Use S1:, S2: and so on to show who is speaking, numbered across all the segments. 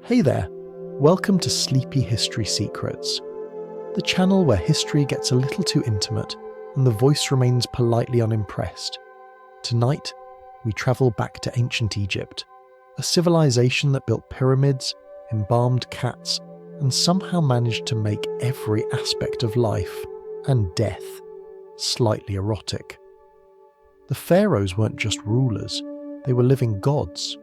S1: Hey there, welcome to Sleepy History Secrets, the channel where history gets a little too intimate and the voice remains politely unimpressed. Tonight, we travel back to ancient Egypt, a civilization that built pyramids, embalmed cats, and somehow managed to make every aspect of life and death slightly erotic. The pharaohs weren't just rulers, they were living gods,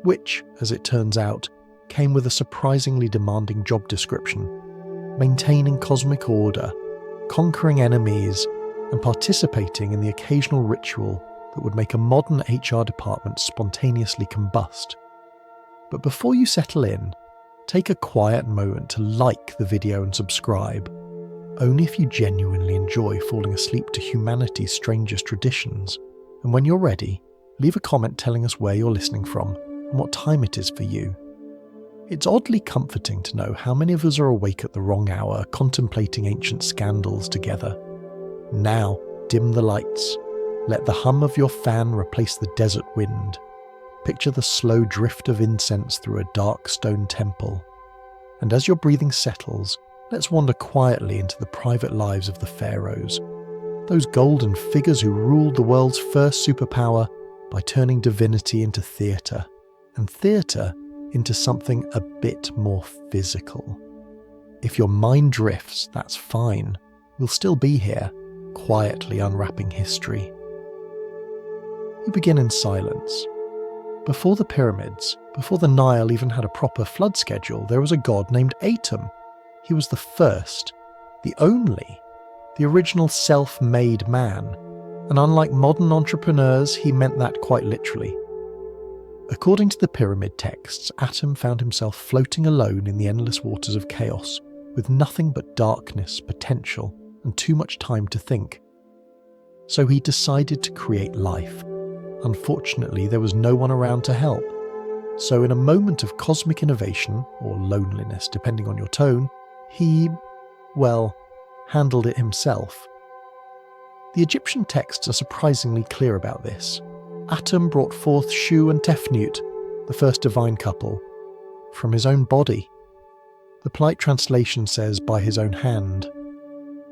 S1: which, as it turns out, came with a surprisingly demanding job description: maintaining cosmic order, conquering enemies, and participating in the occasional ritual that would make a modern HR department spontaneously combust. But before you settle in, take a quiet moment to like the video and subscribe, only if you genuinely enjoy falling asleep to humanity's strangest traditions. And when you're ready, leave a comment telling us where you're listening from and what time it is for you. It's oddly comforting to know how many of us are awake at the wrong hour, contemplating ancient scandals together. Now, dim the lights. Let the hum of your fan replace the desert wind. Picture the slow drift of incense through a dark stone temple. And as your breathing settles, let's wander quietly into the private lives of the pharaohs, those golden figures who ruled the world's first superpower by turning divinity into theatre, and theatre into something a bit more physical. If your mind drifts, that's fine. We'll still be here, quietly unwrapping history. You begin in silence. Before the pyramids, before the Nile even had a proper flood schedule, there was a god named Atum. He was the first, the only, the original self-made man. And unlike modern entrepreneurs, he meant that quite literally. According to the pyramid texts, Atum found himself floating alone in the endless waters of chaos, with nothing but darkness, potential, and too much time to think. So he decided to create life. Unfortunately, there was no one around to help. So in a moment of cosmic innovation, or loneliness depending on your tone, he, handled it himself. The Egyptian texts are surprisingly clear about this. Atum brought forth Shu and Tefnut, the first divine couple, from his own body. The polite translation says by his own hand.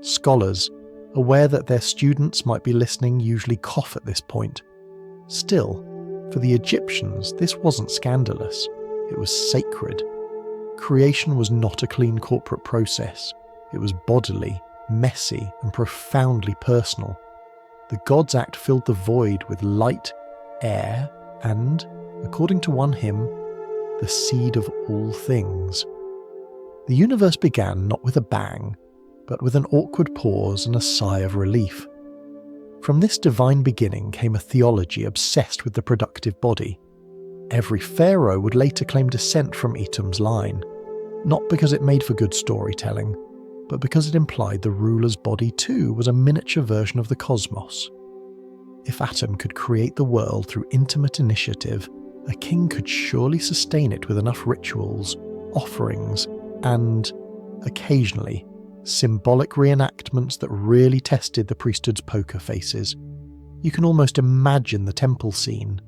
S1: Scholars, aware that their students might be listening, usually cough at this point. Still, for the Egyptians, this wasn't scandalous. It was sacred. Creation was not a clean corporate process. It was bodily, messy, and profoundly personal. The gods' act filled the void with light, air, and, according to one hymn, the seed of all things. The universe began not with a bang, but with an awkward pause and a sigh of relief. From this divine beginning came a theology obsessed with the productive body. Every pharaoh would later claim descent from Atum's line, not because it made for good storytelling, but because it implied the ruler's body too was a miniature version of the cosmos. If Atum could create the world through intimate initiative, a king could surely sustain it with enough rituals, offerings, and, occasionally, symbolic reenactments that really tested the priesthood's poker faces. You can almost imagine the temple scene.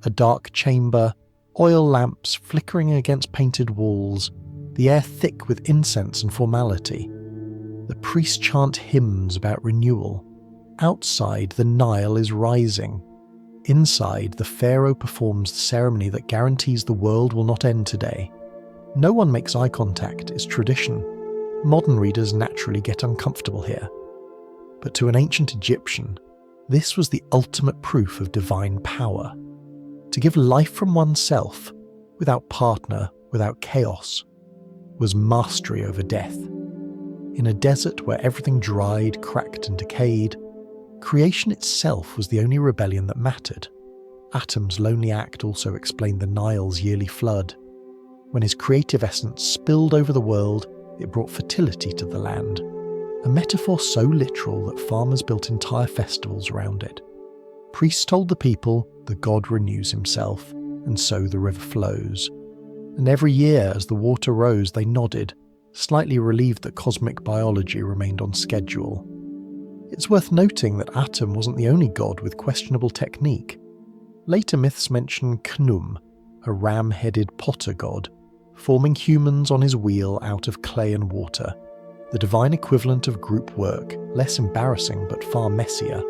S1: A dark chamber, oil lamps flickering against painted walls, the air thick with incense and formality. The priests chant hymns about renewal. Outside, the Nile is rising. Inside, the pharaoh performs the ceremony that guarantees the world will not end today. No one makes eye contact, it's tradition. Modern readers naturally get uncomfortable here. But to an ancient Egyptian, this was the ultimate proof of divine power. To give life from oneself, without partner, without chaos, was mastery over death. In a desert where everything dried, cracked and decayed, creation itself was the only rebellion that mattered. Atum's lonely act also explained the Nile's yearly flood. When his creative essence spilled over the world, it brought fertility to the land, a metaphor so literal that farmers built entire festivals around it. Priests told the people the god renews himself, and so the river flows. And every year as the water rose they nodded, slightly relieved that cosmic biology remained on schedule. It's worth noting that Atum wasn't the only god with questionable technique. Later myths mention Khnum, a ram-headed potter god, forming humans on his wheel out of clay and water, the divine equivalent of group work, less embarrassing but far messier.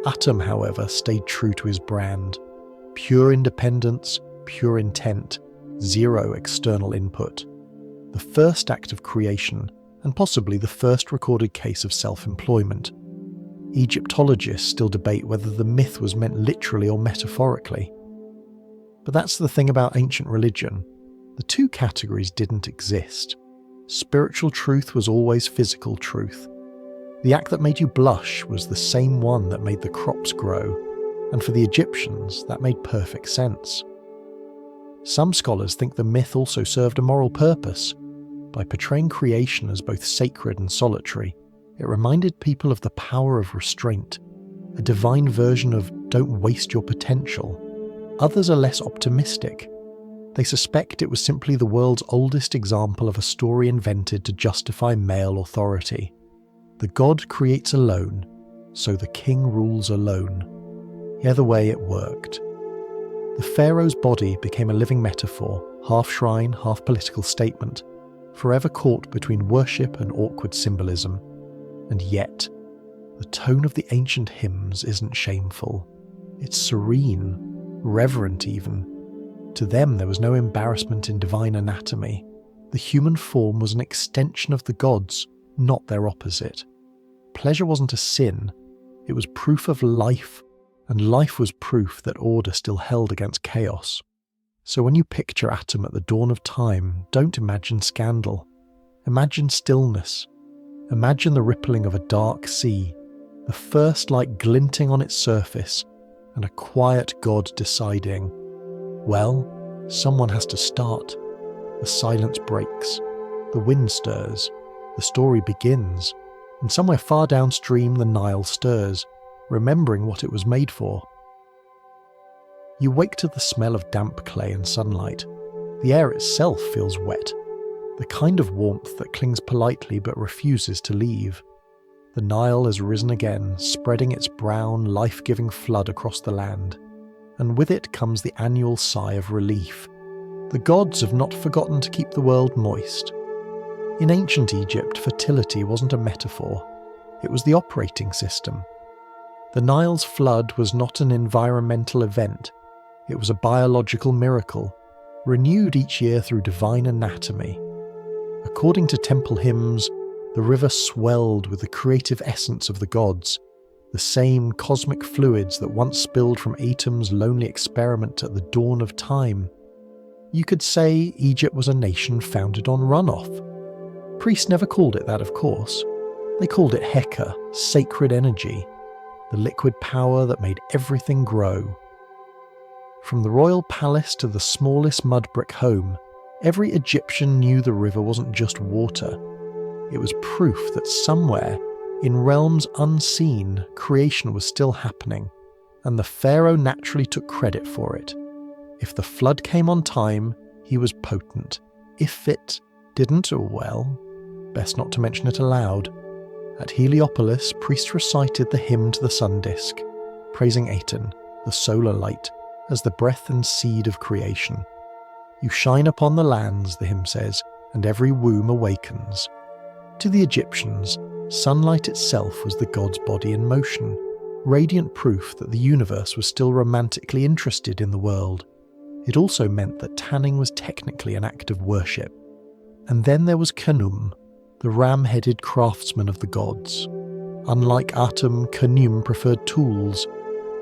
S1: Atum, however, stayed true to his brand. Pure independence, pure intent, zero external input. The first act of creation, and possibly the first recorded case of self-employment. Egyptologists still debate whether the myth was meant literally or metaphorically. But that's the thing about ancient religion. The two categories didn't exist. Spiritual truth was always physical truth. The act that made you blush was the same one that made the crops grow, and for the Egyptians, that made perfect sense. Some scholars think the myth also served a moral purpose. By portraying creation as both sacred and solitary, it reminded people of the power of restraint, a divine version of "don't waste your potential." Others are less optimistic. They suspect it was simply the world's oldest example of a story invented to justify male authority. The god creates alone, so the king rules alone. Either way, it worked. The pharaoh's body became a living metaphor, half shrine, half political statement, forever caught between worship and awkward symbolism. And yet, the tone of the ancient hymns isn't shameful. It's serene, reverent even. To them, there was no embarrassment in divine anatomy. The human form was an extension of the gods, not their opposite. Pleasure wasn't a sin, it was proof of life, and life was proof that order still held against chaos. So when you picture Atum at the dawn of time, don't imagine scandal. Imagine stillness. Imagine the rippling of a dark sea, the first light glinting on its surface, and a quiet God deciding, well, someone has to start. The silence breaks, the wind stirs, the story begins, and somewhere far downstream the Nile stirs, remembering what it was made for. You wake to the smell of damp clay and sunlight. The air itself feels wet, the kind of warmth that clings politely but refuses to leave. The Nile has risen again, spreading its brown, life-giving flood across the land, and with it comes the annual sigh of relief. The gods have not forgotten to keep the world moist. In ancient Egypt, fertility wasn't a metaphor, it was the operating system. The Nile's flood was not an environmental event, it was a biological miracle, renewed each year through divine anatomy. According to temple hymns, the river swelled with the creative essence of the gods, the same cosmic fluids that once spilled from Atum's lonely experiment at the dawn of time. You could say Egypt was a nation founded on runoff. Priests never called it that, of course. They called it Heka, sacred energy, the liquid power that made everything grow. From the royal palace to the smallest mud brick home, every Egyptian knew the river wasn't just water. It was proof that somewhere, in realms unseen, creation was still happening, and the pharaoh naturally took credit for it. If the flood came on time, he was potent. If it didn't, well, best not to mention it aloud. At Heliopolis, priests recited the hymn to the sun disk, praising Aten, the solar light, as the breath and seed of creation. You shine upon the lands, the hymn says, and every womb awakens. To the Egyptians, sunlight itself was the god's body in motion, radiant proof that the universe was still romantically interested in the world. It also meant that tanning was technically an act of worship. And then there was Khnum, the ram-headed craftsman of the gods. Unlike Atum, Khnum preferred tools.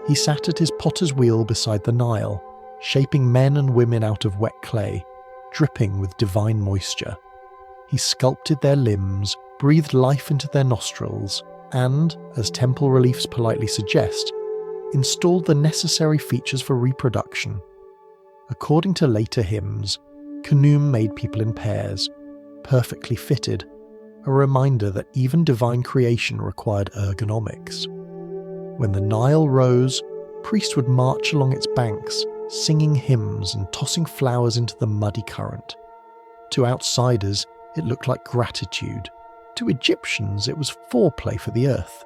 S1: He sat at his potter's wheel beside the Nile, shaping men and women out of wet clay, dripping with divine moisture. He sculpted their limbs, breathed life into their nostrils, and, as temple reliefs politely suggest, installed the necessary features for reproduction. According to later hymns, Khnum made people in pairs, perfectly fitted, a reminder that even divine creation required ergonomics. When the Nile rose, priests would march along its banks, singing hymns and tossing flowers into the muddy current. To outsiders, it looked like gratitude. To Egyptians, it was foreplay for the earth.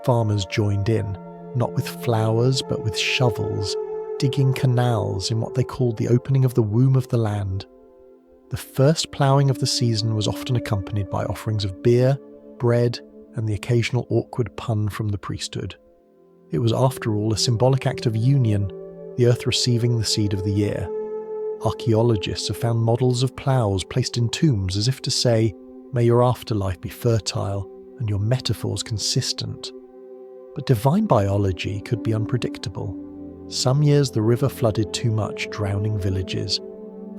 S1: Farmers joined in, not with flowers but with shovels, digging canals in what they called the opening of the womb of the land. The first ploughing of the season was often accompanied by offerings of beer, bread, and the occasional awkward pun from the priesthood. It was, after all, a symbolic act of union, the earth receiving the seed of the year. Archaeologists have found models of ploughs placed in tombs as if to say, "May your afterlife be fertile and your metaphors consistent." But divine biology could be unpredictable. Some years the river flooded too much, drowning villages.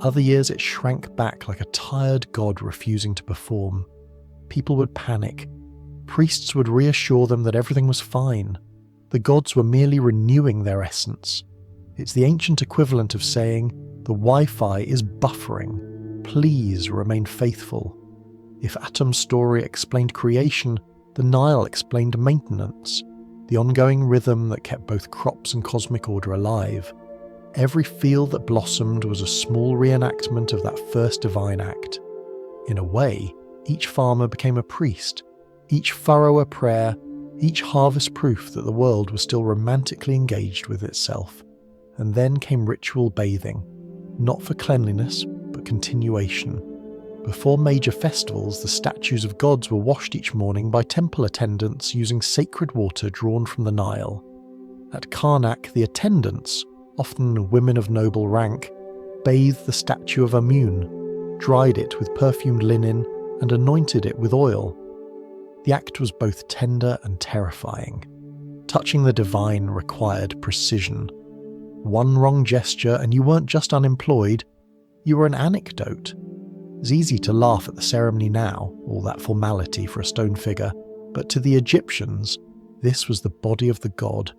S1: Other years it shrank back like a tired god refusing to perform. People would panic. Priests would reassure them that everything was fine. The gods were merely renewing their essence. It's the ancient equivalent of saying, "The Wi-Fi is buffering. Please remain faithful." If Atum's story explained creation, the Nile explained maintenance, the ongoing rhythm that kept both crops and cosmic order alive. Every field that blossomed was a small reenactment of that first divine act. In a way, each farmer became a priest, each furrow a prayer, each harvest proof that the world was still romantically engaged with itself. And then came ritual bathing, not for cleanliness, but continuation. Before major festivals, the statues of gods were washed each morning by temple attendants using sacred water drawn from the Nile. At Karnak, the attendants, often women of noble rank, bathed the statue of Amun, dried it with perfumed linen, and anointed it with oil. The act was both tender and terrifying. Touching the divine required precision. One wrong gesture and you weren't just unemployed, you were an anecdote. It's easy to laugh at the ceremony now, all that formality for a stone figure, but to the Egyptians, this was the body of the god,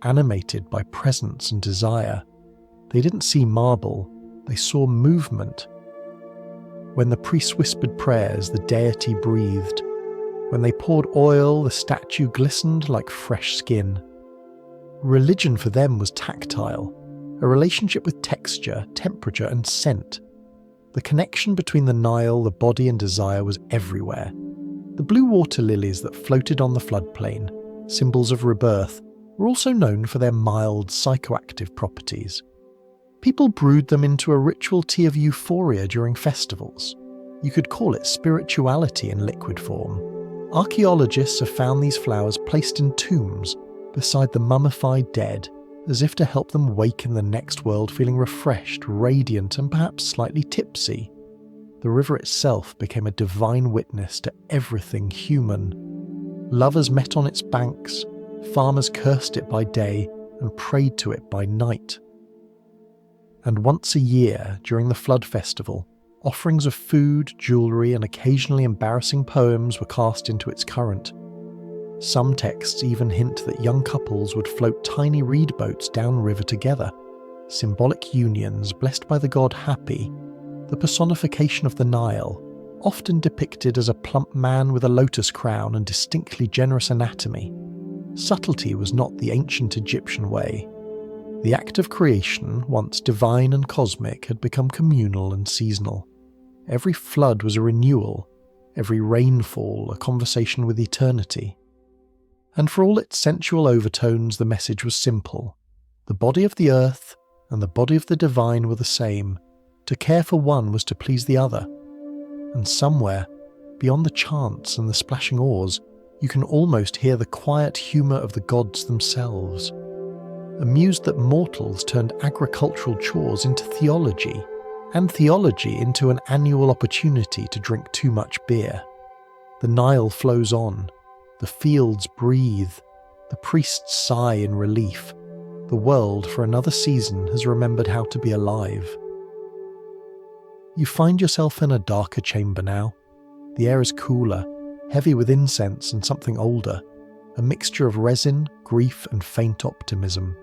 S1: animated by presence and desire. They didn't see marble, they saw movement. When the priests whispered prayers, the deity breathed. When they poured oil, the statue glistened like fresh skin. Religion for them was tactile, a relationship with texture, temperature, and scent. The connection between the Nile, the body, and desire was everywhere. The blue water lilies that floated on the floodplain, symbols of rebirth, were also known for their mild, psychoactive properties. People brewed them into a ritual tea of euphoria during festivals. You could call it spirituality in liquid form. Archaeologists have found these flowers placed in tombs beside the mummified dead, as if to help them wake in the next world feeling refreshed, radiant, and perhaps slightly tipsy. The river itself became a divine witness to everything human. Lovers met on its banks, farmers cursed it by day and prayed to it by night. And once a year, during the flood festival, offerings of food, jewellery, and occasionally embarrassing poems were cast into its current. Some texts even hint that young couples would float tiny reed boats downriver together, symbolic unions blessed by the god Happy, the personification of the Nile, often depicted as a plump man with a lotus crown and distinctly generous anatomy. Subtlety was not the ancient Egyptian way. The act of creation, once divine and cosmic, had become communal and seasonal. Every flood was a renewal, every rainfall a conversation with eternity. And for all its sensual overtones, the message was simple. The body of the earth and the body of the divine were the same. To care for one was to please the other. And somewhere, beyond the chants and the splashing oars, you can almost hear the quiet humour of the gods themselves. Amused that mortals turned agricultural chores into theology, and theology into an annual opportunity to drink too much beer. The Nile flows on. The fields breathe, the priests sigh in relief. The world, for another season, has remembered how to be alive. You find yourself in a darker chamber now. The air is cooler, heavy with incense and something older, a mixture of resin, grief, and faint optimism.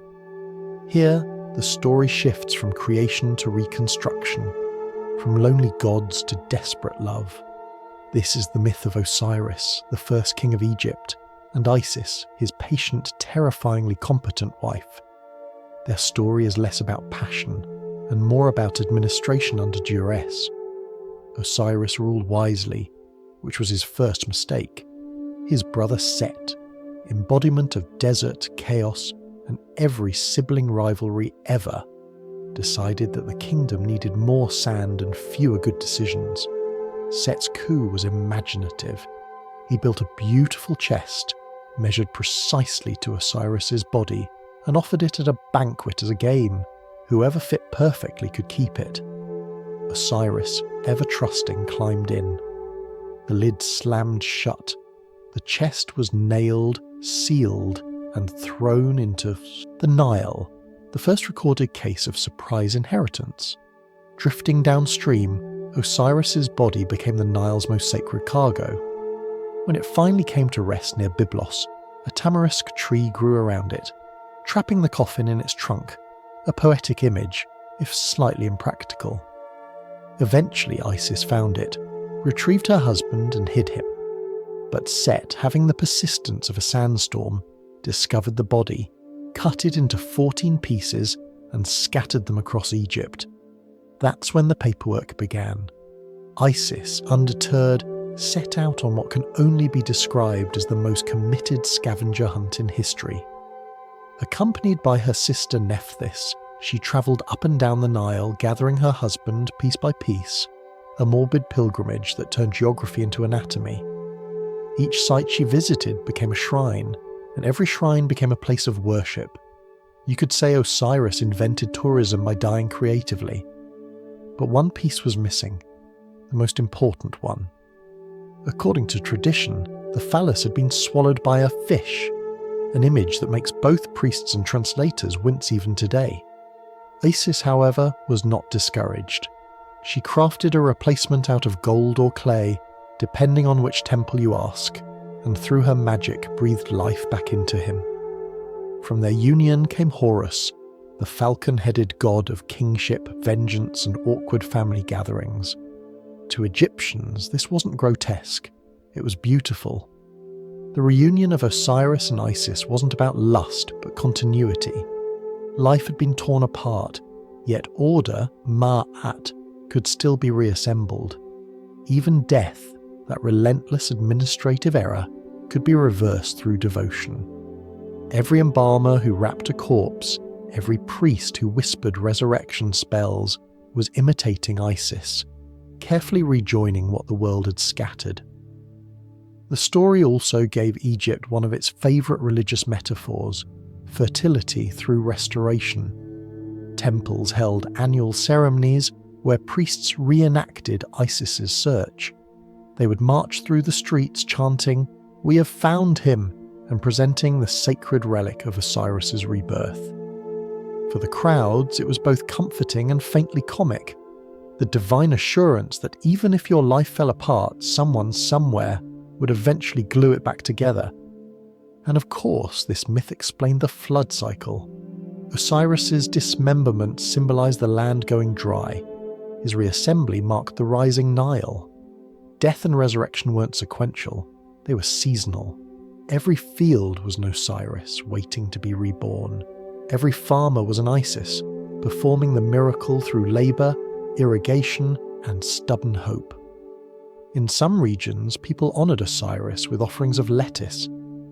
S1: Here, the story shifts from creation to reconstruction, from lonely gods to desperate love. This is the myth of Osiris, the first king of Egypt, and Isis, his patient, terrifyingly competent wife. Their story is less about passion and more about administration under duress. Osiris ruled wisely, which was his first mistake. His brother Set, embodiment of desert, chaos, and every sibling rivalry ever, decided that the kingdom needed more sand and fewer good decisions. Set's coup was imaginative. He built a beautiful chest, measured precisely to Osiris's body, and offered it at a banquet as a game. Whoever fit perfectly could keep it. Osiris, ever trusting, climbed in. The lid slammed shut. The chest was nailed, sealed, and thrown into the Nile, the first recorded case of surprise inheritance. Drifting downstream, Osiris's body became the Nile's most sacred cargo. When it finally came to rest near Byblos, a tamarisk tree grew around it, trapping the coffin in its trunk, a poetic image, if slightly impractical. Eventually Isis found it, retrieved her husband and hid him. But Set, having the persistence of a sandstorm, discovered the body, cut it into 14 pieces and scattered them across Egypt. That's when the paperwork began. Isis, undeterred, set out on what can only be described as the most committed scavenger hunt in history. Accompanied by her sister Nephthys, she travelled up and down the Nile, gathering her husband piece by piece, a morbid pilgrimage that turned geography into anatomy. Each site she visited became a shrine, and every shrine became a place of worship. You could say Osiris invented tourism by dying creatively. But one piece was missing, the most important one. According to tradition, the phallus had been swallowed by a fish, an image that makes both priests and translators wince even today. Isis, however, was not discouraged. She crafted a replacement out of gold or clay, depending on which temple you ask, and through her magic breathed life back into him. From their union came Horus, the falcon-headed god of kingship, vengeance, and awkward family gatherings. To Egyptians, this wasn't grotesque, it was beautiful. The reunion of Osiris and Isis wasn't about lust, but continuity. Life had been torn apart, yet order, Ma'at, could still be reassembled. Even death, that relentless administrative error, could be reversed through devotion. Every embalmer who wrapped a corpse, every priest who whispered resurrection spells, was imitating Isis, carefully rejoining what the world had scattered. The story also gave Egypt one of its favourite religious metaphors, fertility through restoration. Temples held annual ceremonies where priests reenacted Isis's search. They would march through the streets chanting, "We have found him," and presenting the sacred relic of Osiris's rebirth. For the crowds, it was both comforting and faintly comic. The divine assurance that even if your life fell apart, someone somewhere would eventually glue it back together. And of course, this myth explained the flood cycle. Osiris's dismemberment symbolized the land going dry. His reassembly marked the rising Nile. Death and resurrection weren't sequential, they were seasonal. Every field was an Osiris waiting to be reborn. Every farmer was an Isis, performing the miracle through labour, irrigation, and stubborn hope. In some regions, people honoured Osiris with offerings of lettuce,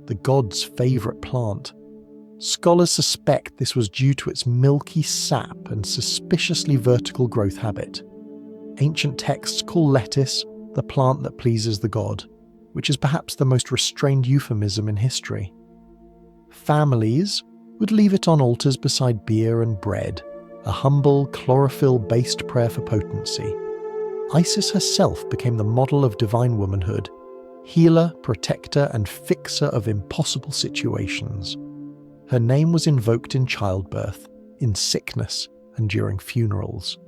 S1: the god's favourite plant. Scholars suspect this was due to its milky sap and suspiciously vertical growth habit. Ancient texts call lettuce the plant that pleases the god, which is perhaps the most restrained euphemism in history. Families would leave it on altars beside beer and bread, a humble, chlorophyll-based prayer for potency. Isis herself became the model of divine womanhood, healer, protector, and fixer of impossible situations. Her name was invoked in childbirth, in sickness, and during funerals.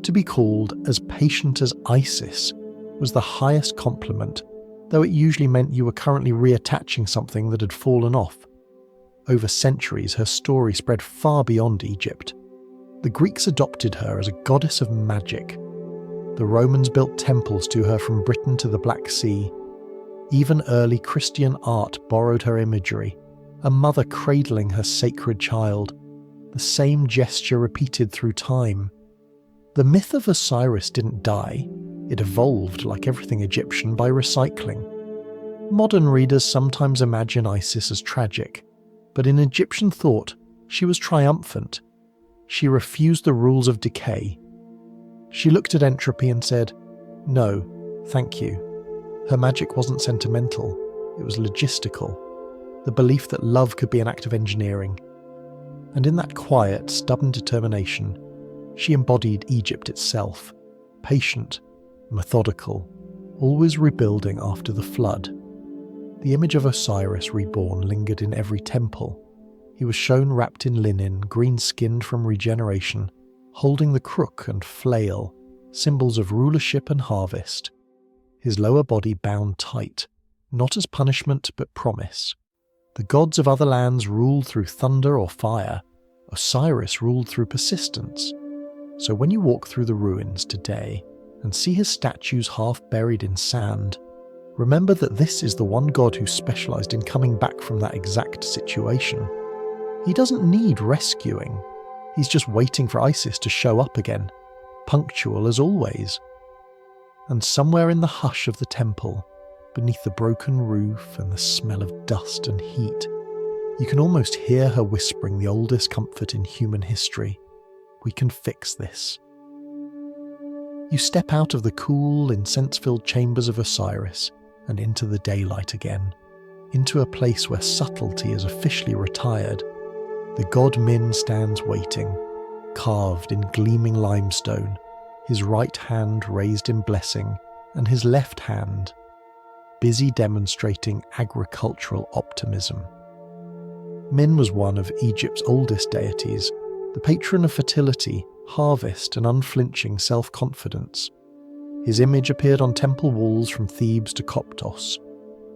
S1: To be called as patient as Isis was the highest compliment, though it usually meant you were currently reattaching something that had fallen off. Over centuries, her story spread far beyond Egypt. The Greeks adopted her as a goddess of magic. The Romans built temples to her from Britain to the Black Sea. Even early Christian art borrowed her imagery, a mother cradling her sacred child, the same gesture repeated through time. The myth of Osiris didn't die, it evolved like everything Egyptian by recycling. Modern readers sometimes imagine Isis as tragic, but in Egyptian thought, she was triumphant. She refused the rules of decay. She looked at entropy and said, "No, thank you." Her magic wasn't sentimental, it was logistical. The belief that love could be an act of engineering. And in that quiet, stubborn determination, she embodied Egypt itself, patient, methodical, always rebuilding after the flood. The image of Osiris reborn lingered in every temple. He was shown wrapped in linen, green-skinned from regeneration, holding the crook and flail, symbols of rulership and harvest. His lower body bound tight, not as punishment but promise. The gods of other lands ruled through thunder or fire. Osiris ruled through persistence. So when you walk through the ruins today and see his statues half buried in sand, remember that this is the one god who specialized in coming back from that exact situation. He doesn't need rescuing. He's just waiting for Isis to show up again, punctual as always. And somewhere in the hush of the temple, beneath the broken roof and the smell of dust and heat, you can almost hear her whispering the oldest comfort in human history. We can fix this. You step out of the cool, incense-filled chambers of Osiris and into the daylight again, into a place where subtlety is officially retired. The god Min stands waiting, carved in gleaming limestone, his right hand raised in blessing, and his left hand busy demonstrating agricultural optimism. Min was one of Egypt's oldest deities, the patron of fertility, harvest, and unflinching self-confidence. His image appeared on temple walls from Thebes to Coptos,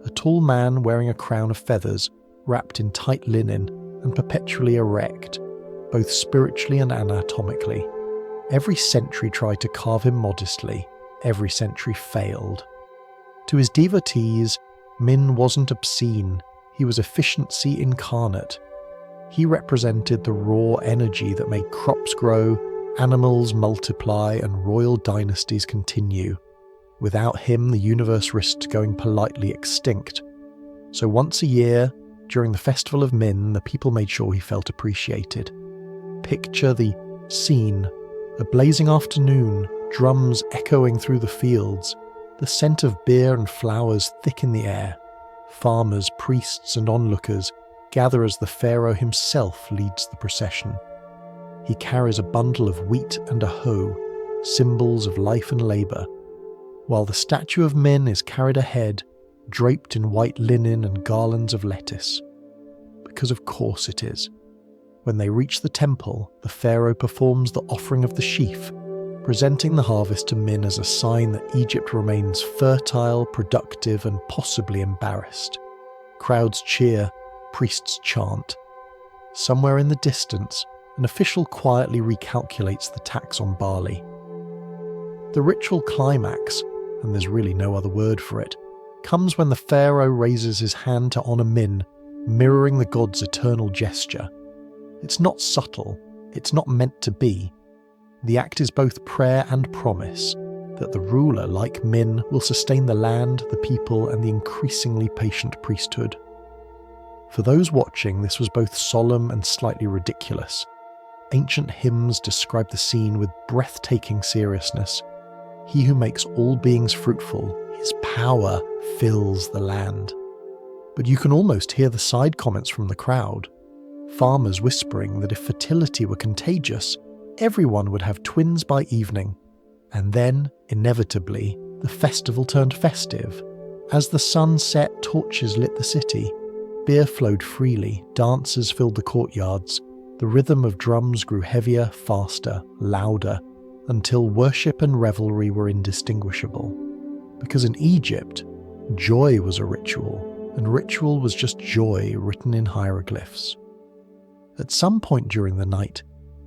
S1: a tall man wearing a crown of feathers, wrapped in tight linen and perpetually erect, both spiritually and anatomically. Every century tried to carve him modestly, every century failed. To his devotees, Min wasn't obscene, he was efficiency incarnate. He represented the raw energy that made crops grow, animals multiply, and royal dynasties continue. Without him, the universe risked going politely extinct. So once a year, during the Festival of Min, the people made sure he felt appreciated. Picture the scene: a blazing afternoon, drums echoing through the fields, the scent of beer and flowers thick in the air. Farmers, priests, and onlookers gather as the pharaoh himself leads the procession. He carries a bundle of wheat and a hoe, symbols of life and labour, while the statue of Min is carried ahead, draped in white linen and garlands of lettuce. Because of course it is. When they reach the temple, the pharaoh performs the offering of the sheaf, presenting the harvest to Min as a sign that Egypt remains fertile, productive, and possibly embarrassed. Crowds cheer, priests chant. Somewhere in the distance, an official quietly recalculates the tax on barley. The ritual climax, and there's really no other word for it, comes when the pharaoh raises his hand to honour Min, mirroring the god's eternal gesture. It's not subtle, it's not meant to be. The act is both prayer and promise that the ruler, like Min, will sustain the land, the people, and the increasingly patient priesthood. For those watching, this was both solemn and slightly ridiculous. Ancient hymns describe the scene with breathtaking seriousness. He who makes all beings fruitful, his power fills the land. But you can almost hear the side comments from the crowd. Farmers whispering that if fertility were contagious, everyone would have twins by evening. And then, inevitably, the festival turned festive. As the sun set, torches lit the city. Beer flowed freely, dancers filled the courtyards. The rhythm of drums grew heavier, faster, louder, until worship and revelry were indistinguishable. Because in Egypt, joy was a ritual, and ritual was just joy written in hieroglyphs. At some point during the night,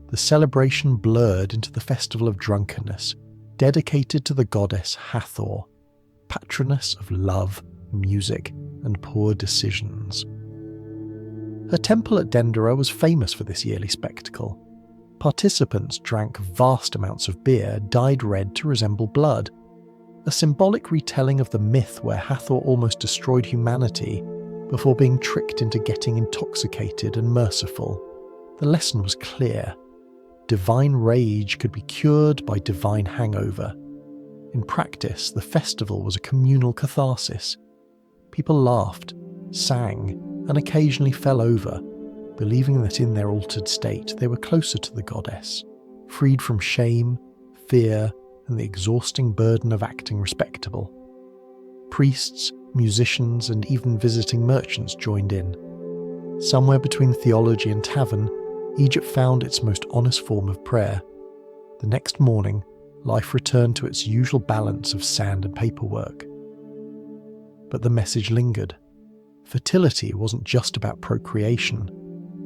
S1: the celebration blurred into the Festival of Drunkenness, dedicated to the goddess Hathor, patroness of love, music, and poor decisions. Her temple at Dendera was famous for this yearly spectacle. Participants drank vast amounts of beer dyed red to resemble blood, a symbolic retelling of the myth where Hathor almost destroyed humanity before being tricked into getting intoxicated and merciful. The lesson was clear. divine rage could be cured by divine hangover. In practice, the festival was a communal catharsis. People laughed, sang, and occasionally fell over, believing that in their altered state they were closer to the goddess, freed from shame, fear, and the exhausting burden of acting respectable. Priests, musicians, and even visiting merchants joined in. Somewhere between theology and tavern, Egypt found its most honest form of prayer. The next morning, life returned to its usual balance of sand and paperwork. But the message lingered. Fertility wasn't just about procreation.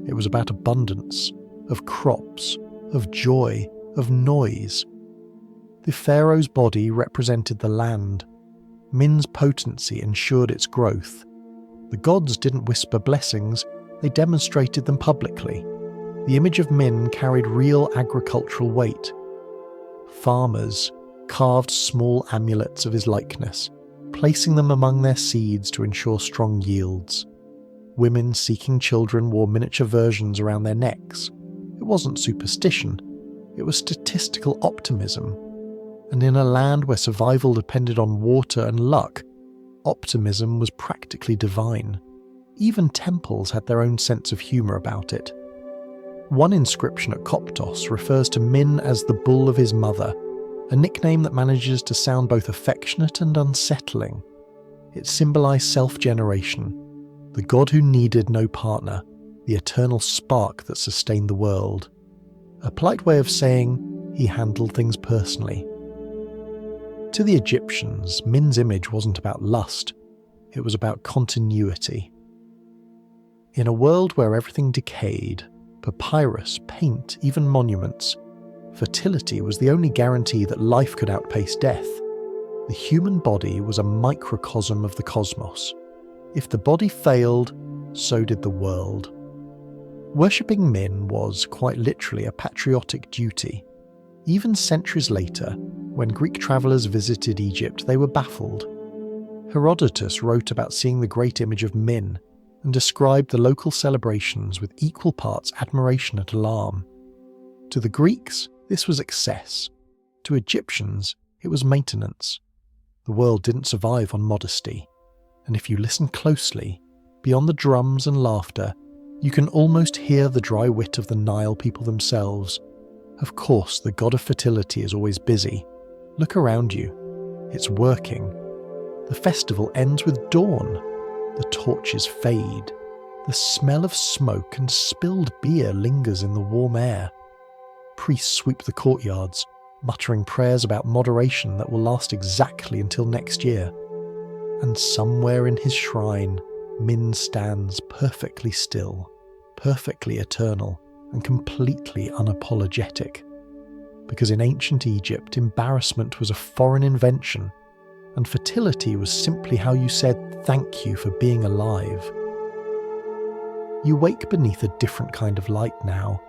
S1: It was about abundance, of crops, of joy, of noise. The pharaoh's body represented the land. Min's potency ensured its growth. The gods didn't whisper blessings, they demonstrated them publicly. The image of Min carried real agricultural weight. Farmers carved small amulets of his likeness, placing them among their seeds to ensure strong yields. Women seeking children wore miniature versions around their necks. It wasn't superstition, it was statistical optimism. And in a land where survival depended on water and luck, optimism was practically divine. Even temples had their own sense of humour about it. One inscription at Koptos refers to Min as the bull of his mother, a nickname that manages to sound both affectionate and unsettling. It symbolised self-generation, the god who needed no partner, the eternal spark that sustained the world. A polite way of saying he handled things personally. To the Egyptians, Min's image wasn't about lust, it was about continuity. In a world where everything decayed, papyrus, paint, even monuments, fertility was the only guarantee that life could outpace death. The human body was a microcosm of the cosmos. If the body failed, so did the world. Worshipping Min was, quite literally, a patriotic duty. Even centuries later, when Greek travellers visited Egypt, they were baffled. Herodotus wrote about seeing the great image of Min and described the local celebrations with equal parts admiration and alarm. To the Greeks, this was excess. To Egyptians, it was maintenance. The world didn't survive on modesty. And if you listen closely, beyond the drums and laughter, you can almost hear the dry wit of the Nile people themselves. Of course, the god of fertility is always busy. Look around you. It's working. The festival ends with dawn. The torches fade. The smell of smoke and spilled beer lingers in the warm air. Priests sweep the courtyards, muttering prayers about moderation that will last exactly until next year. And somewhere in his shrine, Min stands perfectly still, perfectly eternal, and completely unapologetic. Because in ancient Egypt, embarrassment was a foreign invention, and fertility was simply how you said thank you for being alive. You wake beneath a different kind of light now,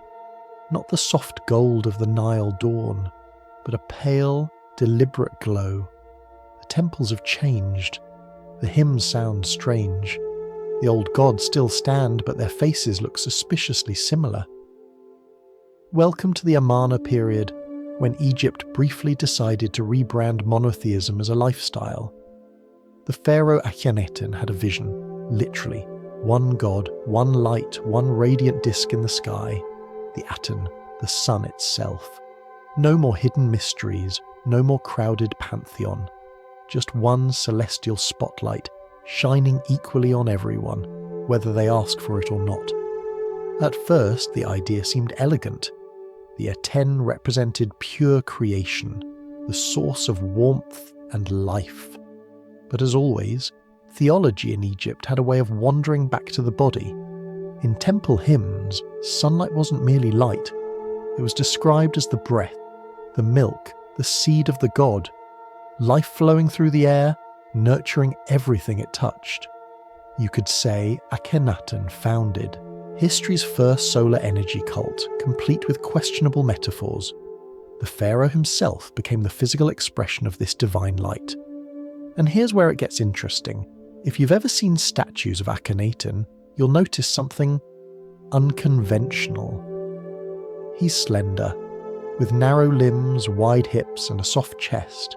S1: not the soft gold of the Nile dawn, but a pale, deliberate glow. The temples have changed. The hymns sound strange. The old gods still stand, but their faces look suspiciously similar. Welcome to the Amarna period, when Egypt briefly decided to rebrand monotheism as a lifestyle. The pharaoh Akhenaten had a vision, literally. One god, one light, one radiant disk in the sky, the Aten, the sun itself. No more hidden mysteries, no more crowded pantheon. Just one celestial spotlight, shining equally on everyone, whether they ask for it or not. At first, the idea seemed elegant. The Aten represented pure creation, the source of warmth and life. But as always, theology in Egypt had a way of wandering back to the body. In temple hymns, sunlight wasn't merely light. It was described as the breath, the milk, the seed of the god, life flowing through the air, nurturing everything it touched. You could say Akhenaten founded history's first solar energy cult, complete with questionable metaphors. The pharaoh himself became the physical expression of this divine light. And here's where it gets interesting. If you've ever seen statues of Akhenaten, you'll notice something unconventional. He's slender, with narrow limbs, wide hips, and a soft chest.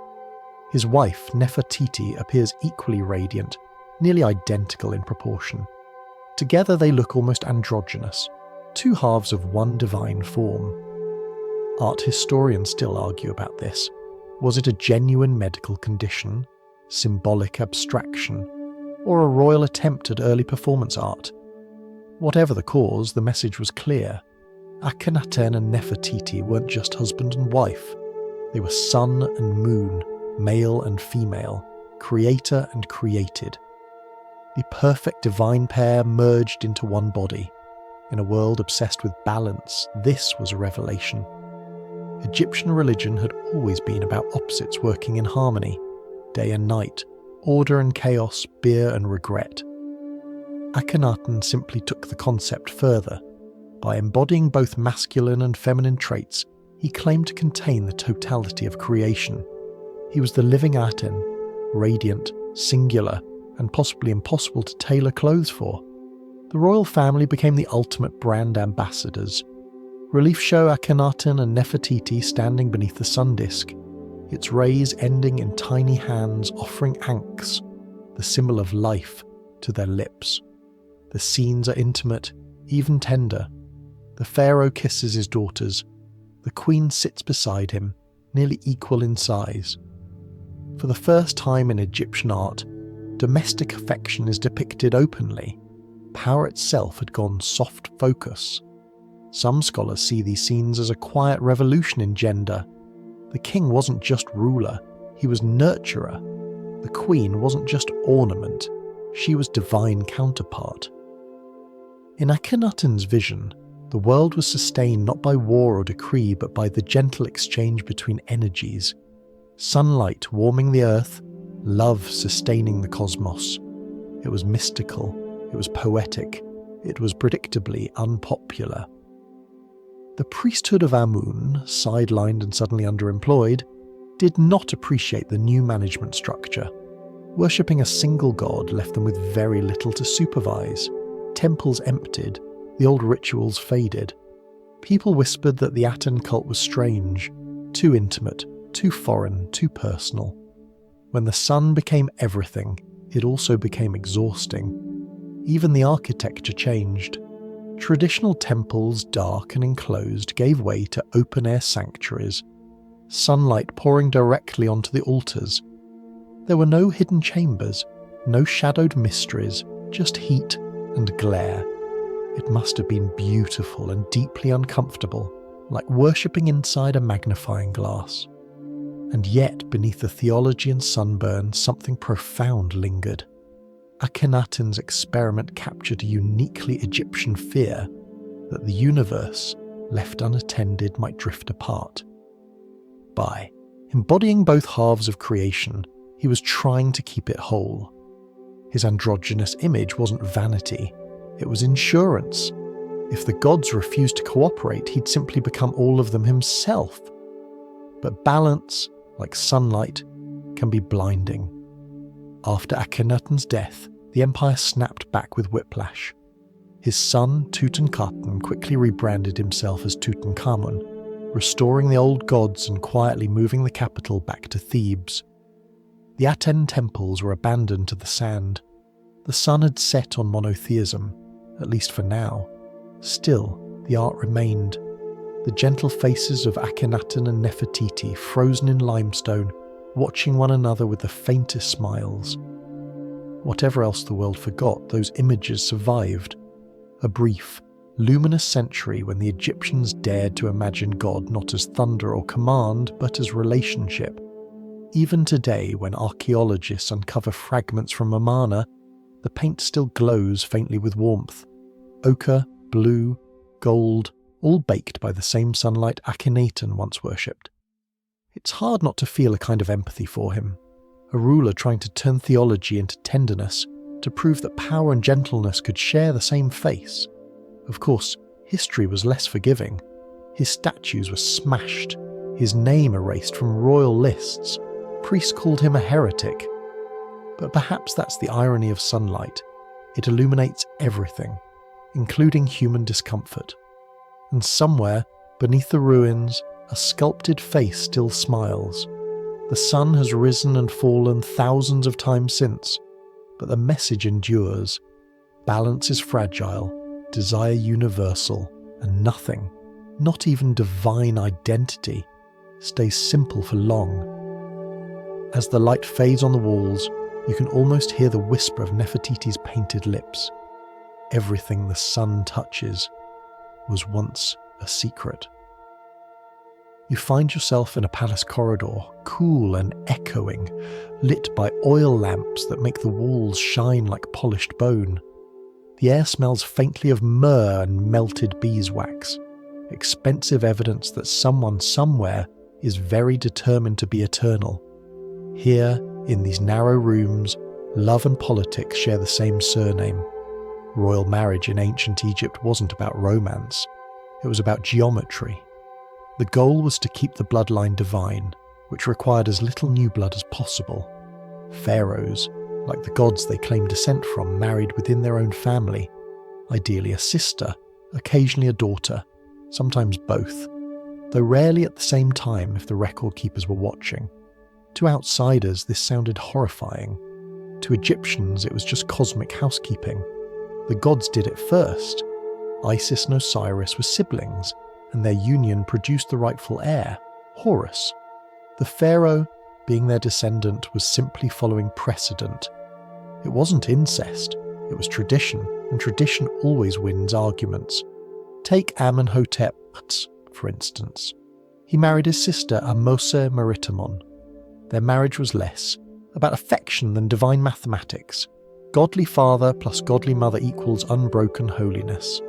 S1: His wife, Nefertiti, appears equally radiant, nearly identical in proportion. Together they look almost androgynous, two halves of one divine form. Art historians still argue about this. Was it a genuine medical condition, symbolic abstraction, or a royal attempt at early performance art? Whatever the cause, the message was clear. Akhenaten and Nefertiti weren't just husband and wife. They were sun and moon, male and female, creator and created. The perfect divine pair merged into one body. In a world obsessed with balance, this was a revelation. Egyptian religion had always been about opposites working in harmony, day and night, order and chaos, beer and regret. Akhenaten simply took the concept further. By embodying both masculine and feminine traits, he claimed to contain the totality of creation. He was the living Aten, radiant, singular, and possibly impossible to tailor clothes for. The royal family became the ultimate brand ambassadors. Reliefs show Akhenaten and Nefertiti standing beneath the sun disk, its rays ending in tiny hands offering ankhs, the symbol of life, to their lips. The scenes are intimate, even tender. The pharaoh kisses his daughters. The queen sits beside him, nearly equal in size. For the first time in Egyptian art, domestic affection is depicted openly. Power itself had gone soft focus. Some scholars see these scenes as a quiet revolution in gender. The king wasn't just ruler, he was nurturer. The queen wasn't just ornament, she was divine counterpart. In Akhenaten's vision, the world was sustained not by war or decree, but by the gentle exchange between energies. Sunlight warming the earth, love sustaining the cosmos. It was mystical, it was poetic, it was predictably unpopular. The priesthood of Amun, sidelined and suddenly underemployed, did not appreciate the new management structure. Worshipping a single god left them with very little to supervise. Temples emptied, the old rituals faded. People whispered that the Aten cult was strange, too intimate, too foreign, too personal. When the sun became everything, it also became exhausting. Even the architecture changed. Traditional temples, dark and enclosed, gave way to open-air sanctuaries, sunlight pouring directly onto the altars. There were no hidden chambers, no shadowed mysteries, just heat and glare. It must have been beautiful and deeply uncomfortable, like worshipping inside a magnifying glass. And yet, beneath the theology and sunburn, something profound lingered. Akhenaten's experiment captured a uniquely Egyptian fear that the universe, left unattended, might drift apart. By embodying both halves of creation, he was trying to keep it whole. His androgynous image wasn't vanity, it was insurance. If the gods refused to cooperate, he'd simply become all of them himself. But balance, like sunlight, can be blinding. After Akhenaten's death, the empire snapped back with whiplash. His son, Tutankhamun, quickly rebranded himself as Tutankhamun, restoring the old gods and quietly moving the capital back to Thebes. The Aten temples were abandoned to the sand. The sun had set on monotheism, at least for now. Still, the art remained. The gentle faces of Akhenaten and Nefertiti frozen in limestone, watching one another with the faintest smiles. Whatever else the world forgot, those images survived. A brief, luminous century when the Egyptians dared to imagine God not as thunder or command, but as relationship. Even today, when archaeologists uncover fragments from Amarna, the paint still glows faintly with warmth. Ochre, blue, gold, all baked by the same sunlight Akhenaten once worshipped. It's hard not to feel a kind of empathy for him, a ruler trying to turn theology into tenderness, to prove that power and gentleness could share the same face. Of course, history was less forgiving. His statues were smashed, his name erased from royal lists. Priests called him a heretic. But perhaps that's the irony of sunlight. It illuminates everything, including human discomfort. And somewhere, beneath the ruins, a sculpted face still smiles. The sun has risen and fallen thousands of times since, but the message endures. Balance is fragile, desire universal, and nothing, not even divine identity, stays simple for long. As the light fades on the walls, you can almost hear the whisper of Nefertiti's painted lips. Everything the sun touches was once a secret. You find yourself in a palace corridor, cool and echoing, lit by oil lamps that make the walls shine like polished bone. The air smells faintly of myrrh and melted beeswax, expensive evidence that someone somewhere is very determined to be eternal. Here, in these narrow rooms, love and politics share the same surname. Royal marriage in ancient Egypt wasn't about romance, it was about geometry. The goal was to keep the bloodline divine, which required as little new blood as possible. Pharaohs, like the gods they claimed descent from, married within their own family, ideally a sister, occasionally a daughter, sometimes both, though rarely at the same time if the record keepers were watching. To outsiders, this sounded horrifying. To Egyptians, it was just cosmic housekeeping. The gods did it first. Isis and Osiris were siblings, and their union produced the rightful heir, Horus. The pharaoh, being their descendant, was simply following precedent. It wasn't incest, it was tradition, and tradition always wins arguments. Take Amenhotep, for instance. He married his sister Ahmose Maritimon. Their marriage was less about affection than divine mathematics. Godly father plus godly mother equals unbroken holiness.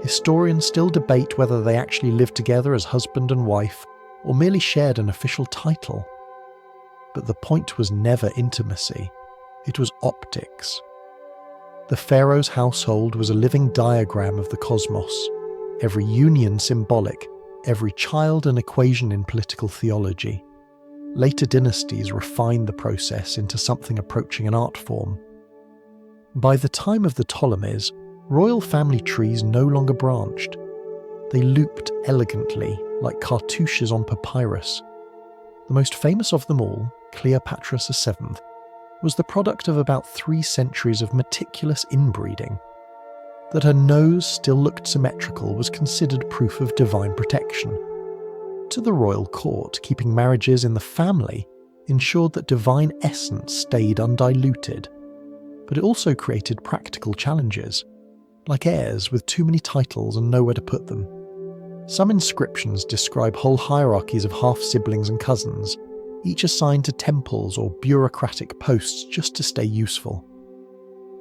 S1: Historians still debate whether they actually lived together as husband and wife, or merely shared an official title. But the point was never intimacy, it was optics. The pharaoh's household was a living diagram of the cosmos, every union symbolic, every child an equation in political theology. Later dynasties refined the process into something approaching an art form. By the time of the Ptolemies, royal family trees no longer branched. They looped elegantly, like cartouches on papyrus. The most famous of them all, Cleopatra VII, was the product of about 3 centuries of meticulous inbreeding. That her nose still looked symmetrical was considered proof of divine protection. To the royal court, keeping marriages in the family ensured that divine essence stayed undiluted. But it also created practical challenges, like heirs with too many titles and nowhere to put them. Some inscriptions describe whole hierarchies of half-siblings and cousins, each assigned to temples or bureaucratic posts just to stay useful.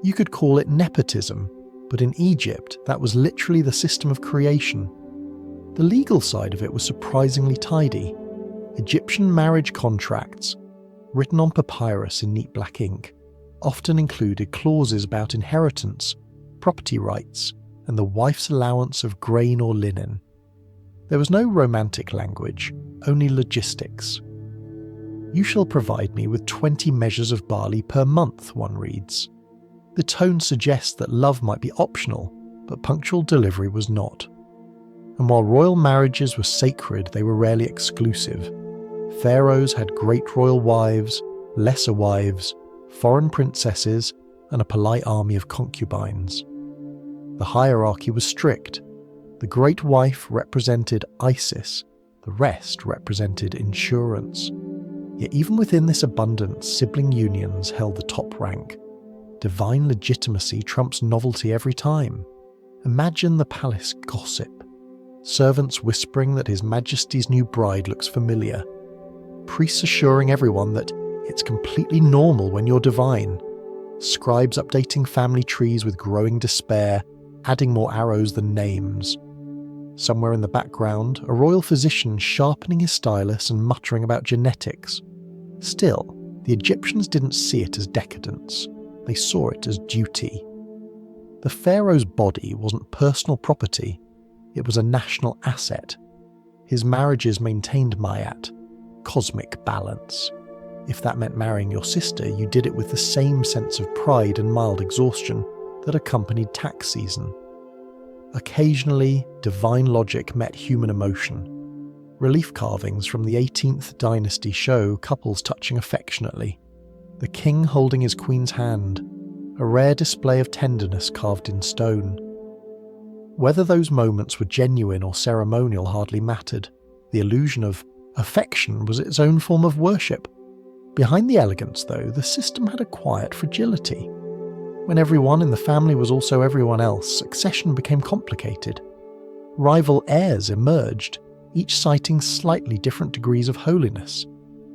S1: You could call it nepotism, but in Egypt that was literally the system of creation. The legal side of it was surprisingly tidy. Egyptian marriage contracts, written on papyrus in neat black ink, often included clauses about inheritance, property rights, and the wife's allowance of grain or linen. There was no romantic language, only logistics. "You shall provide me with 20 measures of barley per month," one reads. The tone suggests that love might be optional, but punctual delivery was not. And while royal marriages were sacred, they were rarely exclusive. Pharaohs had great royal wives, lesser wives, foreign princesses, and a polite army of concubines. The hierarchy was strict. The great wife represented Isis, the rest represented insurance. Yet even within this abundance, sibling unions held the top rank. Divine legitimacy trumps novelty every time. Imagine the palace gossip. Servants whispering that His Majesty's new bride looks familiar. Priests assuring everyone that it's completely normal when you're divine. Scribes updating family trees with growing despair, adding more arrows than names. Somewhere in the background, a royal physician sharpening his stylus and muttering about genetics. Still, the Egyptians didn't see it as decadence. They saw it as duty. The pharaoh's body wasn't personal property, it was a national asset. His marriages maintained Mayat, cosmic balance. If that meant marrying your sister, you did it with the same sense of pride and mild exhaustion that accompanied tax season. Occasionally, divine logic met human emotion. Relief carvings from the 18th dynasty show couples touching affectionately, the king holding his queen's hand, a rare display of tenderness carved in stone. Whether those moments were genuine or ceremonial hardly mattered. The illusion of affection was its own form of worship. Behind the elegance, though, the system had a quiet fragility. When everyone in the family was also everyone else, succession became complicated. Rival heirs emerged, each citing slightly different degrees of holiness.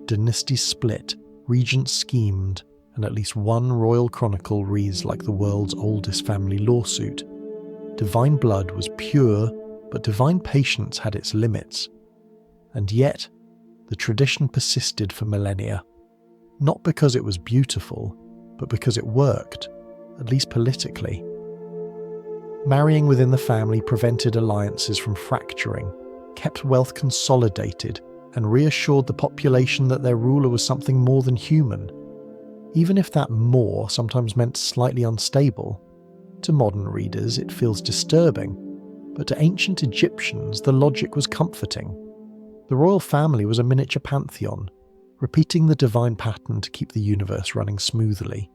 S1: Dynasties split, regents schemed, and at least one royal chronicle reads like the world's oldest family lawsuit. Divine blood was pure, but divine patience had its limits. And yet, the tradition persisted for millennia. Not because it was beautiful, but because it worked, at least politically. Marrying within the family prevented alliances from fracturing, kept wealth consolidated, and reassured the population that their ruler was something more than human, even if that more sometimes meant slightly unstable. To modern readers, it feels disturbing, but to ancient Egyptians, the logic was comforting. The royal family was a miniature pantheon, repeating the divine pattern to keep the universe running smoothly.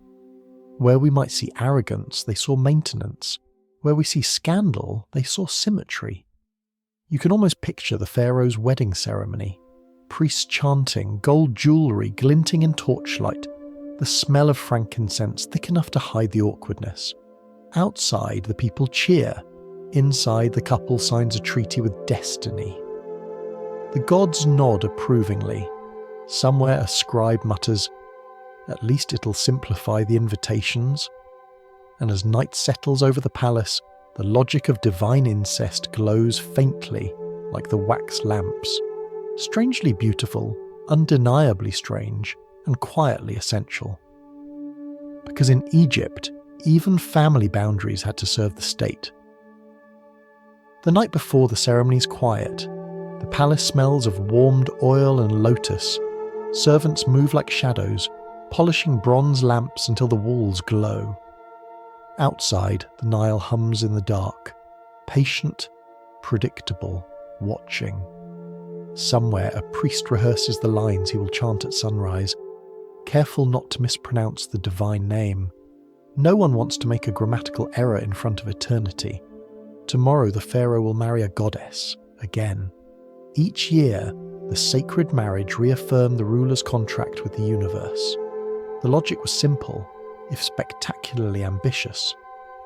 S1: Where we might see arrogance, they saw maintenance. Where we see scandal, they saw symmetry. You can almost picture the pharaoh's wedding ceremony. Priests chanting, gold jewellery glinting in torchlight, the smell of frankincense thick enough to hide the awkwardness. Outside, the people cheer. Inside, the couple signs a treaty with destiny. The gods nod approvingly. Somewhere a scribe mutters, "At least it'll simplify the invitations." And as night settles over the palace, the logic of divine incest glows faintly like the wax lamps. Strangely beautiful, undeniably strange, and quietly essential. Because in Egypt, even family boundaries had to serve the state. The night before the ceremony's quiet. The palace smells of warmed oil and lotus. Servants move like shadows, polishing bronze lamps until the walls glow. Outside, the Nile hums in the dark, patient, predictable, watching. Somewhere, a priest rehearses the lines he will chant at sunrise, careful not to mispronounce the divine name. No one wants to make a grammatical error in front of eternity. Tomorrow, the pharaoh will marry a goddess, again. Each year, the sacred marriage reaffirmed the ruler's contract with the universe. The logic was simple, if spectacularly ambitious.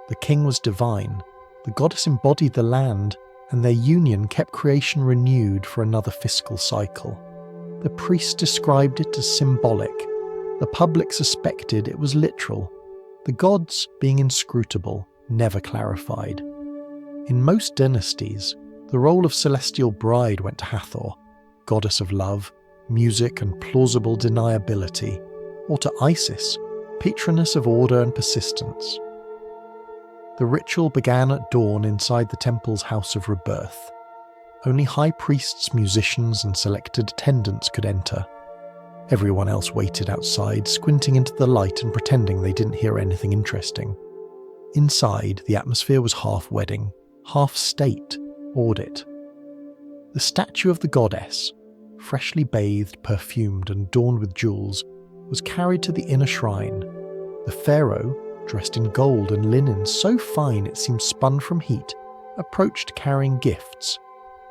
S1: The king was divine, the goddess embodied the land, and their union kept creation renewed for another fiscal cycle. The priests described it as symbolic. The public suspected it was literal. The gods, being inscrutable, never clarified. In most dynasties, the role of celestial bride went to Hathor, goddess of love, music and plausible deniability, or to Isis, patroness of order and persistence. The ritual began at dawn inside the temple's house of rebirth. Only high priests, musicians, and selected attendants could enter. Everyone else waited outside, squinting into the light and pretending they didn't hear anything interesting. Inside, the atmosphere was half wedding, half state, audit. The statue of the goddess, freshly bathed, perfumed, and adorned with jewels, was carried to the inner shrine. The pharaoh, dressed in gold and linen so fine it seemed spun from heat, approached carrying gifts: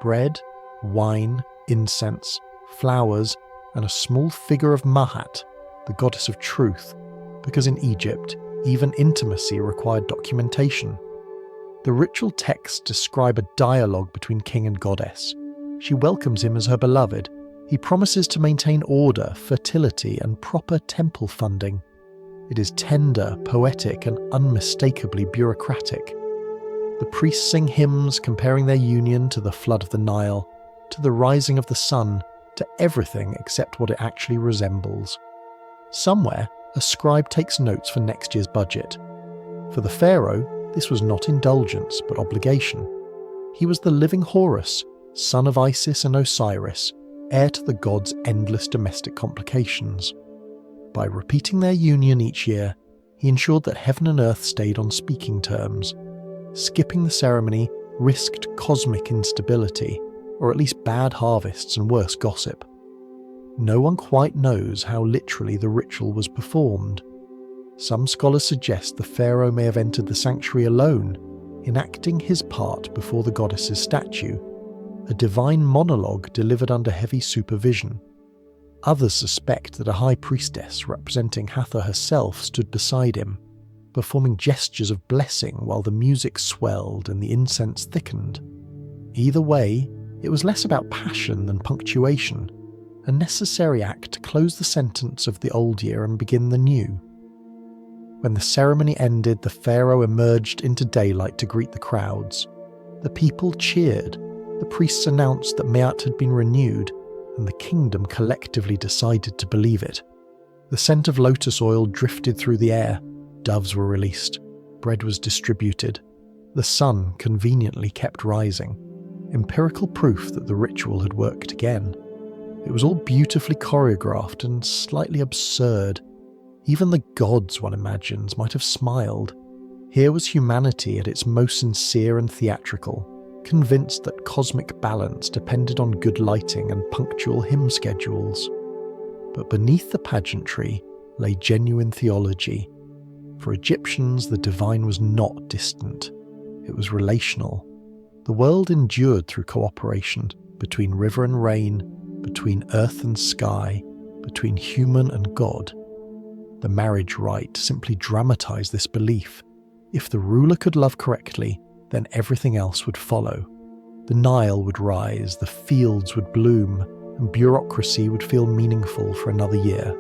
S1: bread, wine, incense, flowers, and a small figure of Mahat, the goddess of truth, because in Egypt, even intimacy required documentation. The ritual texts describe a dialogue between king and goddess. She welcomes him as her beloved. He promises to maintain order, fertility, and proper temple funding. It is tender, poetic, and unmistakably bureaucratic. The priests sing hymns comparing their union to the flood of the Nile, to the rising of the sun, to everything except what it actually resembles. Somewhere, a scribe takes notes for next year's budget. For the pharaoh, this was not indulgence, but obligation. He was the living Horus, son of Isis and Osiris, heir to the gods' endless domestic complications. By repeating their union each year, he ensured that heaven and earth stayed on speaking terms. Skipping the ceremony risked cosmic instability, or at least bad harvests and worse gossip. No one quite knows how literally the ritual was performed. Some scholars suggest the pharaoh may have entered the sanctuary alone, enacting his part before the goddess's statue, a divine monologue delivered under heavy supervision. Others suspect that a high priestess representing Hathor herself stood beside him, performing gestures of blessing while the music swelled and the incense thickened. Either way, it was less about passion than punctuation, a necessary act to close the sentence of the old year and begin the new. When the ceremony ended, the pharaoh emerged into daylight to greet the crowds. The people cheered, the priests announced that Maat had been renewed, and the kingdom collectively decided to believe it. The scent of lotus oil drifted through the air, doves were released, bread was distributed. The sun conveniently kept rising, empirical proof that the ritual had worked again. It was all beautifully choreographed and slightly absurd. Even the gods, one imagines, might have smiled. Here was humanity at its most sincere and theatrical, convinced that cosmic balance depended on good lighting and punctual hymn schedules. But beneath the pageantry lay genuine theology. For Egyptians, the divine was not distant. It was relational. The world endured through cooperation between river and rain, between earth and sky, between human and God. The marriage rite simply dramatized this belief. If the ruler could love correctly, then everything else would follow. The Nile would rise, the fields would bloom, and bureaucracy would feel meaningful for another year.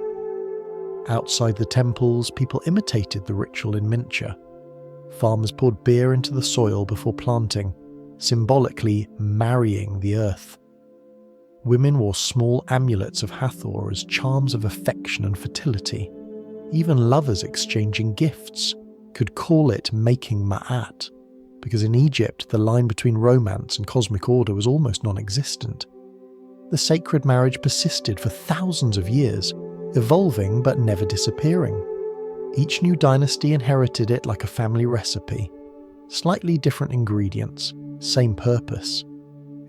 S1: Outside the temples, people imitated the ritual in miniature. Farmers poured beer into the soil before planting, symbolically marrying the earth. Women wore small amulets of Hathor as charms of affection and fertility. Even lovers exchanging gifts could call it making ma'at, because in Egypt the line between romance and cosmic order was almost non-existent. The sacred marriage persisted for thousands of years, evolving but never disappearing. Each new dynasty inherited it like a family recipe. Slightly different ingredients, same purpose.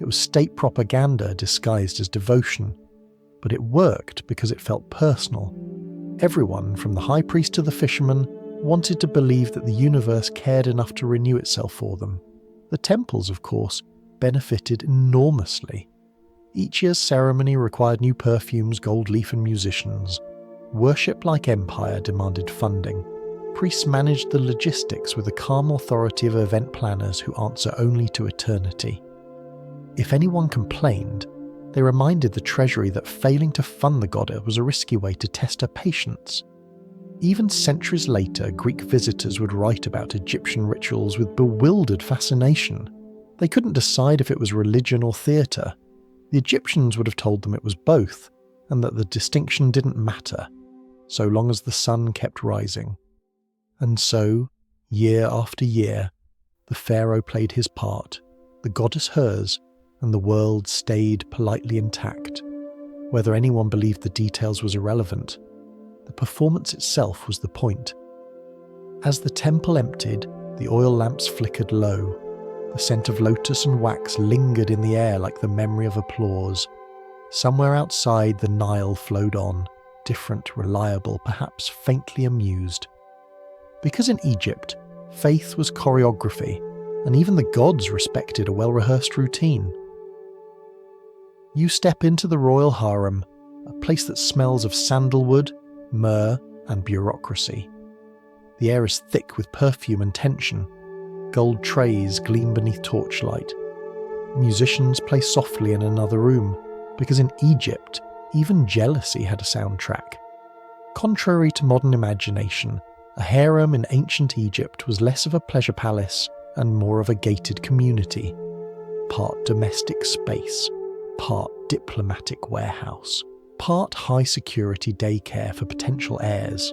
S1: It was state propaganda disguised as devotion, but it worked because it felt personal. Everyone, from the high priest to the fisherman, wanted to believe that the universe cared enough to renew itself for them. The temples, of course, benefited enormously. Each year's ceremony required new perfumes, gold leaf and musicians. Worship like empire demanded funding. Priests managed the logistics with the calm authority of event planners who answer only to eternity. If anyone complained, they reminded the treasury that failing to fund the goddess was a risky way to test her patience. Even centuries later, Greek visitors would write about Egyptian rituals with bewildered fascination. They couldn't decide if it was religion or theatre. The Egyptians would have told them it was both, and that the distinction didn't matter, so long as the sun kept rising. And so, year after year, the pharaoh played his part, the goddess hers, and the world stayed politely intact. Whether anyone believed the details was irrelevant. The performance itself was the point. As the temple emptied, the oil lamps flickered low. The scent of lotus and wax lingered in the air like the memory of applause. Somewhere outside, the Nile flowed on, different, reliable, perhaps faintly amused. Because in Egypt, faith was choreography, and even the gods respected a well-rehearsed routine. You step into the royal harem, a place that smells of sandalwood, myrrh, and bureaucracy. The air is thick with perfume and tension. Gold trays gleam beneath torchlight. Musicians play softly in another room, because in Egypt, even jealousy had a soundtrack. Contrary to modern imagination, a harem in ancient Egypt was less of a pleasure palace and more of a gated community. Part domestic space, part diplomatic warehouse, part high-security daycare for potential heirs.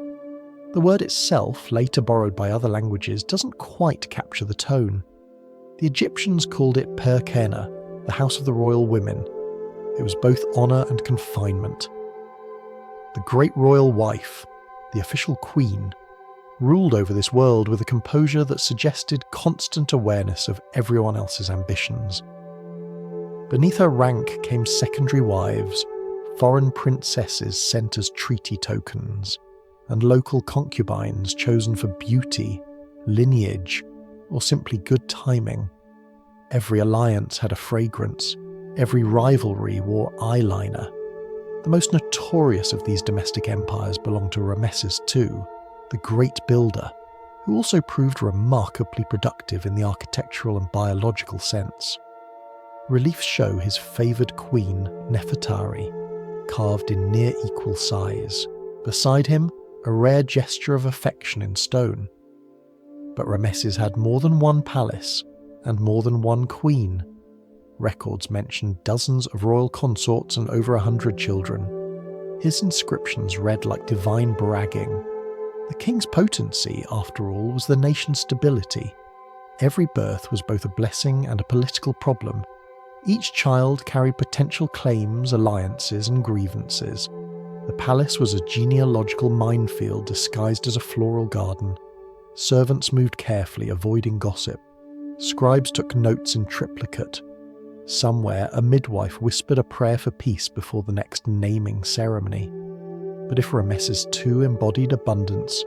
S1: The word itself, later borrowed by other languages, doesn't quite capture the tone. The Egyptians called it Perkena, the house of the royal women. It was both honour and confinement. The great royal wife, the official queen, ruled over this world with a composure that suggested constant awareness of everyone else's ambitions. Beneath her rank came secondary wives, foreign princesses sent as treaty tokens, and local concubines chosen for beauty, lineage, or simply good timing. Every alliance had a fragrance, every rivalry wore eyeliner. The most notorious of these domestic empires belonged to Ramesses II, the great builder, who also proved remarkably productive in the architectural and biological sense. Reliefs show his favoured queen, Nefertari, carved in near equal size. Beside him, a rare gesture of affection in stone. But Ramesses had more than one palace and more than one queen. Records mention dozens of royal consorts and over 100 children. His inscriptions read like divine bragging. The king's potency, after all, was the nation's stability. Every birth was both a blessing and a political problem. Each child carried potential claims, alliances, and grievances. The palace was a genealogical minefield disguised as a floral garden. Servants moved carefully, avoiding gossip. Scribes took notes in triplicate. Somewhere, a midwife whispered a prayer for peace before the next naming ceremony. But if Ramesses II embodied abundance,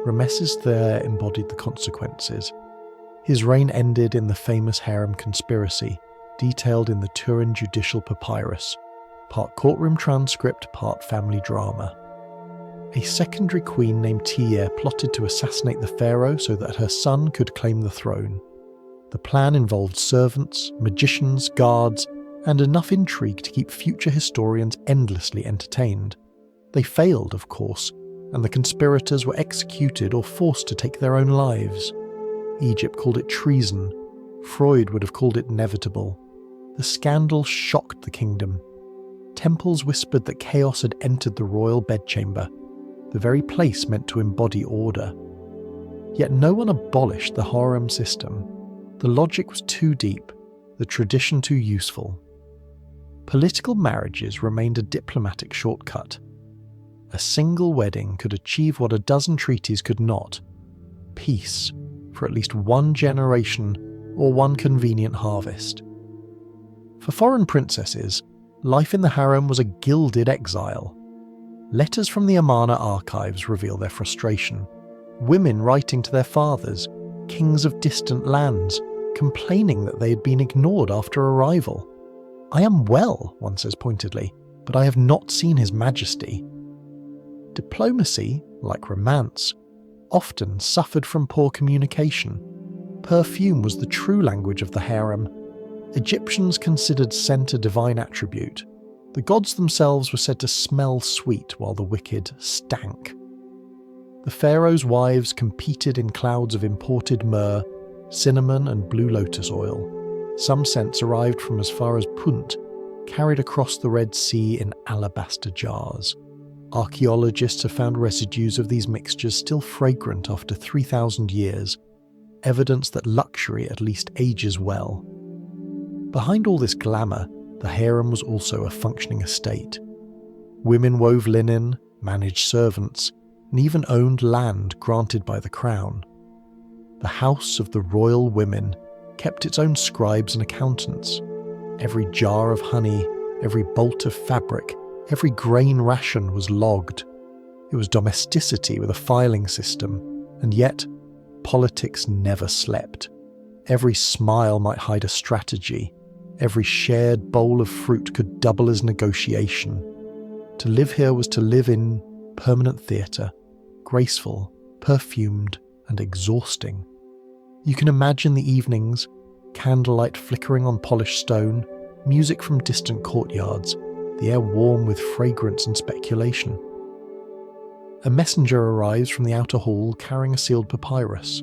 S1: Ramesses III embodied the consequences. His reign ended in the famous harem conspiracy, detailed in the Turin judicial papyrus, part courtroom transcript, part family drama. A secondary queen named Tiye plotted to assassinate the pharaoh so that her son could claim the throne. The plan involved servants, magicians, guards, and enough intrigue to keep future historians endlessly entertained. They failed, of course, and the conspirators were executed or forced to take their own lives. Egypt called it treason. Freud would have called it inevitable. The scandal shocked the kingdom. Temples whispered that chaos had entered the royal bedchamber, the very place meant to embody order. Yet no one abolished the harem system. The logic was too deep, the tradition too useful. Political marriages remained a diplomatic shortcut. A single wedding could achieve what a dozen treaties could not: peace for at least one generation or one convenient harvest. For foreign princesses, life in the harem was a gilded exile. Letters from the Amarna archives reveal their frustration. Women writing to their fathers, kings of distant lands, complaining that they had been ignored after arrival. "I am well," one says pointedly, "but I have not seen His Majesty." Diplomacy, like romance, often suffered from poor communication. Perfume was the true language of the harem. Egyptians considered scent a divine attribute. The gods themselves were said to smell sweet while the wicked stank. The pharaoh's wives competed in clouds of imported myrrh, cinnamon and blue lotus oil. Some scents arrived from as far as Punt, carried across the Red Sea in alabaster jars. Archaeologists have found residues of these mixtures still fragrant after 3,000 years, evidence that luxury at least ages well. Behind all this glamour, the harem was also a functioning estate. Women wove linen, managed servants, and even owned land granted by the crown. The house of the royal women kept its own scribes and accountants. Every jar of honey, every bolt of fabric, every grain ration was logged. It was domesticity with a filing system, and yet politics never slept. Every smile might hide a strategy. Every shared bowl of fruit could double as negotiation. To live here was to live in permanent theatre, graceful, perfumed, and exhausting. You can imagine the evenings, candlelight flickering on polished stone, music from distant courtyards, the air warm with fragrance and speculation. A messenger arrives from the outer hall carrying a sealed papyrus.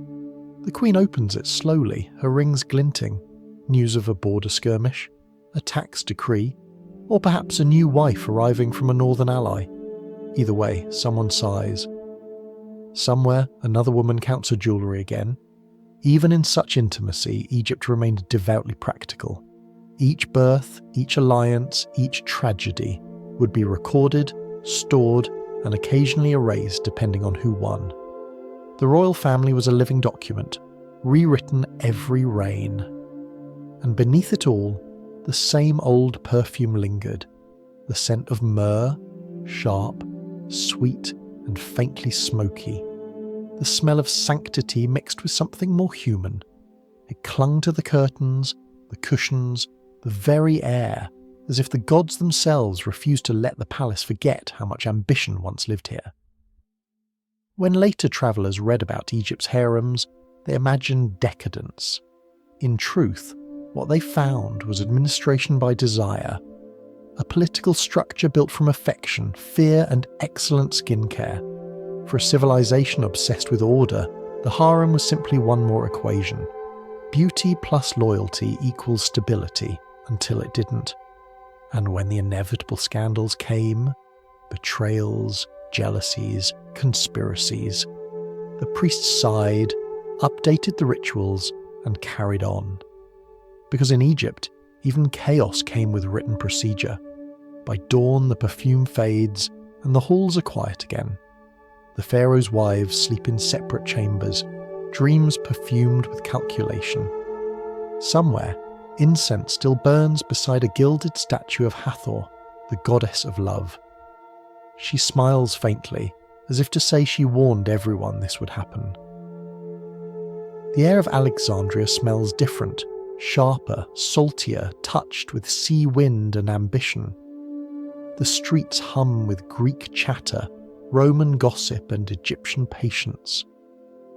S1: The queen opens it slowly, her rings glinting. News of a border skirmish, a tax decree, or perhaps a new wife arriving from a northern ally. Either way, someone sighs. Somewhere, another woman counts her jewellery again. Even in such intimacy, Egypt remained devoutly practical. Each birth, each alliance, each tragedy would be recorded, stored, and occasionally erased depending on who won. The royal family was a living document, rewritten every reign. And beneath it all, The same old perfume lingered, the scent of myrrh, sharp, sweet, and faintly smoky. The smell of sanctity mixed with something more human. It clung to the curtains, the cushions, the very air, as if the gods themselves refused to let the palace forget how much ambition once lived here. When later travellers read about Egypt's harems, they imagined decadence. In truth, what they found was administration by desire, a political structure built from affection, fear, and excellent skincare. For a civilization obsessed with order, the harem was simply one more equation. Beauty plus loyalty equals stability, until it didn't. And when the inevitable scandals came, betrayals, jealousies, conspiracies, the priests sighed, updated the rituals, and carried on. Because in Egypt, even chaos came with written procedure. By dawn, the perfume fades, and the halls are quiet again. The pharaoh's wives sleep in separate chambers, dreams perfumed with calculation. Somewhere, incense still burns beside a gilded statue of Hathor, the goddess of love. She smiles faintly, as if to say she warned everyone this would happen. The air of Alexandria smells different, sharper, saltier, touched with sea wind and ambition. The streets hum with Greek chatter, Roman gossip and Egyptian patience.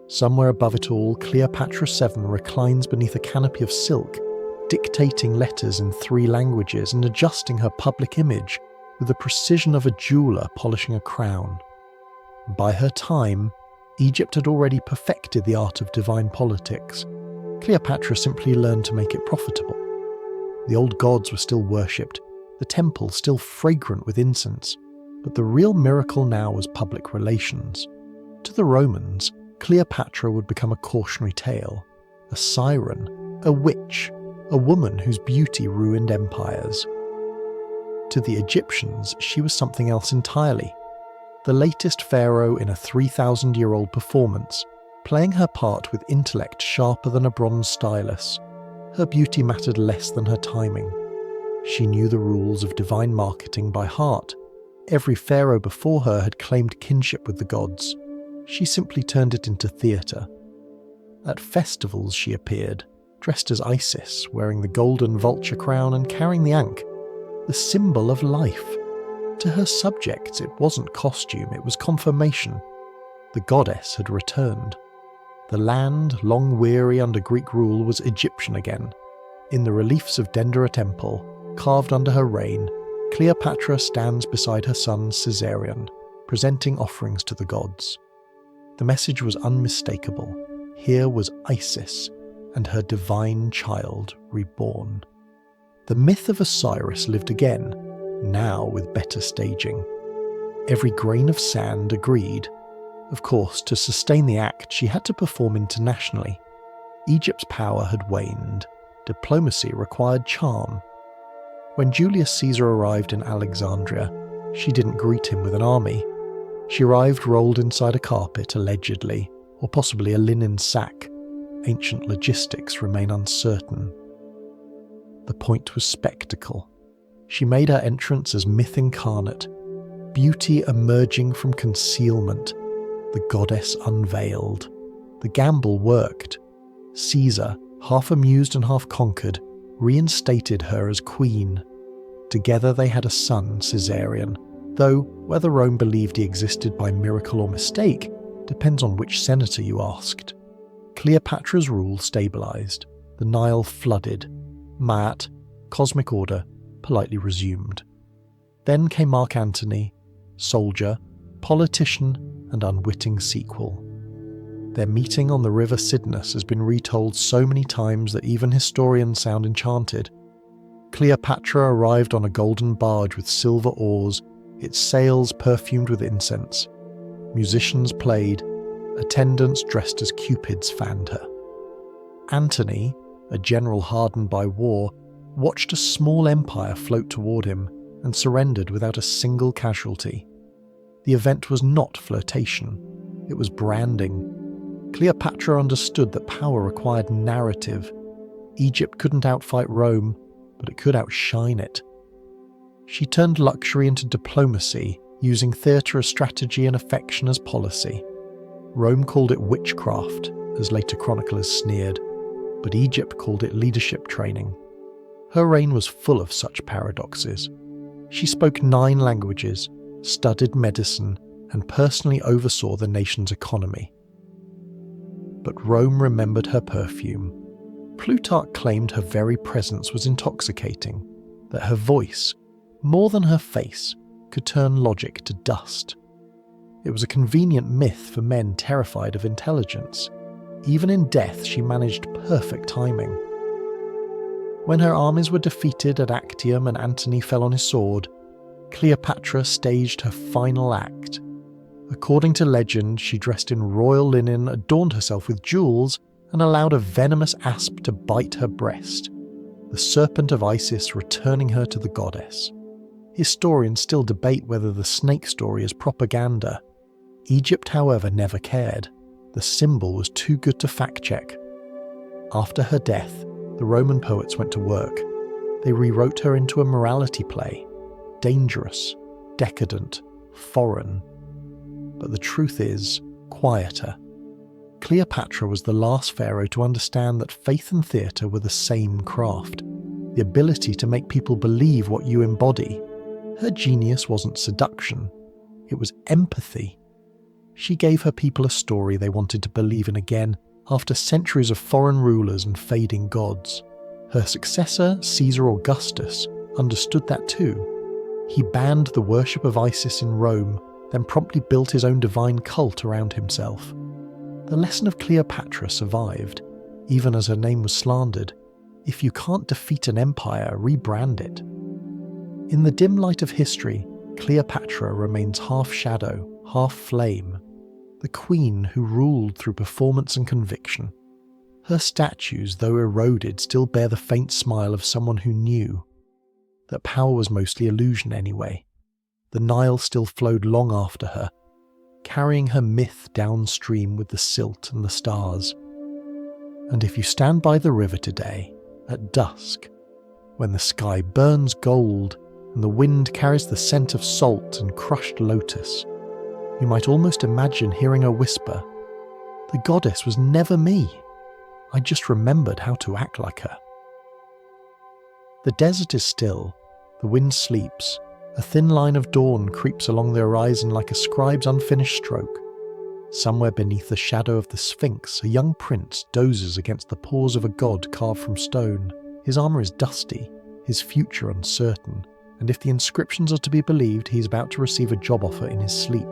S1: Somewhere above it all, Cleopatra VII reclines beneath a canopy of silk, dictating letters in 3 languages and adjusting her public image with the precision of a jeweller polishing a crown. By her time, Egypt had already perfected the art of divine politics. Cleopatra simply learned to make it profitable. The old gods were still worshipped, the temple still fragrant with incense, but the real miracle now was public relations. To the Romans, Cleopatra would become a cautionary tale, a siren, a witch, a woman whose beauty ruined empires. To the Egyptians, she was something else entirely. The latest pharaoh in a 3,000-year-old performance, playing her part with intellect sharper than a bronze stylus. Her beauty mattered less than her timing. She knew the rules of divine marketing by heart. Every pharaoh before her had claimed kinship with the gods. She simply turned it into theatre. At festivals she appeared, dressed as Isis, wearing the golden vulture crown and carrying the ankh, the symbol of life. To her subjects it wasn't costume, it was confirmation. The goddess had returned. The land, long weary under Greek rule, was Egyptian again. In the reliefs of Dendera Temple, carved under her reign, Cleopatra stands beside her son Caesarion, presenting offerings to the gods. The message was unmistakable. Here was Isis and her divine child reborn. The myth of Osiris lived again, now with better staging. Every grain of sand agreed. Of course, to sustain the act, she had to perform internationally. Egypt's power had waned. Diplomacy required charm. When Julius Caesar arrived in Alexandria, she didn't greet him with an army. She arrived rolled inside a carpet, allegedly, or possibly a linen sack. Ancient logistics remain uncertain. The point was spectacle. She made her entrance as myth incarnate, beauty emerging from concealment, the goddess unveiled. The gamble worked. Caesar, half amused and half conquered, reinstated her as queen. Together they had a son, Caesarion, though whether Rome believed he existed by miracle or mistake depends on which senator you asked. Cleopatra's rule stabilized. The Nile flooded. Maat, cosmic order, politely resumed. Then came Mark Antony, soldier, politician, and unwitting sequel. Their meeting on the river Cydnus has been retold so many times that even historians sound enchanted. Cleopatra arrived on a golden barge with silver oars, its sails perfumed with incense. Musicians played, attendants dressed as cupids fanned her. Antony, a general hardened by war, watched a small empire float toward him and surrendered without a single casualty. The event was not flirtation, it was branding. Cleopatra understood that power required narrative. Egypt couldn't outfight Rome, but it could outshine it. She turned luxury into diplomacy, using theatre as strategy and affection as policy. Rome called it witchcraft, as later chroniclers sneered, but Egypt called it leadership training. Her reign was full of such paradoxes. She spoke 9 languages, studied medicine, and personally oversaw the nation's economy. But Rome remembered her perfume. Plutarch claimed her very presence was intoxicating, that her voice, more than her face, could turn logic to dust. It was a convenient myth for men terrified of intelligence. Even in death, she managed perfect timing. When her armies were defeated at Actium and Antony fell on his sword, Cleopatra staged her final act. According to legend, she dressed in royal linen, adorned herself with jewels, and allowed a venomous asp to bite her breast, the serpent of Isis returning her to the goddess. Historians still debate whether the snake story is propaganda. Egypt, however, never cared. The symbol was too good to fact-check. After her death, the Roman poets went to work. They rewrote her into a morality play. Dangerous, decadent, foreign. But the truth is, quieter. Cleopatra was the last pharaoh to understand that faith and theatre were the same craft, the ability to make people believe what you embody. Her genius wasn't seduction, it was empathy. She gave her people a story they wanted to believe in again after centuries of foreign rulers and fading gods. Her successor, Caesar Augustus, understood that too. He banned the worship of Isis in Rome, then promptly built his own divine cult around himself. The lesson of Cleopatra survived, even as her name was slandered. If you can't defeat an empire, rebrand it. In the dim light of history, Cleopatra remains half shadow, half flame, the queen who ruled through performance and conviction. Her statues, though eroded, still bear the faint smile of someone who knew that power was mostly illusion anyway. The Nile still flowed long after her, carrying her myth downstream with the silt and the stars. And if you stand by the river today, at dusk, when the sky burns gold and the wind carries the scent of salt and crushed lotus, you might almost imagine hearing her whisper, "The goddess was never me. I just remembered how to act like her." The desert is still, the wind sleeps, a thin line of dawn creeps along the horizon like a scribe's unfinished stroke. Somewhere beneath the shadow of the Sphinx, a young prince dozes against the paws of a god carved from stone. His armour is dusty, his future uncertain, and if the inscriptions are to be believed, he's about to receive a job offer in his sleep.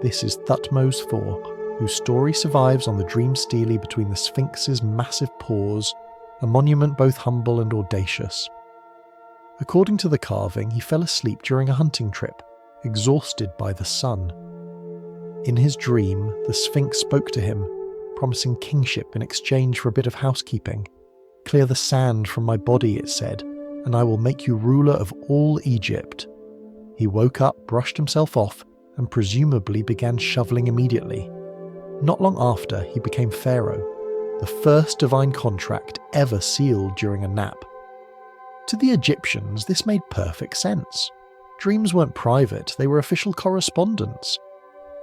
S1: This is Thutmose IV, whose story survives on the dream stele between the Sphinx's massive paws, a monument both humble and audacious. According to the carving, he fell asleep during a hunting trip, exhausted by the sun. In his dream, the Sphinx spoke to him, promising kingship in exchange for a bit of housekeeping. "Clear the sand from my body," it said, "and I will make you ruler of all Egypt." He woke up, brushed himself off, and presumably began shoveling immediately. Not long after, he became pharaoh, the first divine contract ever sealed during a nap. To the Egyptians, this made perfect sense. Dreams weren't private, they were official correspondence.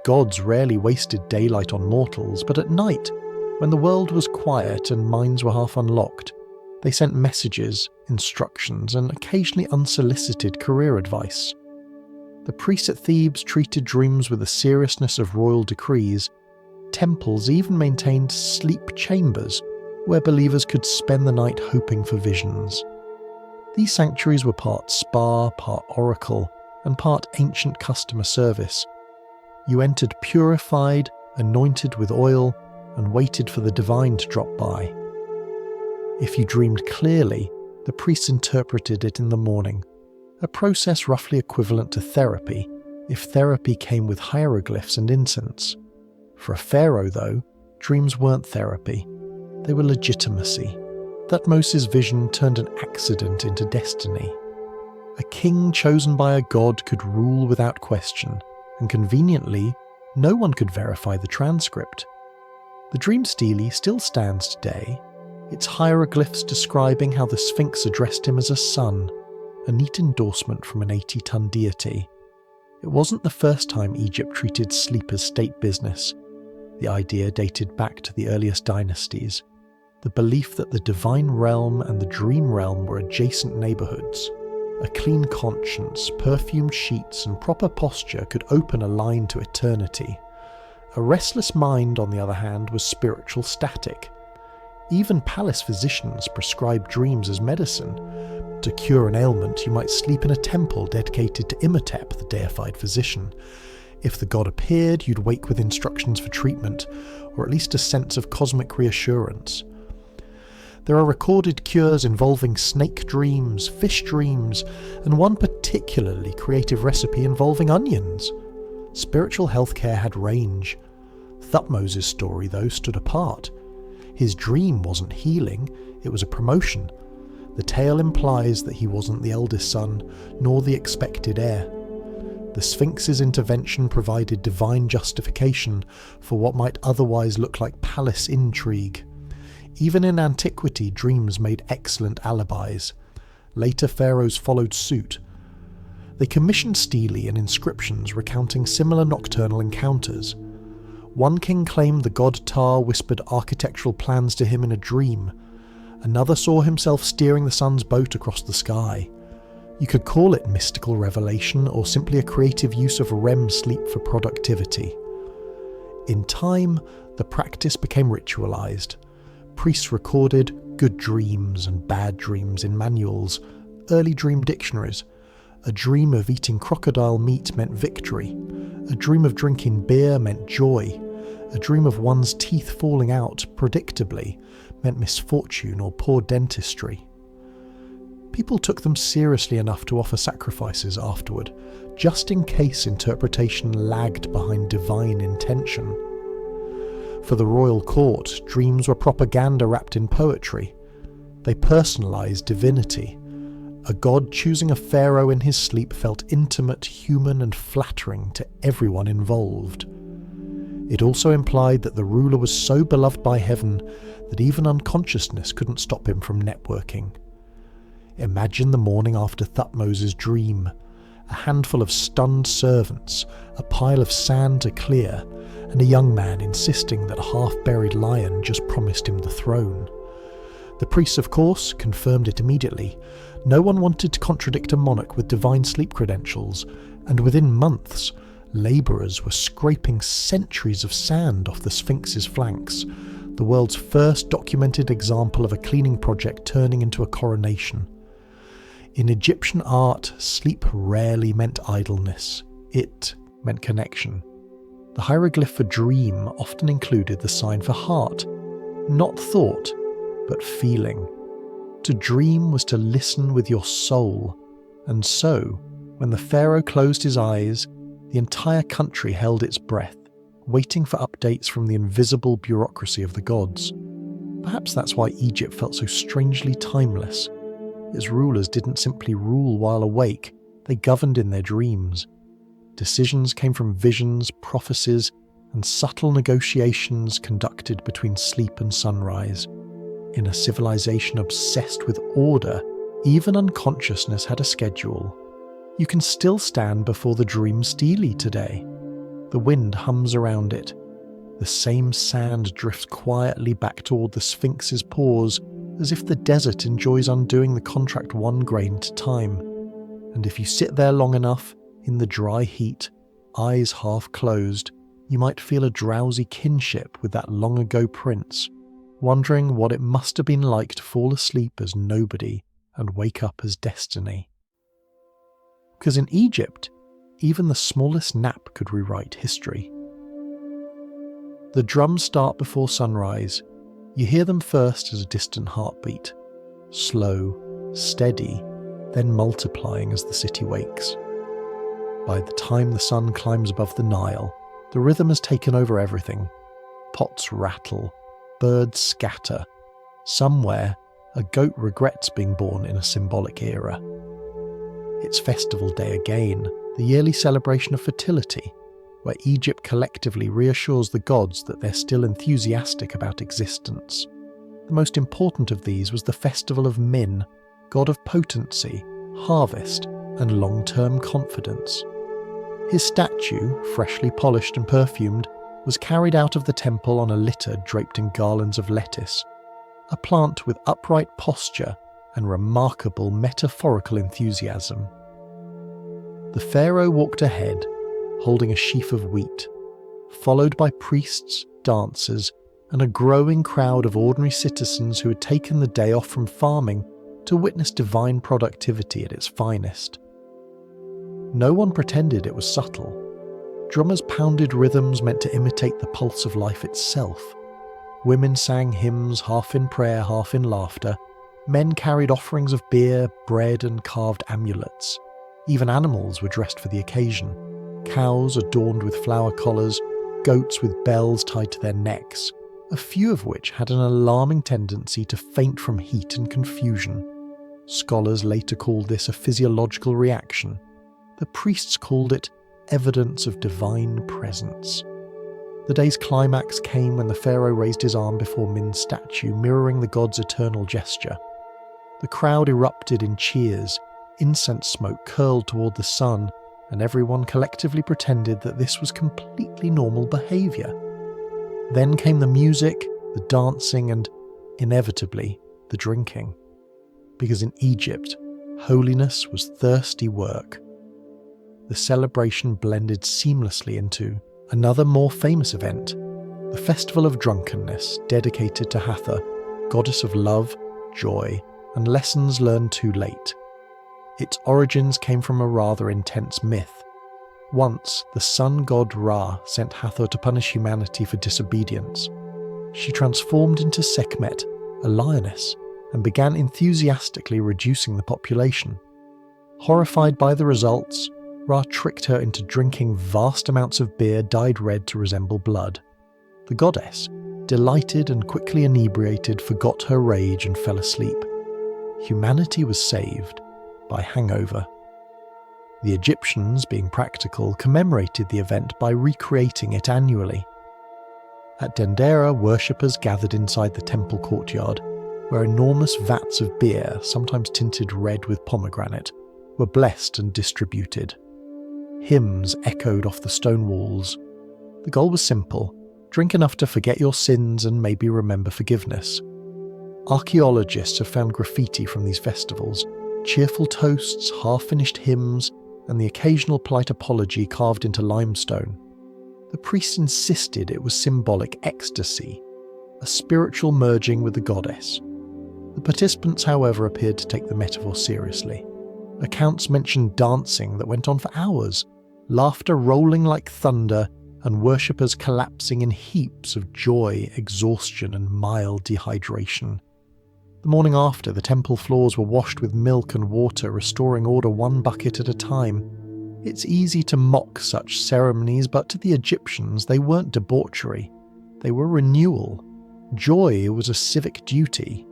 S1: Gods rarely wasted daylight on mortals, but at night, when the world was quiet and minds were half unlocked, they sent messages, instructions, and occasionally unsolicited career advice. The priests at Thebes treated dreams with the seriousness of royal decrees. Temples even maintained sleep chambers, where believers could spend the night hoping for visions. These sanctuaries were part spa, part oracle, and part ancient customer service. You entered purified, anointed with oil, and waited for the divine to drop by. If you dreamed clearly, the priests interpreted it in the morning, a process roughly equivalent to therapy, if therapy came with hieroglyphs and incense. For a pharaoh, though, dreams weren't therapy, they were legitimacy. Thutmose's vision turned an accident into destiny. A king chosen by a god could rule without question, and conveniently, no one could verify the transcript. The dream stele still stands today, its hieroglyphs describing how the Sphinx addressed him as a son, a neat endorsement from an 80-ton deity. It wasn't the first time Egypt treated sleep as state business. The idea dated back to the earliest dynasties. The belief that the divine realm and the dream realm were adjacent neighbourhoods. A clean conscience, perfumed sheets and proper posture could open a line to eternity. A restless mind, on the other hand, was spiritual static. Even palace physicians prescribed dreams as medicine. To cure an ailment, you might sleep in a temple dedicated to Imhotep, the deified physician. If the god appeared, you'd wake with instructions for treatment, or at least a sense of cosmic reassurance. There are recorded cures involving snake dreams, fish dreams, and one particularly creative recipe involving onions. Spiritual healthcare had range. Thutmose's story, though, stood apart. His dream wasn't healing, it was a promotion. The tale implies that he wasn't the eldest son, nor the expected heir. The Sphinx's intervention provided divine justification for what might otherwise look like palace intrigue. Even in antiquity, dreams made excellent alibis. Later pharaohs followed suit. They commissioned stelae and inscriptions recounting similar nocturnal encounters. One king claimed the god Ptah whispered architectural plans to him in a dream. Another saw himself steering the sun's boat across the sky. You could call it mystical revelation or simply a creative use of REM sleep for productivity. In time, the practice became ritualized. Priests recorded good dreams and bad dreams in manuals, early dream dictionaries. A dream of eating crocodile meat meant victory. A dream of drinking beer meant joy. A dream of one's teeth falling out, predictably, meant misfortune or poor dentistry. People took them seriously enough to offer sacrifices afterward, just in case interpretation lagged behind divine intention. For the royal court, dreams were propaganda wrapped in poetry. They personalised divinity. A god choosing a pharaoh in his sleep felt intimate, human and flattering to everyone involved. It also implied that the ruler was so beloved by heaven that even unconsciousness couldn't stop him from networking. Imagine the morning after Thutmose's dream. A handful of stunned servants, a pile of sand to clear, and a young man insisting that a half-buried lion just promised him the throne. The priests, of course, confirmed it immediately. No one wanted to contradict a monarch with divine sleep credentials, and within months, labourers were scraping centuries of sand off the Sphinx's flanks, the world's first documented example of a cleaning project turning into a coronation. In Egyptian art, sleep rarely meant idleness. It meant connection. The hieroglyph for dream often included the sign for heart, not thought, but feeling. To dream was to listen with your soul, and so, when the pharaoh closed his eyes, the entire country held its breath, waiting for updates from the invisible bureaucracy of the gods. Perhaps that's why Egypt felt so strangely timeless. Its rulers didn't simply rule while awake, they governed in their dreams. Decisions came from visions, prophecies, and subtle negotiations conducted between sleep and sunrise. In a civilization obsessed with order, even unconsciousness had a schedule. You can still stand before the dream stele today. The wind hums around it. The same sand drifts quietly back toward the Sphinx's paws, as if the desert enjoys undoing the contract one grain at a time. And if you sit there long enough, in the dry heat, eyes half closed, you might feel a drowsy kinship with that long-ago prince, wondering what it must have been like to fall asleep as nobody and wake up as destiny. Because in Egypt, even the smallest nap could rewrite history. The drums start before sunrise. You hear them first as a distant heartbeat, slow, steady, then multiplying as the city wakes. By the time the sun climbs above the Nile, the rhythm has taken over everything. Pots rattle, birds scatter. Somewhere, a goat regrets being born in a symbolic era. It's Festival Day again, the yearly celebration of fertility, where Egypt collectively reassures the gods that they're still enthusiastic about existence. The most important of these was the Festival of Min, god of potency, harvest, and long-term confidence. His statue, freshly polished and perfumed, was carried out of the temple on a litter draped in garlands of lettuce, a plant with upright posture and remarkable metaphorical enthusiasm. The pharaoh walked ahead, holding a sheaf of wheat, followed by priests, dancers, and a growing crowd of ordinary citizens who had taken the day off from farming to witness divine productivity at its finest. No one pretended it was subtle. Drummers pounded rhythms meant to imitate the pulse of life itself. Women sang hymns half in prayer, half in laughter. Men carried offerings of beer, bread, and carved amulets. Even animals were dressed for the occasion. Cows adorned with flower collars, goats with bells tied to their necks, a few of which had an alarming tendency to faint from heat and confusion. Scholars later called this a physiological reaction. The priests called it evidence of divine presence. The day's climax came when the pharaoh raised his arm before Min's statue, mirroring the god's eternal gesture. The crowd erupted in cheers, incense smoke curled toward the sun, and everyone collectively pretended that this was completely normal behaviour. Then came the music, the dancing, and, inevitably, the drinking. Because in Egypt, holiness was thirsty work. The celebration blended seamlessly into another more famous event, the Festival of Drunkenness, dedicated to Hathor, goddess of love, joy, and lessons learned too late. Its origins came from a rather intense myth. Once, the sun god Ra sent Hathor to punish humanity for disobedience. She transformed into Sekhmet, a lioness, and began enthusiastically reducing the population. Horrified by the results, Ra tricked her into drinking vast amounts of beer dyed red to resemble blood. The goddess, delighted and quickly inebriated, forgot her rage and fell asleep. Humanity was saved by hangover. The Egyptians, being practical, commemorated the event by recreating it annually. At Dendera, worshippers gathered inside the temple courtyard, where enormous vats of beer, sometimes tinted red with pomegranate, were blessed and distributed. Hymns echoed off the stone walls. The goal was simple: drink enough to forget your sins and maybe remember forgiveness. Archaeologists have found graffiti from these festivals, cheerful toasts, half-finished hymns, and the occasional polite apology carved into limestone. The priests insisted it was symbolic ecstasy, a spiritual merging with the goddess. The participants, however, appeared to take the metaphor seriously. Accounts mentioned dancing that went on for hours, laughter rolling like thunder, and worshippers collapsing in heaps of joy, exhaustion, and mild dehydration. The morning after, the temple floors were washed with milk and water, restoring order one bucket at a time. It's easy to mock such ceremonies, but to the Egyptians they weren't debauchery. They were renewal. Joy was a civic duty.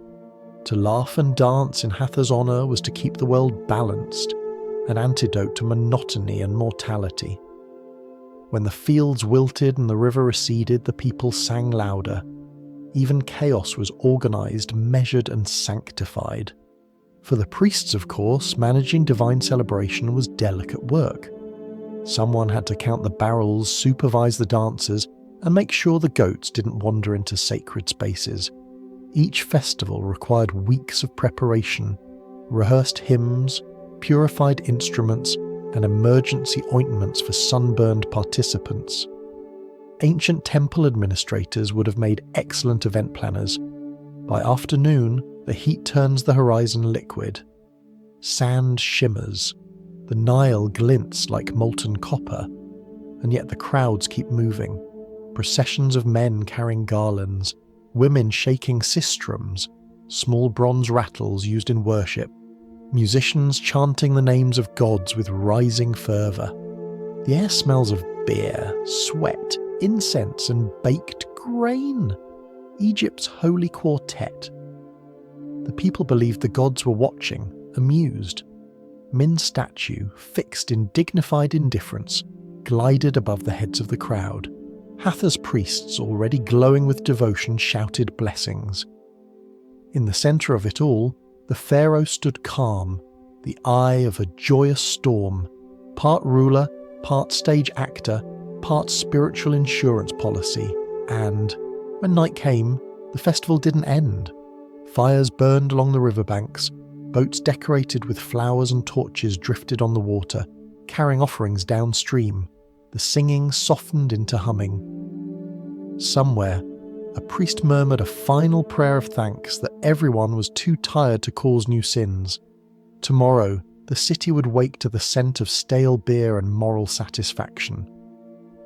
S1: To laugh and dance in Hathor's honour was to keep the world balanced, an antidote to monotony and mortality. When the fields wilted and the river receded, the people sang louder. Even chaos was organised, measured and sanctified. For the priests, of course, managing divine celebration was delicate work. Someone had to count the barrels, supervise the dancers, and make sure the goats didn't wander into sacred spaces. Each festival required weeks of preparation, rehearsed hymns, purified instruments, and emergency ointments for sunburned participants. Ancient temple administrators would have made excellent event planners. By afternoon, the heat turns the horizon liquid. Sand shimmers. The Nile glints like molten copper. And yet the crowds keep moving. Processions of men carrying garlands, women shaking sistrums, small bronze rattles used in worship, musicians chanting the names of gods with rising fervour. The air smells of beer, sweat, incense and baked grain. Egypt's holy quartet. The people believed the gods were watching, amused. Min's statue, fixed in dignified indifference, glided above the heads of the crowd. Hathor's priests, already glowing with devotion, shouted blessings. In the centre of it all, the pharaoh stood calm, the eye of a joyous storm, part ruler, part stage actor, part spiritual insurance policy, and, when night came, the festival didn't end. Fires burned along the riverbanks, boats decorated with flowers and torches drifted on the water, carrying offerings downstream. The singing softened into humming. Somewhere, a priest murmured a final prayer of thanks that everyone was too tired to cause new sins. Tomorrow, the city would wake to the scent of stale beer and moral satisfaction.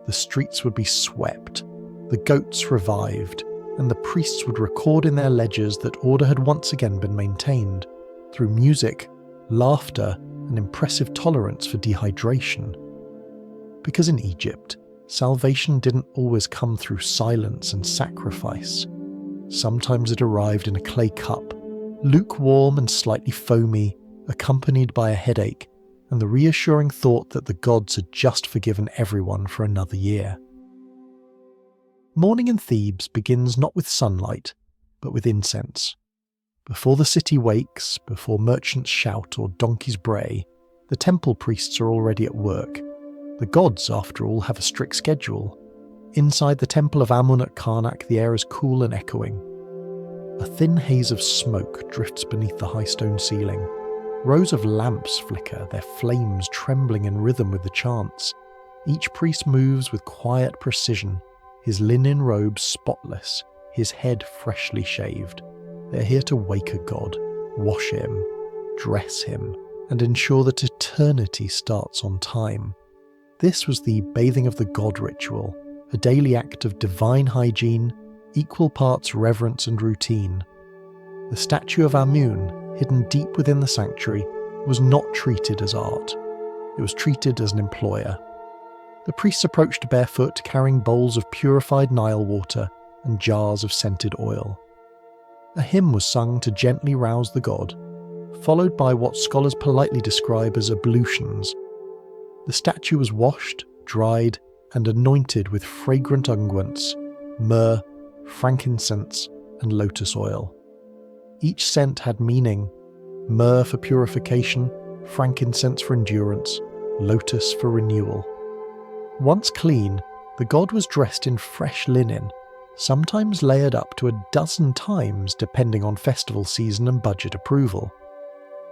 S1: The streets would be swept, the goats revived, and the priests would record in their ledgers that order had once again been maintained, through music, laughter, and impressive tolerance for dehydration. Because in Egypt, salvation didn't always come through silence and sacrifice. Sometimes it arrived in a clay cup, lukewarm and slightly foamy, accompanied by a headache and the reassuring thought that the gods had just forgiven everyone for another year. Morning in Thebes begins not with sunlight, but with incense. Before the city wakes, before merchants shout or donkeys bray, the temple priests are already at work. The gods, after all, have a strict schedule. Inside the temple of Amun at Karnak, the air is cool and echoing. A thin haze of smoke drifts beneath the high stone ceiling. Rows of lamps flicker, their flames trembling in rhythm with the chants. Each priest moves with quiet precision, his linen robes spotless, his head freshly shaved. They're here to wake a god, wash him, dress him, and ensure that eternity starts on time. This was the bathing of the god ritual, a daily act of divine hygiene, equal parts reverence and routine. The statue of Amun, hidden deep within the sanctuary, was not treated as art. It was treated as an employer. The priests approached barefoot, carrying bowls of purified Nile water and jars of scented oil. A hymn was sung to gently rouse the god, followed by what scholars politely describe as ablutions. The statue was washed, dried, and anointed with fragrant unguents, myrrh, frankincense, and lotus oil. Each scent had meaning: myrrh for purification, frankincense for endurance, lotus for renewal. Once clean, the god was dressed in fresh linen, sometimes layered up to 12 times depending on festival season and budget approval.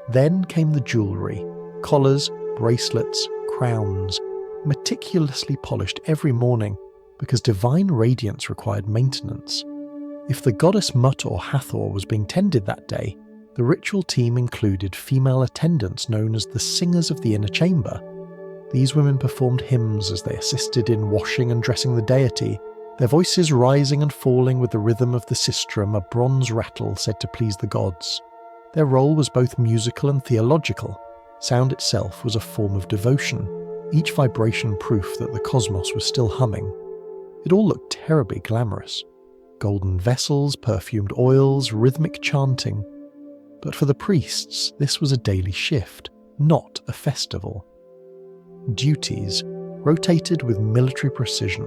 S1: Then came the jewellery: collars, bracelets, crowns, meticulously polished every morning because divine radiance required maintenance. If the goddess Mut or Hathor was being tended that day, the ritual team included female attendants known as the Singers of the Inner Chamber. These women performed hymns as they assisted in washing and dressing the deity, their voices rising and falling with the rhythm of the sistrum, a bronze rattle said to please the gods. Their role was both musical and theological. Sound itself was a form of devotion, each vibration proof that the cosmos was still humming. It all looked terribly glamorous. Golden vessels, perfumed oils, rhythmic chanting. But for the priests, this was a daily shift, not a festival. Duties rotated with military precision.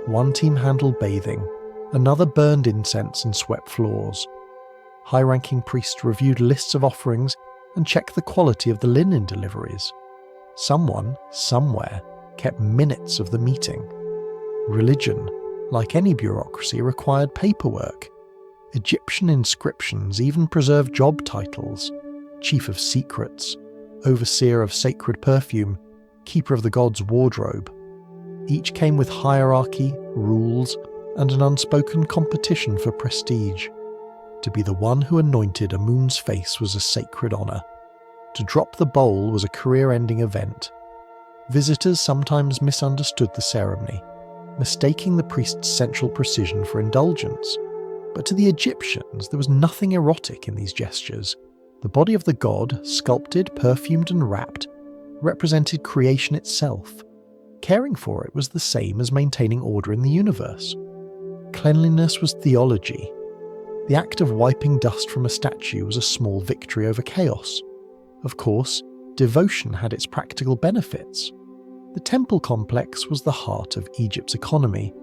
S1: One team handled bathing, another burned incense and swept floors. High-ranking priests reviewed lists of offerings and checked the quality of the linen deliveries. Someone, somewhere, kept minutes of the meeting. Religion, like any bureaucracy, required paperwork. Egyptian inscriptions even preserved job titles: Chief of Secrets, Overseer of Sacred Perfume, Keeper of the God's Wardrobe. Each came with hierarchy, rules, and an unspoken competition for prestige. To be the one who anointed Amun's face was a sacred honour. To drop the bowl was a career-ending event. Visitors sometimes misunderstood the ceremony, mistaking the priest's sensual precision for indulgence. But to the Egyptians, there was nothing erotic in these gestures. The body of the god, sculpted, perfumed and wrapped, represented creation itself. Caring for it was the same as maintaining order in the universe. Cleanliness was theology. The act of wiping dust from a statue was a small victory over chaos. Of course, devotion had its practical benefits. The temple complex was the heart of Egypt's economy,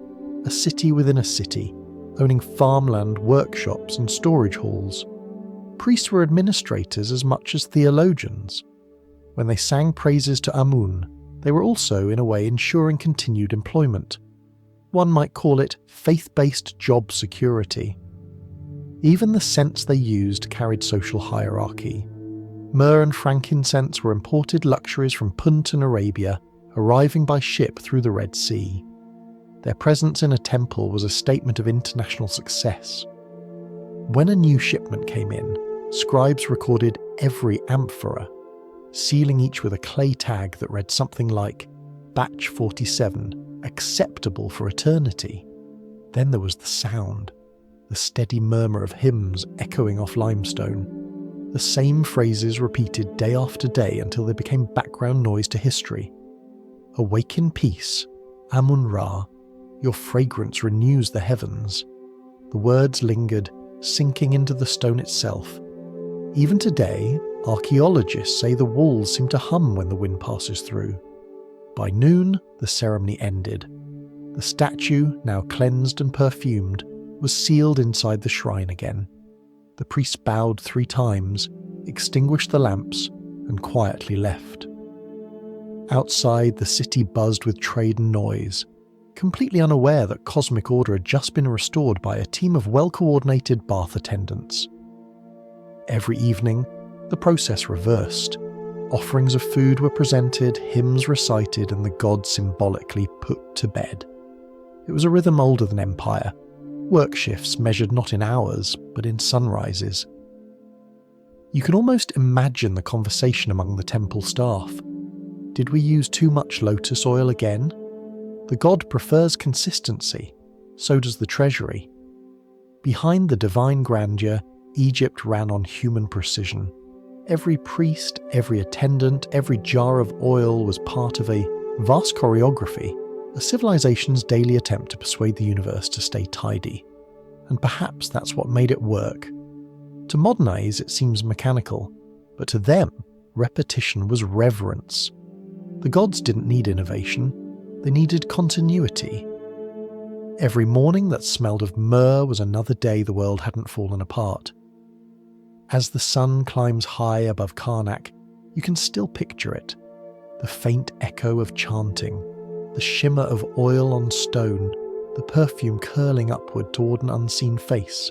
S1: a city within a city, owning farmland, workshops and storage halls. Priests were administrators as much as theologians. When they sang praises to Amun, they were also, in a way, ensuring continued employment. One might call it faith-based job security. Even the scents they used carried social hierarchy. Myrrh and frankincense were imported luxuries from Punt and Arabia, arriving by ship through the Red Sea. Their presence in a temple was a statement of international success. When a new shipment came in, scribes recorded every amphora, sealing each with a clay tag that read something like Batch 47, acceptable for eternity. Then there was the sound, the steady murmur of hymns echoing off limestone. The same phrases repeated day after day until they became background noise to history. Awake in peace, Amun-Ra, your fragrance renews the heavens. The words lingered, sinking into the stone itself. Even today, archaeologists say the walls seem to hum when the wind passes through. By noon, the ceremony ended. The statue, now cleansed and perfumed, was sealed inside the shrine again. The priest bowed 3 times, extinguished the lamps, and quietly left. Outside, the city buzzed with trade and noise, completely unaware that cosmic order had just been restored by a team of well-coordinated bath attendants. Every evening, the process reversed. Offerings of food were presented, hymns recited, and the gods symbolically put to bed. It was a rhythm older than empire, work shifts measured not in hours, but in sunrises. You can almost imagine the conversation among the temple staff. Did we use too much lotus oil again? The god prefers consistency, so does the treasury. Behind the divine grandeur, Egypt ran on human precision. Every priest, every attendant, every jar of oil was part of a vast choreography, a civilization's daily attempt to persuade the universe to stay tidy. And perhaps that's what made it work. To modern eyes it seems mechanical, but to them, repetition was reverence. The gods didn't need innovation, they needed continuity. Every morning that smelled of myrrh was another day the world hadn't fallen apart. As the sun climbs high above Karnak, you can still picture it. The faint echo of chanting, the shimmer of oil on stone, the perfume curling upward toward an unseen face.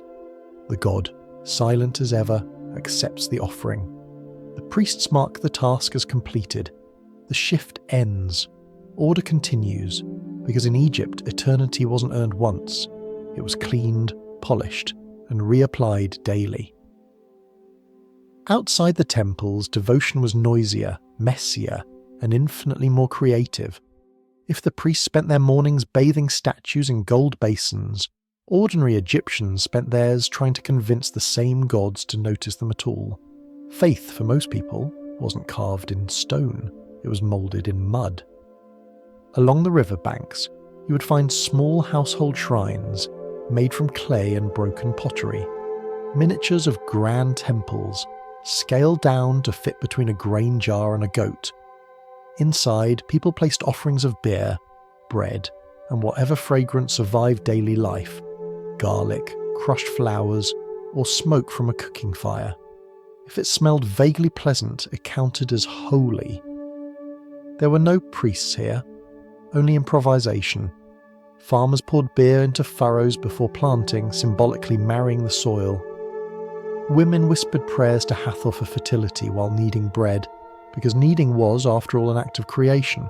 S1: The god, silent as ever, accepts the offering. The priests mark the task as completed. The shift ends. Order continues, because in Egypt eternity wasn't earned once. It was cleaned, polished, and reapplied daily. Outside the temples, devotion was noisier, messier, and infinitely more creative. If the priests spent their mornings bathing statues in gold basins, ordinary Egyptians spent theirs trying to convince the same gods to notice them at all. Faith, for most people, wasn't carved in stone, it was moulded in mud. Along the river banks, you would find small household shrines made from clay and broken pottery, miniatures of grand temples, scaled down to fit between a grain jar and a goat. Inside, people placed offerings of beer, bread, and whatever fragrance survived daily life, garlic, crushed flowers, or smoke from a cooking fire. If it smelled vaguely pleasant, it counted as holy. There were no priests here, only improvisation. Farmers poured beer into furrows before planting, symbolically marrying the soil. Women whispered prayers to Hathor for fertility while kneading bread, because kneading was, after all, an act of creation.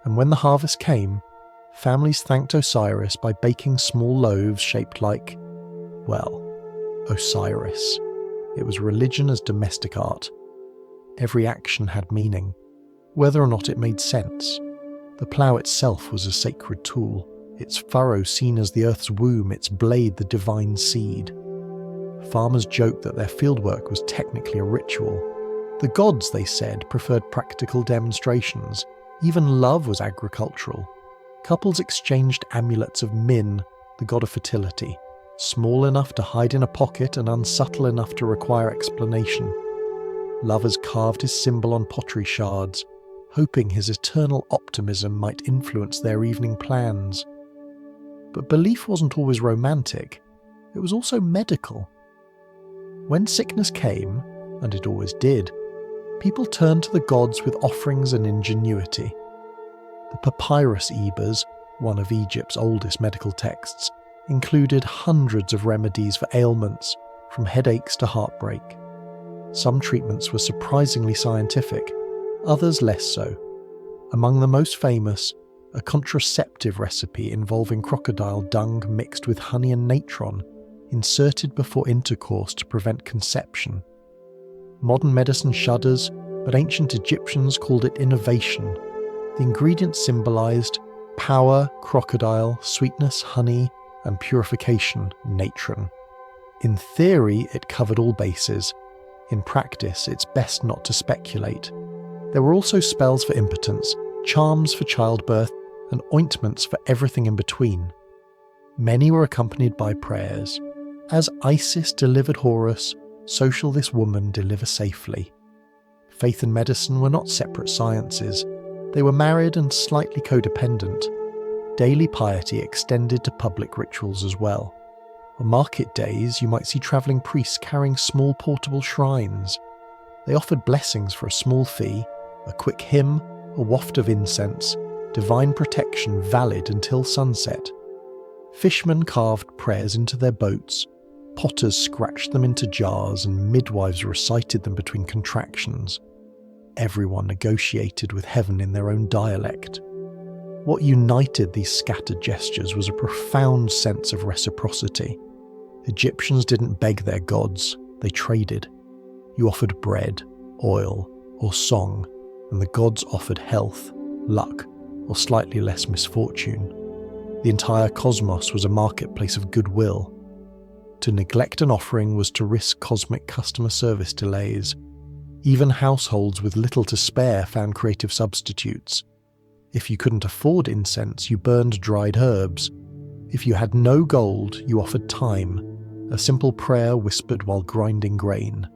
S1: And when the harvest came, families thanked Osiris by baking small loaves shaped like, well, Osiris. It was religion as domestic art. Every action had meaning, whether or not it made sense. The plough itself was a sacred tool, its furrow seen as the earth's womb, its blade the divine seed. Farmers joked that their fieldwork was technically a ritual. The gods, they said, preferred practical demonstrations. Even love was agricultural. Couples exchanged amulets of Min, the god of fertility, small enough to hide in a pocket and unsubtle enough to require explanation. Lovers carved his symbol on pottery shards, hoping his eternal optimism might influence their evening plans. But belief wasn't always romantic, it was also medical. When sickness came, and it always did, people turned to the gods with offerings and ingenuity. The Papyrus Ebers, one of Egypt's oldest medical texts, included hundreds of remedies for ailments, from headaches to heartbreak. Some treatments were surprisingly scientific, others less so. Among the most famous, a contraceptive recipe involving crocodile dung mixed with honey and natron, inserted before intercourse to prevent conception. Modern medicine shudders, but ancient Egyptians called it innovation. The ingredients symbolized power, crocodile, sweetness, honey, and purification, natron. In theory, it covered all bases. In practice, it's best not to speculate. There were also spells for impotence, charms for childbirth, and ointments for everything in between. Many were accompanied by prayers. As Isis delivered Horus, so shall this woman deliver safely. Faith and medicine were not separate sciences. They were married and slightly codependent. Daily piety extended to public rituals as well. On market days, you might see travelling priests carrying small portable shrines. They offered blessings for a small fee, a quick hymn, a waft of incense, divine protection valid until sunset. Fishermen carved prayers into their boats, potters scratched them into jars, and midwives recited them between contractions. Everyone negotiated with heaven in their own dialect. What united these scattered gestures was a profound sense of reciprocity. Egyptians didn't beg their gods, they traded. You offered bread, oil, or song, and the gods offered health, luck, or slightly less misfortune. The entire cosmos was a marketplace of goodwill. To neglect an offering was to risk cosmic customer service delays. Even households with little to spare found creative substitutes. If you couldn't afford incense, you burned dried herbs. If you had no gold, you offered time, a simple prayer whispered while grinding grain.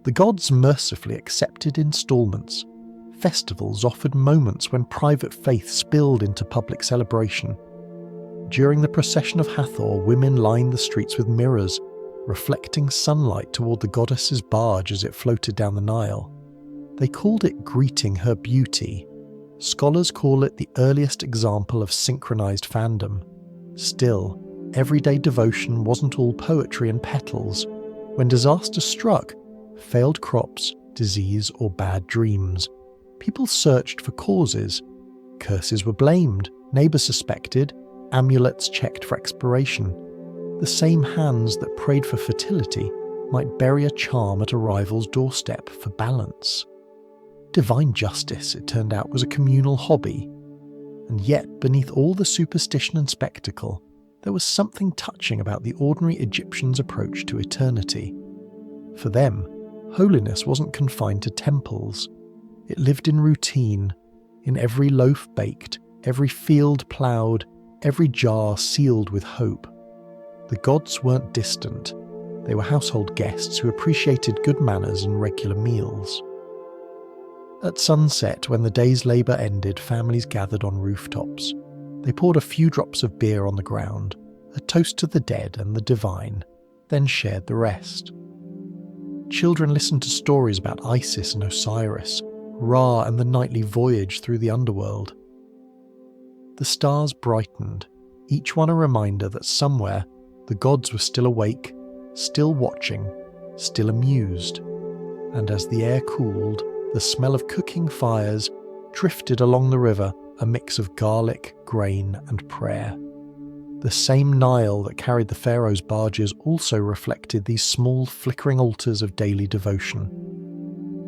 S1: The gods mercifully accepted installments. Festivals offered moments when private faith spilled into public celebration. During the procession of Hathor, women lined the streets with mirrors, reflecting sunlight toward the goddess's barge as it floated down the Nile. They called it greeting her beauty. Scholars call it the earliest example of synchronized fandom. Still, everyday devotion wasn't all poetry and petals. When disaster struck, failed crops, disease, or bad dreams, people searched for causes. Curses were blamed, neighbours suspected, amulets checked for expiration. The same hands that prayed for fertility might bury a charm at a rival's doorstep for balance. Divine justice, it turned out, was a communal hobby. And yet, beneath all the superstition and spectacle, there was something touching about the ordinary Egyptians' approach to eternity. For them, holiness wasn't confined to temples. It lived in routine, in every loaf baked, every field ploughed, every jar sealed with hope. The gods weren't distant. They were household guests who appreciated good manners and regular meals. At sunset, when the day's labour ended, families gathered on rooftops. They poured a few drops of beer on the ground, a toast to the dead and the divine, then shared the rest. Children listened to stories about Isis and Osiris, Ra and the nightly voyage through the underworld. The stars brightened, each one a reminder that somewhere the gods were still awake, still watching, still amused. And as the air cooled, the smell of cooking fires drifted along the river, a mix of garlic, grain, and prayer. The same Nile that carried the Pharaohs' barges also reflected these small flickering altars of daily devotion.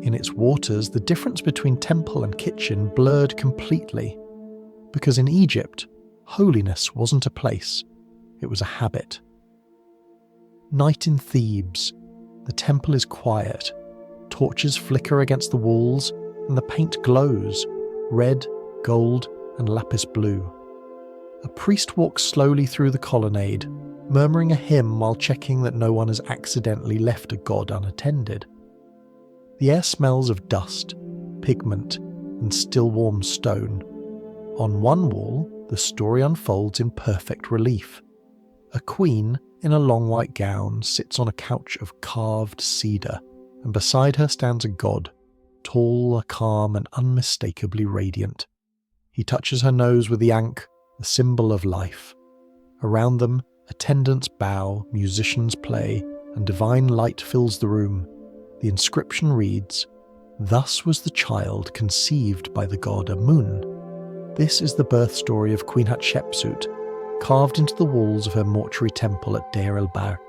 S1: In its waters, the difference between temple and kitchen blurred completely. Because in Egypt, holiness wasn't a place, it was a habit. Night in Thebes. The temple is quiet. Torches flicker against the walls, and the paint glows, red, gold, and lapis blue. A priest walks slowly through the colonnade, murmuring a hymn while checking that no one has accidentally left a god unattended. The air smells of dust, pigment, and still warm stone. On one wall, the story unfolds in perfect relief. A queen in a long white gown sits on a couch of carved cedar, and beside her stands a god, tall, calm, and unmistakably radiant. He touches her nose with the ankh, the symbol of life. Around them, attendants bow, musicians play, and divine light fills the room. The inscription reads, "Thus was the child conceived by the god Amun." This is the birth story of Queen Hatshepsut, carved into the walls of her mortuary temple at Deir el-Bark.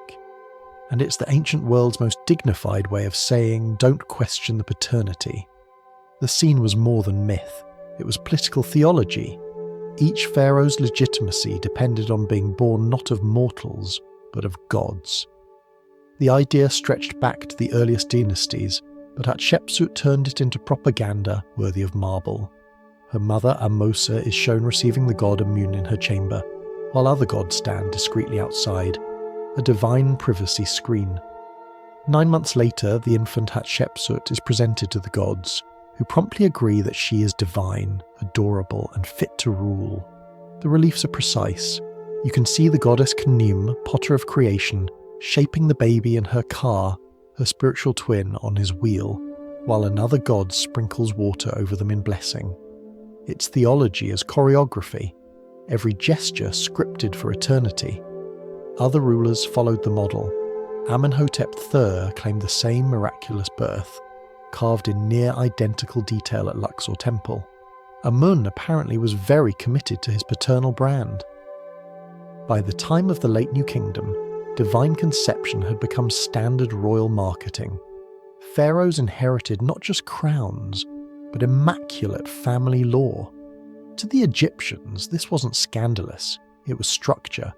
S1: And it's the ancient world's most dignified way of saying, don't question the paternity. The scene was more than myth. It was political theology. Each pharaoh's legitimacy depended on being born not of mortals, but of gods. The idea stretched back to the earliest dynasties, but Hatshepsut turned it into propaganda worthy of marble. Her mother Amosa is shown receiving the god Amun in her chamber, while other gods stand discreetly outside, a divine privacy screen. 9 months later, the infant Hatshepsut is presented to the gods, who promptly agree that she is divine, adorable, and fit to rule. The reliefs are precise. You can see the goddess Khnum, potter of creation, shaping the baby in her car, her spiritual twin on his wheel, while another god sprinkles water over them in blessing. It's theology as choreography, every gesture scripted for eternity. Other rulers followed the model. Amenhotep III claimed the same miraculous birth, carved in near-identical detail at Luxor Temple. Amun apparently was very committed to his paternal brand. By the time of the late New Kingdom, divine conception had become standard royal marketing. Pharaohs inherited not just crowns, but immaculate family law. To the Egyptians, this wasn't scandalous, it was structure.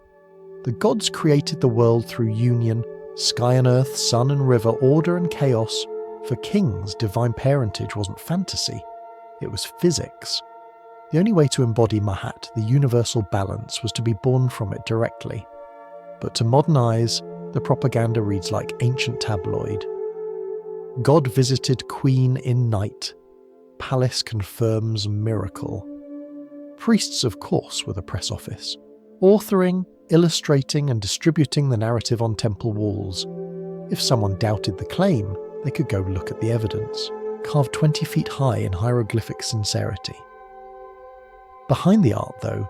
S1: The gods created the world through union, sky and earth, sun and river, order and chaos. For kings, divine parentage wasn't fantasy, it was physics. The only way to embody Mahat, the universal balance, was to be born from it directly. But to modern eyes, the propaganda reads like ancient tabloid. God visited queen in night. Palace confirms miracle. Priests, of course, were the press office, authoring, illustrating, and distributing the narrative on temple walls. If someone doubted the claim, they could go look at the evidence, carved 20 feet high in hieroglyphic sincerity. Behind the art, though,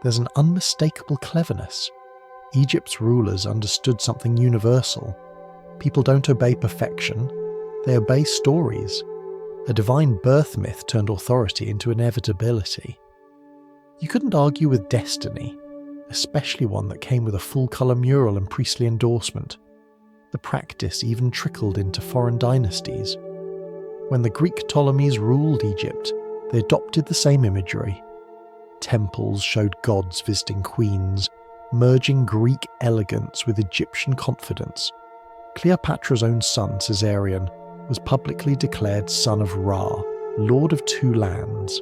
S1: there's an unmistakable cleverness. Egypt's rulers understood something universal. People don't obey perfection, they obey stories. A divine birth myth turned authority into inevitability. You couldn't argue with destiny, especially one that came with a full-colour mural and priestly endorsement. The practice even trickled into foreign dynasties. When the Greek Ptolemies ruled Egypt, they adopted the same imagery. Temples showed gods visiting queens, merging Greek elegance with Egyptian confidence. Cleopatra's own son, Caesarion, was publicly declared son of Ra, lord of 2 lands.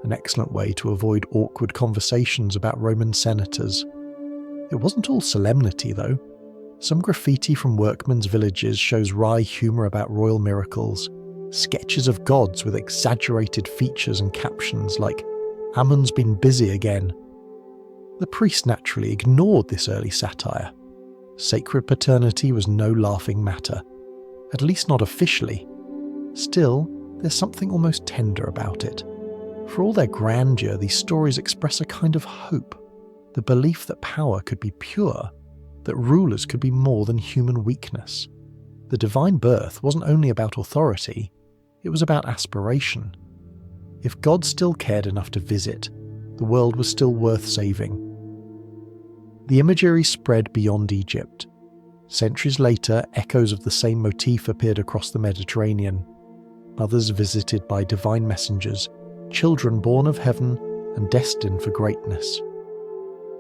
S1: An excellent way to avoid awkward conversations about Roman senators. It wasn't all solemnity, though. Some graffiti from workmen's villages shows wry humour about royal miracles, sketches of gods with exaggerated features and captions like, "Ammon's been busy again." The priests naturally ignored this early satire. Sacred paternity was no laughing matter, at least not officially. Still, there's something almost tender about it. For all their grandeur, these stories express a kind of hope, the belief that power could be pure, that rulers could be more than human weakness. The divine birth wasn't only about authority, it was about aspiration. If God still cared enough to visit, the world was still worth saving. The imagery spread beyond Egypt. Centuries later, echoes of the same motif appeared across the Mediterranean. Mothers visited by divine messengers, children born of heaven and destined for greatness.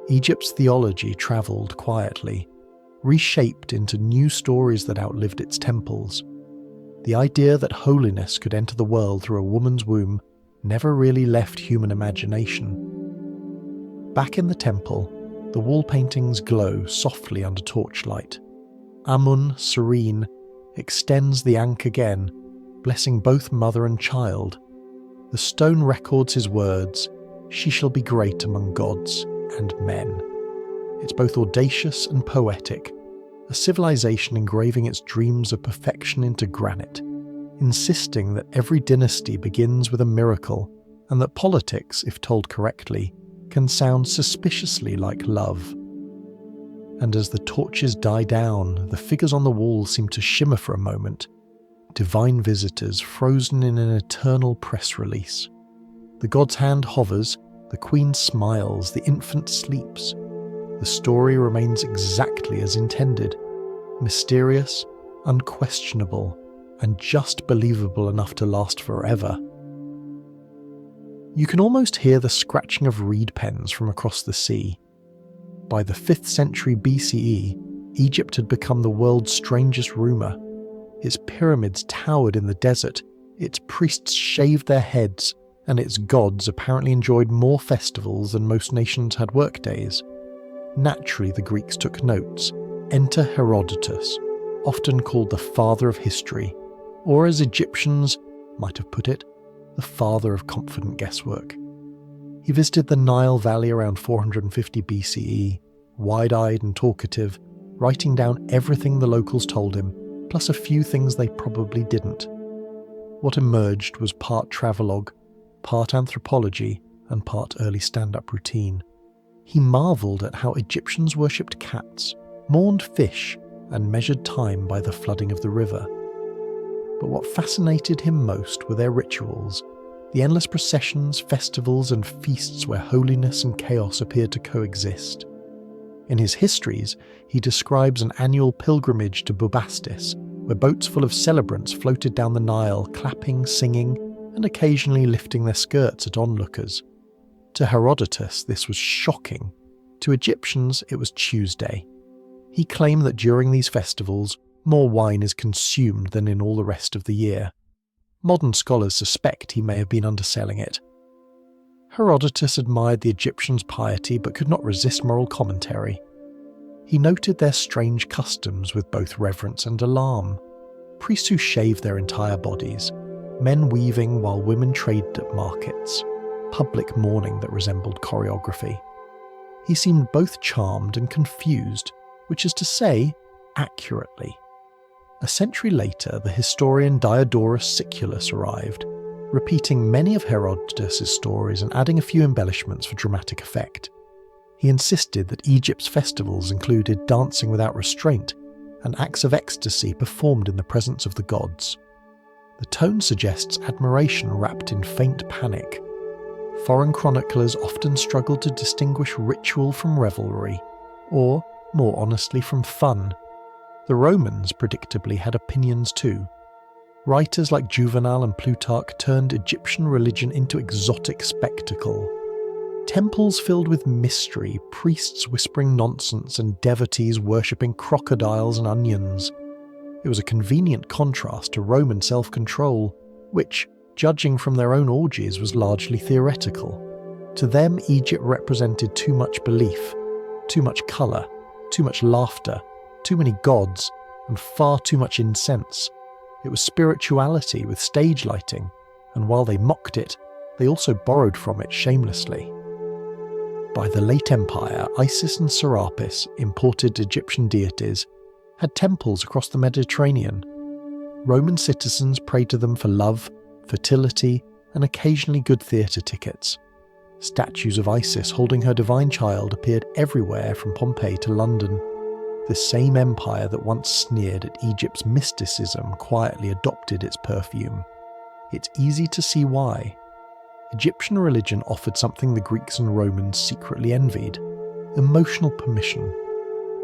S1: Egypt's theology travelled quietly, reshaped into new stories that outlived its temples. The idea that holiness could enter the world through a woman's womb never really left human imagination. Back in the temple, the wall paintings glow softly under torchlight. Amun, serene, extends the ankh again, blessing both mother and child. The stone records his words, She shall be great among gods and men. It's both audacious and poetic, a civilization engraving its dreams of perfection into granite, insisting that every dynasty begins with a miracle and that politics, if told correctly, can sound suspiciously like love. And as the torches die down, the figures on the wall seem to shimmer for a moment, divine visitors frozen in an eternal press release. The god's hand hovers, the queen smiles, the infant sleeps. The story remains exactly as intended, mysterious, unquestionable, and just believable enough to last forever. You can almost hear the scratching of reed pens from across the sea. By the 5th century BCE, Egypt had become the world's strangest rumour. Its pyramids towered in the desert, its priests shaved their heads, and its gods apparently enjoyed more festivals than most nations had workdays. Naturally, the Greeks took notes. Enter Herodotus, often called the father of history, or as Egyptians might have put it, the father of confident guesswork. He visited the Nile Valley around 450 BCE, wide-eyed and talkative, writing down everything the locals told him, plus a few things they probably didn't. What emerged was part travelogue, part anthropology, and part early stand-up routine. He marvelled at how Egyptians worshipped cats, mourned fish, and measured time by the flooding of the river. But what fascinated him most were their rituals, the endless processions, festivals, and feasts where holiness and chaos appeared to coexist. In his histories, he describes an annual pilgrimage to Bubastis, where boats full of celebrants floated down the Nile, clapping, singing, and occasionally lifting their skirts at onlookers. To Herodotus, this was shocking. To Egyptians, it was Tuesday. He claimed that during these festivals, more wine is consumed than in all the rest of the year. Modern scholars suspect he may have been underselling it. Herodotus admired the Egyptians' piety but could not resist moral commentary. He noted their strange customs with both reverence and alarm. Priests who shaved their entire bodies, men weaving while women traded at markets, public mourning that resembled choreography. He seemed both charmed and confused, which is to say, accurately. A century later, the historian Diodorus Siculus arrived, repeating many of Herodotus' stories and adding a few embellishments for dramatic effect. He insisted that Egypt's festivals included dancing without restraint and acts of ecstasy performed in the presence of the gods. The tone suggests admiration wrapped in faint panic. Foreign chroniclers often struggled to distinguish ritual from revelry, or, more honestly, from fun. The Romans, predictably, had opinions too. Writers like Juvenal and Plutarch turned Egyptian religion into exotic spectacle. Temples filled with mystery, priests whispering nonsense, and devotees worshipping crocodiles and onions. It was a convenient contrast to Roman self-control, which, judging from their own orgies, was largely theoretical. To them, Egypt represented too much belief, too much colour, too much laughter, too many gods, and far too much incense. It was spirituality with stage lighting, and while they mocked it, they also borrowed from it shamelessly. By the late Empire, Isis and Serapis, imported Egyptian deities, had temples across the Mediterranean. Roman citizens prayed to them for love, fertility, and occasionally good theatre tickets. Statues of Isis holding her divine child appeared everywhere from Pompeii to London. The same empire that once sneered at Egypt's mysticism quietly adopted its perfume. It's easy to see why. Egyptian religion offered something the Greeks and Romans secretly envied: emotional permission.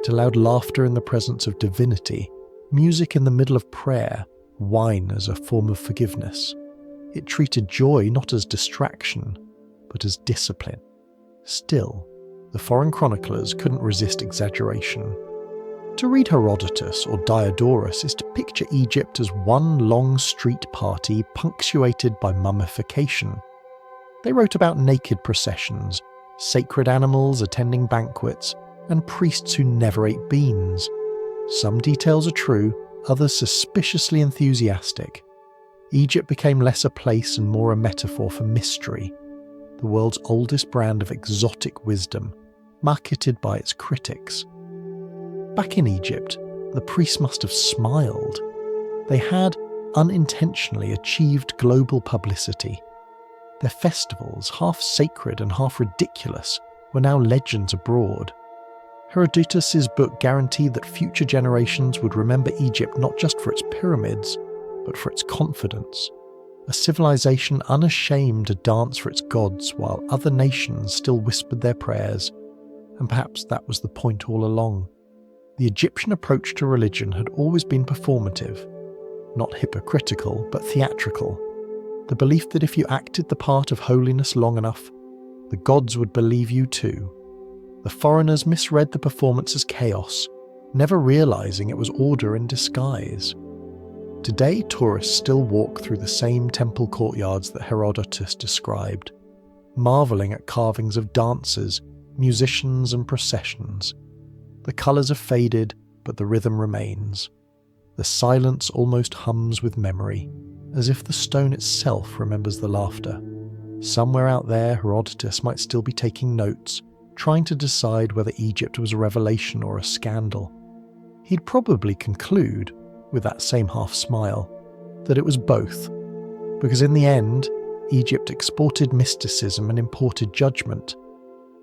S1: It allowed laughter in the presence of divinity, music in the middle of prayer, wine as a form of forgiveness. It treated joy not as distraction, but as discipline. Still, the foreign chroniclers couldn't resist exaggeration. To read Herodotus or Diodorus is to picture Egypt as one long street party punctuated by mummification. They wrote about naked processions, sacred animals attending banquets, and priests who never ate beans. Some details are true, others suspiciously enthusiastic. Egypt became less a place and more a metaphor for mystery. the world's oldest brand of exotic wisdom, marketed by its critics. Back in Egypt, the priests must have smiled. They had unintentionally achieved global publicity. Their festivals, half sacred and half ridiculous, were now legends abroad. Herodotus's book guaranteed that future generations would remember Egypt not just for its pyramids, but for its confidence. A civilization unashamed to dance for its gods while other nations still whispered their prayers. And perhaps that was the point all along. The Egyptian approach to religion had always been performative, not hypocritical, but theatrical. The belief that if you acted the part of holiness long enough, the gods would believe you too. The foreigners misread the performance as chaos, never realizing it was order in disguise. Today, tourists still walk through the same temple courtyards that Herodotus described, marveling at carvings of dancers, musicians and processions. The colours have faded, but the rhythm remains. The silence almost hums with memory, as if the stone itself remembers the laughter. Somewhere out there, Herodotus might still be taking notes, trying to decide whether Egypt was a revelation or a scandal. He'd probably conclude, with that same half smile, that it was both, because in the end, Egypt exported mysticism and imported judgment,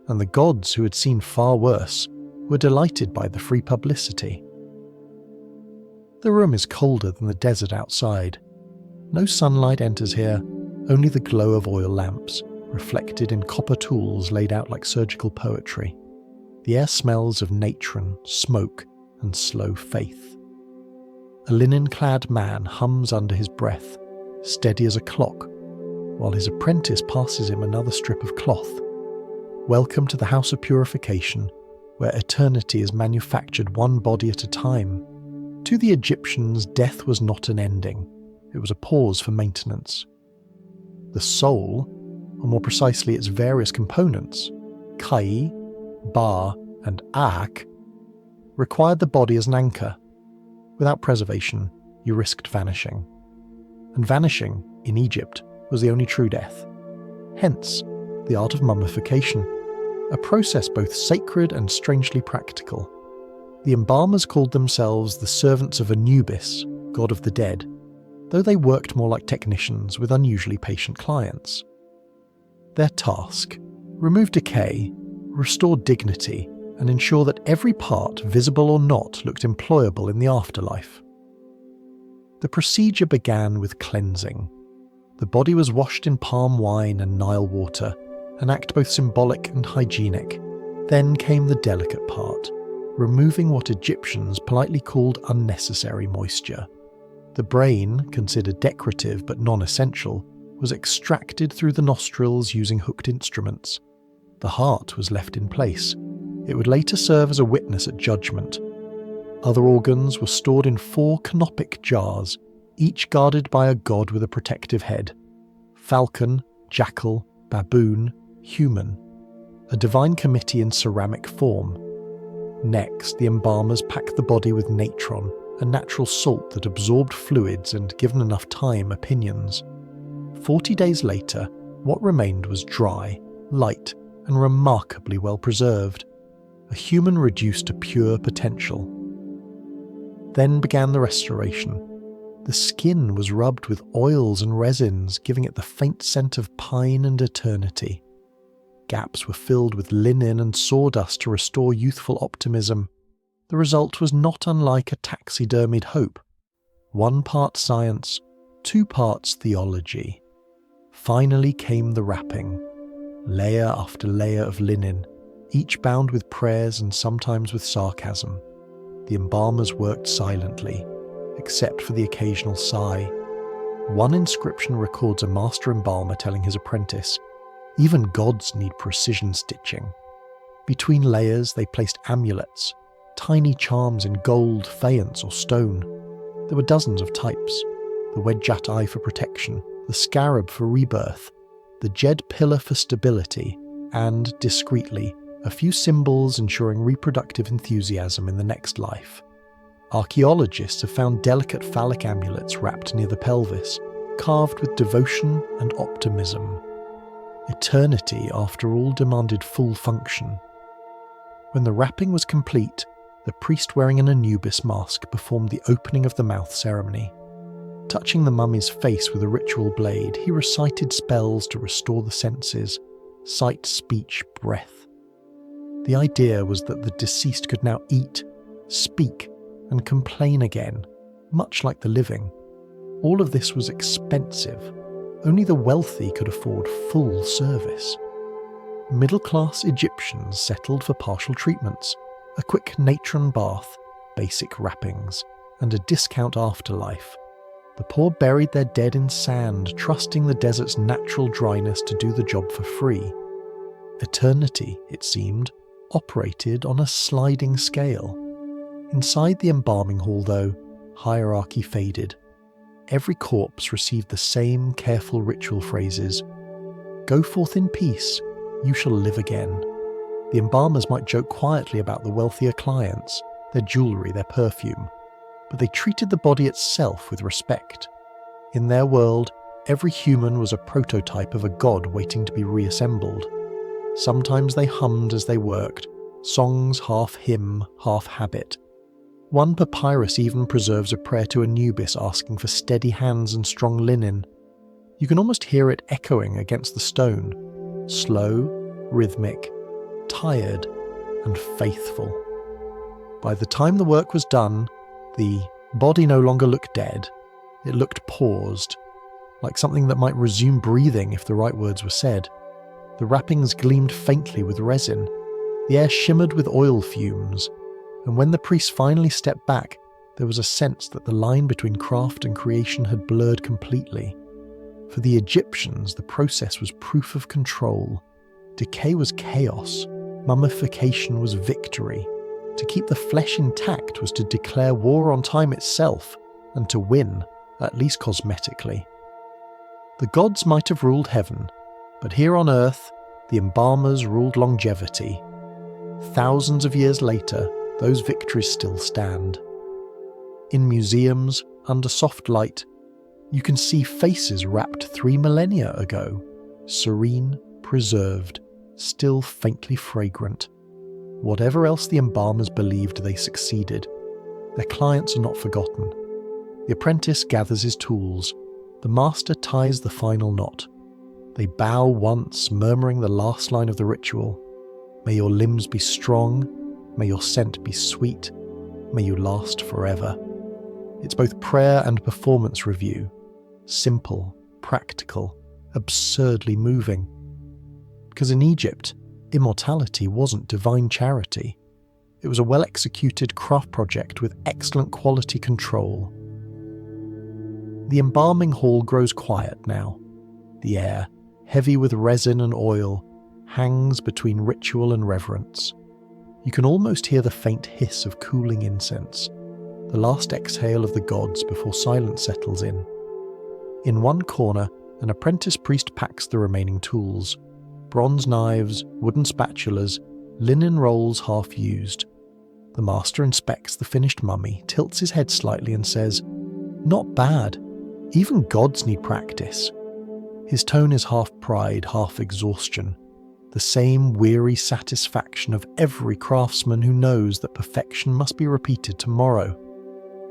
S1: and the gods, who had seen far worse, were delighted by the free publicity. The room is colder than the desert outside. No sunlight enters here, only the glow of oil lamps, reflected in copper tools laid out like surgical poetry. The air smells of natron, smoke, and slow faith. A linen-clad man hums under his breath, steady as a clock, while his apprentice passes him another strip of cloth. Welcome to the House of Purification, where eternity is manufactured one body at a time. To the Egyptians, death was not an ending. It was a pause for maintenance. The soul, or more precisely its various components, Kai, Ba, and Ak, required the body as an anchor. Without preservation, you risked vanishing. And vanishing, in Egypt, was the only true death. Hence, the art of mummification, a process both sacred and strangely practical. The embalmers called themselves the servants of Anubis, god of the dead, though they worked more like technicians with unusually patient clients. Their task: remove decay, restore dignity, and ensure that every part, visible or not, looked employable in the afterlife. The procedure began with cleansing. The body was washed in palm wine and Nile water, an act both symbolic and hygienic. Then came the delicate part, removing what Egyptians politely called unnecessary moisture. The brain, considered decorative but non-essential, was extracted through the nostrils using hooked instruments. The heart was left in place. It would later serve as a witness at judgment. Other organs were stored in 4 canopic jars, each guarded by a god with a protective head: falcon, jackal, baboon, human. A divine committee in ceramic form. Next, the embalmers packed the body with natron, a natural salt that absorbed fluids and, given enough time, opinions. 40 days later, what remained was dry, light, and remarkably well preserved. A human reduced to pure potential. Then began the restoration. The skin was rubbed with oils and resins, giving it the faint scent of pine and eternity. Gaps were filled with linen and sawdust to restore youthful optimism. The result was not unlike a taxidermied hope. 1 part science, 2 parts theology. Finally came the wrapping. Layer after layer of linen, each bound with prayers and sometimes with sarcasm. The embalmers worked silently, except for the occasional sigh. One inscription records a master embalmer telling his apprentice, "Even gods need precision stitching." Between layers they placed amulets, tiny charms in gold, faience or stone. There were dozens of types: the wedjat eye for protection, the scarab for rebirth, the jed pillar for stability, and, discreetly, a few symbols ensuring reproductive enthusiasm in the next life. Archaeologists have found delicate phallic amulets wrapped near the pelvis, carved with devotion and optimism. Eternity, after all, demanded full function. When the wrapping was complete, the priest wearing an Anubis mask performed the opening of the mouth ceremony. Touching the mummy's face with a ritual blade, he recited spells to restore the senses, sight, speech, breath. The idea was that the deceased could now eat, speak, and complain again, much like the living. All of this was expensive. Only the wealthy could afford full service. Middle-class Egyptians settled for partial treatments, a quick natron bath, basic wrappings, and a discount afterlife. The poor buried their dead in sand, trusting the desert's natural dryness to do the job for free. Eternity, it seemed, operated on a sliding scale. Inside the embalming hall, though, hierarchy faded. Every corpse received the same careful ritual phrases. "Go forth in peace, you shall live again." The embalmers might joke quietly about the wealthier clients, their jewellery, their perfume, but they treated the body itself with respect. In their world, every human was a prototype of a god waiting to be reassembled. Sometimes they hummed as they worked, songs half hymn, half habit. One papyrus even preserves a prayer to Anubis asking for steady hands and strong linen. You can almost hear it echoing against the stone, slow, rhythmic, tired, and faithful. By the time the work was done, the body no longer looked dead. It looked paused, like something that might resume breathing if the right words were said. The wrappings gleamed faintly with resin. The air shimmered with oil fumes. And when the priest finally stepped back, there was a sense that the line between craft and creation had blurred completely. For the Egyptians, the process was proof of control. Decay was chaos. Mummification was victory. To keep the flesh intact was to declare war on time itself, and to win, at least cosmetically. The gods might have ruled heaven, but here on earth, the embalmers ruled longevity. Thousands of years later, those victories still stand. In museums, under soft light, you can see faces wrapped 3 millennia ago, serene, preserved, still faintly fragrant. Whatever else the embalmers believed, they succeeded. Their clients are not forgotten. The apprentice gathers his tools. The master ties the final knot. They bow once, murmuring the last line of the ritual. May your limbs be strong. May your scent be sweet. May you last forever. It's both prayer and performance review. Simple, practical, absurdly moving. Because in Egypt, immortality wasn't divine charity. It was a well-executed craft project with excellent quality control. The embalming hall grows quiet now. The air, heavy with resin and oil, hangs between ritual and reverence. You can almost hear the faint hiss of cooling incense, the last exhale of the gods before silence settles in. In one corner, an apprentice priest packs the remaining tools: bronze knives, wooden spatulas, linen rolls half used. The master inspects the finished mummy, tilts his head slightly and says, "Not bad. Even gods need practice." His tone is half pride, half exhaustion. The same weary satisfaction of every craftsman who knows that perfection must be repeated tomorrow.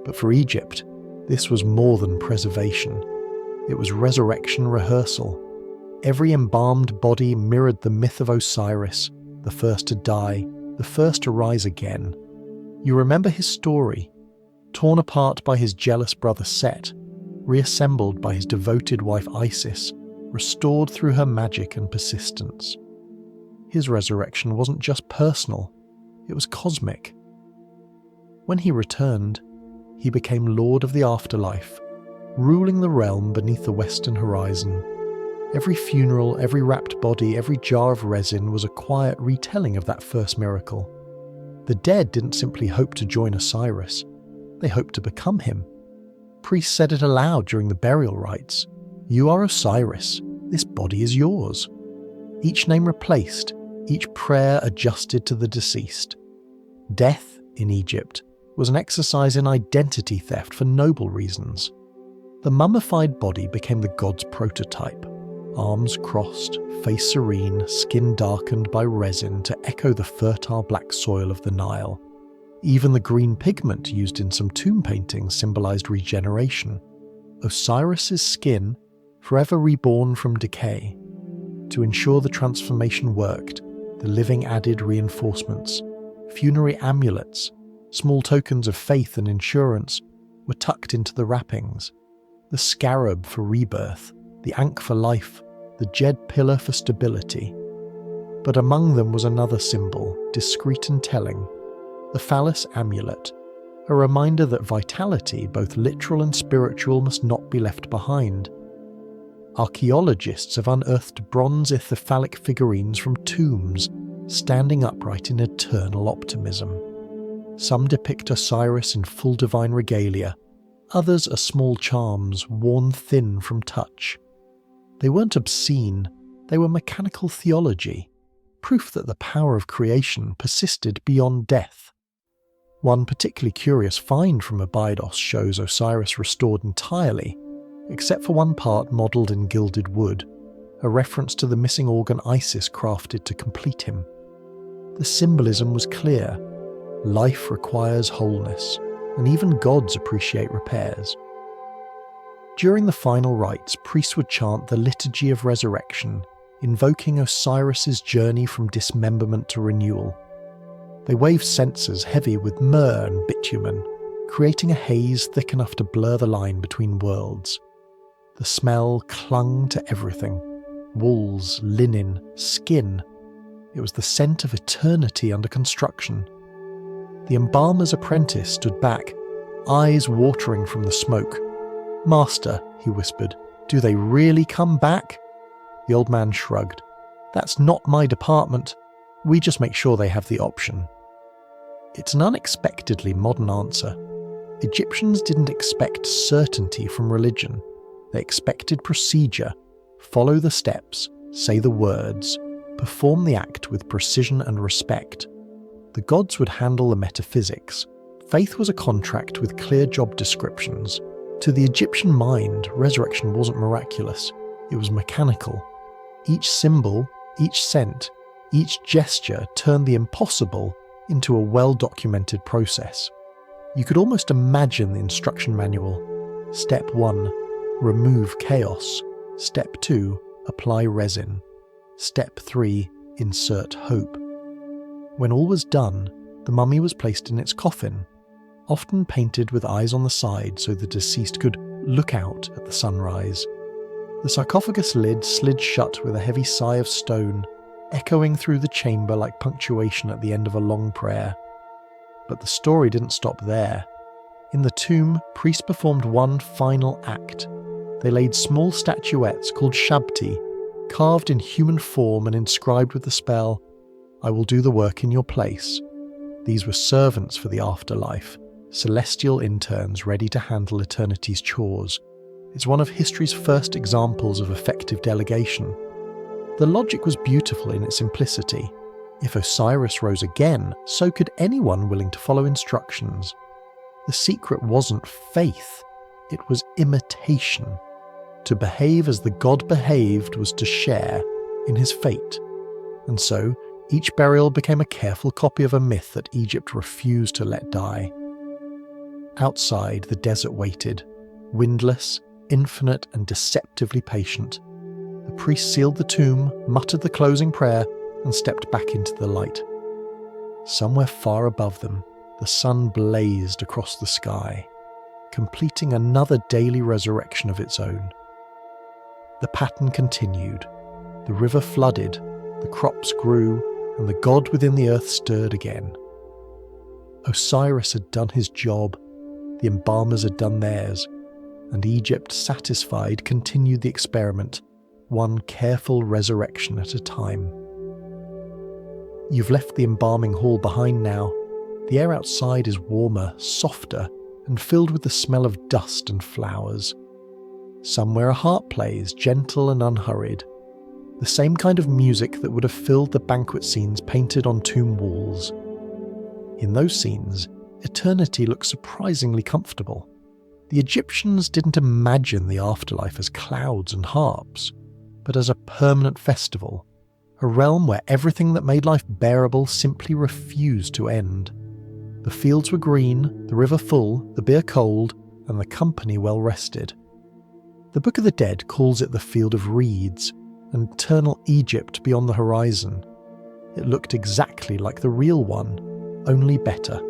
S1: But for Egypt, this was more than preservation. It was resurrection rehearsal. Every embalmed body mirrored the myth of Osiris, the first to die, the first to rise again. You remember his story, torn apart by his jealous brother Set, reassembled by his devoted wife Isis, restored through her magic and persistence. His resurrection wasn't just personal, it was cosmic. When he returned, he became lord of the afterlife, ruling the realm beneath the western horizon. Every funeral, every wrapped body, every jar of resin was a quiet retelling of that first miracle. The dead didn't simply hope to join Osiris, they hoped to become him. Priests said it aloud during the burial rites. "You are Osiris, this body is yours." Each name replaced, each prayer adjusted to the deceased. Death, in Egypt, was an exercise in identity theft for noble reasons. The mummified body became the god's prototype, arms crossed, face serene, skin darkened by resin to echo the fertile black soil of the Nile. Even the green pigment used in some tomb paintings symbolized regeneration. Osiris's skin, forever reborn from decay. To ensure the transformation worked, the living added reinforcements. Funerary amulets, small tokens of faith and insurance, were tucked into the wrappings. The scarab for rebirth, the ankh for life, the jed pillar for stability. But among them was another symbol, discreet and telling, the phallus amulet, a reminder that vitality, both literal and spiritual, must not be left behind. Archaeologists have unearthed bronze ithyphallic figurines from tombs, standing upright in eternal optimism. Some depict Osiris in full divine regalia, others are small charms worn thin from touch. They weren't obscene, they were mechanical theology, proof that the power of creation persisted beyond death. One particularly curious find from Abydos shows Osiris restored entirely, except for one part modelled in gilded wood, a reference to the missing organ Isis crafted to complete him. The symbolism was clear. Life requires wholeness, and even gods appreciate repairs. During the final rites, priests would chant the Liturgy of Resurrection, invoking Osiris's journey from dismemberment to renewal. They waved censers heavy with myrrh and bitumen, creating a haze thick enough to blur the line between worlds. The smell clung to everything: walls, linen, skin. It was the scent of eternity under construction. The embalmer's apprentice stood back, eyes watering from the smoke. "Master," he whispered, "do they really come back?" The old man shrugged. "That's not my department. We just make sure they have the option." It's an unexpectedly modern answer. Egyptians didn't expect certainty from religion. They expected procedure. Follow the steps, say the words, perform the act with precision and respect. The gods would handle the metaphysics. Faith was a contract with clear job descriptions. To the Egyptian mind, resurrection wasn't miraculous. It was mechanical. Each symbol, each scent, each gesture turned the impossible into a well-documented process. You could almost imagine the instruction manual. Step 1, remove chaos. Step 2, apply resin. Step 3, insert hope. When all was done, the mummy was placed in its coffin, often painted with eyes on the side so the deceased could look out at the sunrise. The sarcophagus lid slid shut with a heavy sigh of stone, echoing through the chamber like punctuation at the end of a long prayer. But the story didn't stop there. In the tomb, priests performed one final act. They laid small statuettes called shabti, carved in human form and inscribed with the spell, "I will do the work in your place." These were servants for the afterlife, celestial interns ready to handle eternity's chores. It's one of history's first examples of effective delegation. The logic was beautiful in its simplicity. If Osiris rose again, so could anyone willing to follow instructions. The secret wasn't faith, it was imitation. To behave as the god behaved was to share in his fate. And so, each burial became a careful copy of a myth that Egypt refused to let die. Outside, the desert waited, windless, infinite and deceptively patient. The priest sealed the tomb, muttered the closing prayer, and stepped back into the light. Somewhere far above them, the sun blazed across the sky, completing another daily resurrection of its own. The pattern continued. The river flooded, the crops grew, and the god within the earth stirred again. Osiris had done his job, the embalmers had done theirs, and Egypt, satisfied, continued the experiment, one careful resurrection at a time. You've left the embalming hall behind now. The air outside is warmer, softer, and filled with the smell of dust and flowers. Somewhere a harp plays, gentle and unhurried. The same kind of music that would have filled the banquet scenes painted on tomb walls. In those scenes, eternity looks surprisingly comfortable. The Egyptians didn't imagine the afterlife as clouds and harps. but as a permanent festival, a realm where everything that made life bearable simply refused to end. The fields were green, the river full, the beer cold, and the company well rested. The Book of the Dead calls it the Field of Reeds, an eternal Egypt beyond the horizon. It looked exactly like the real one, only better.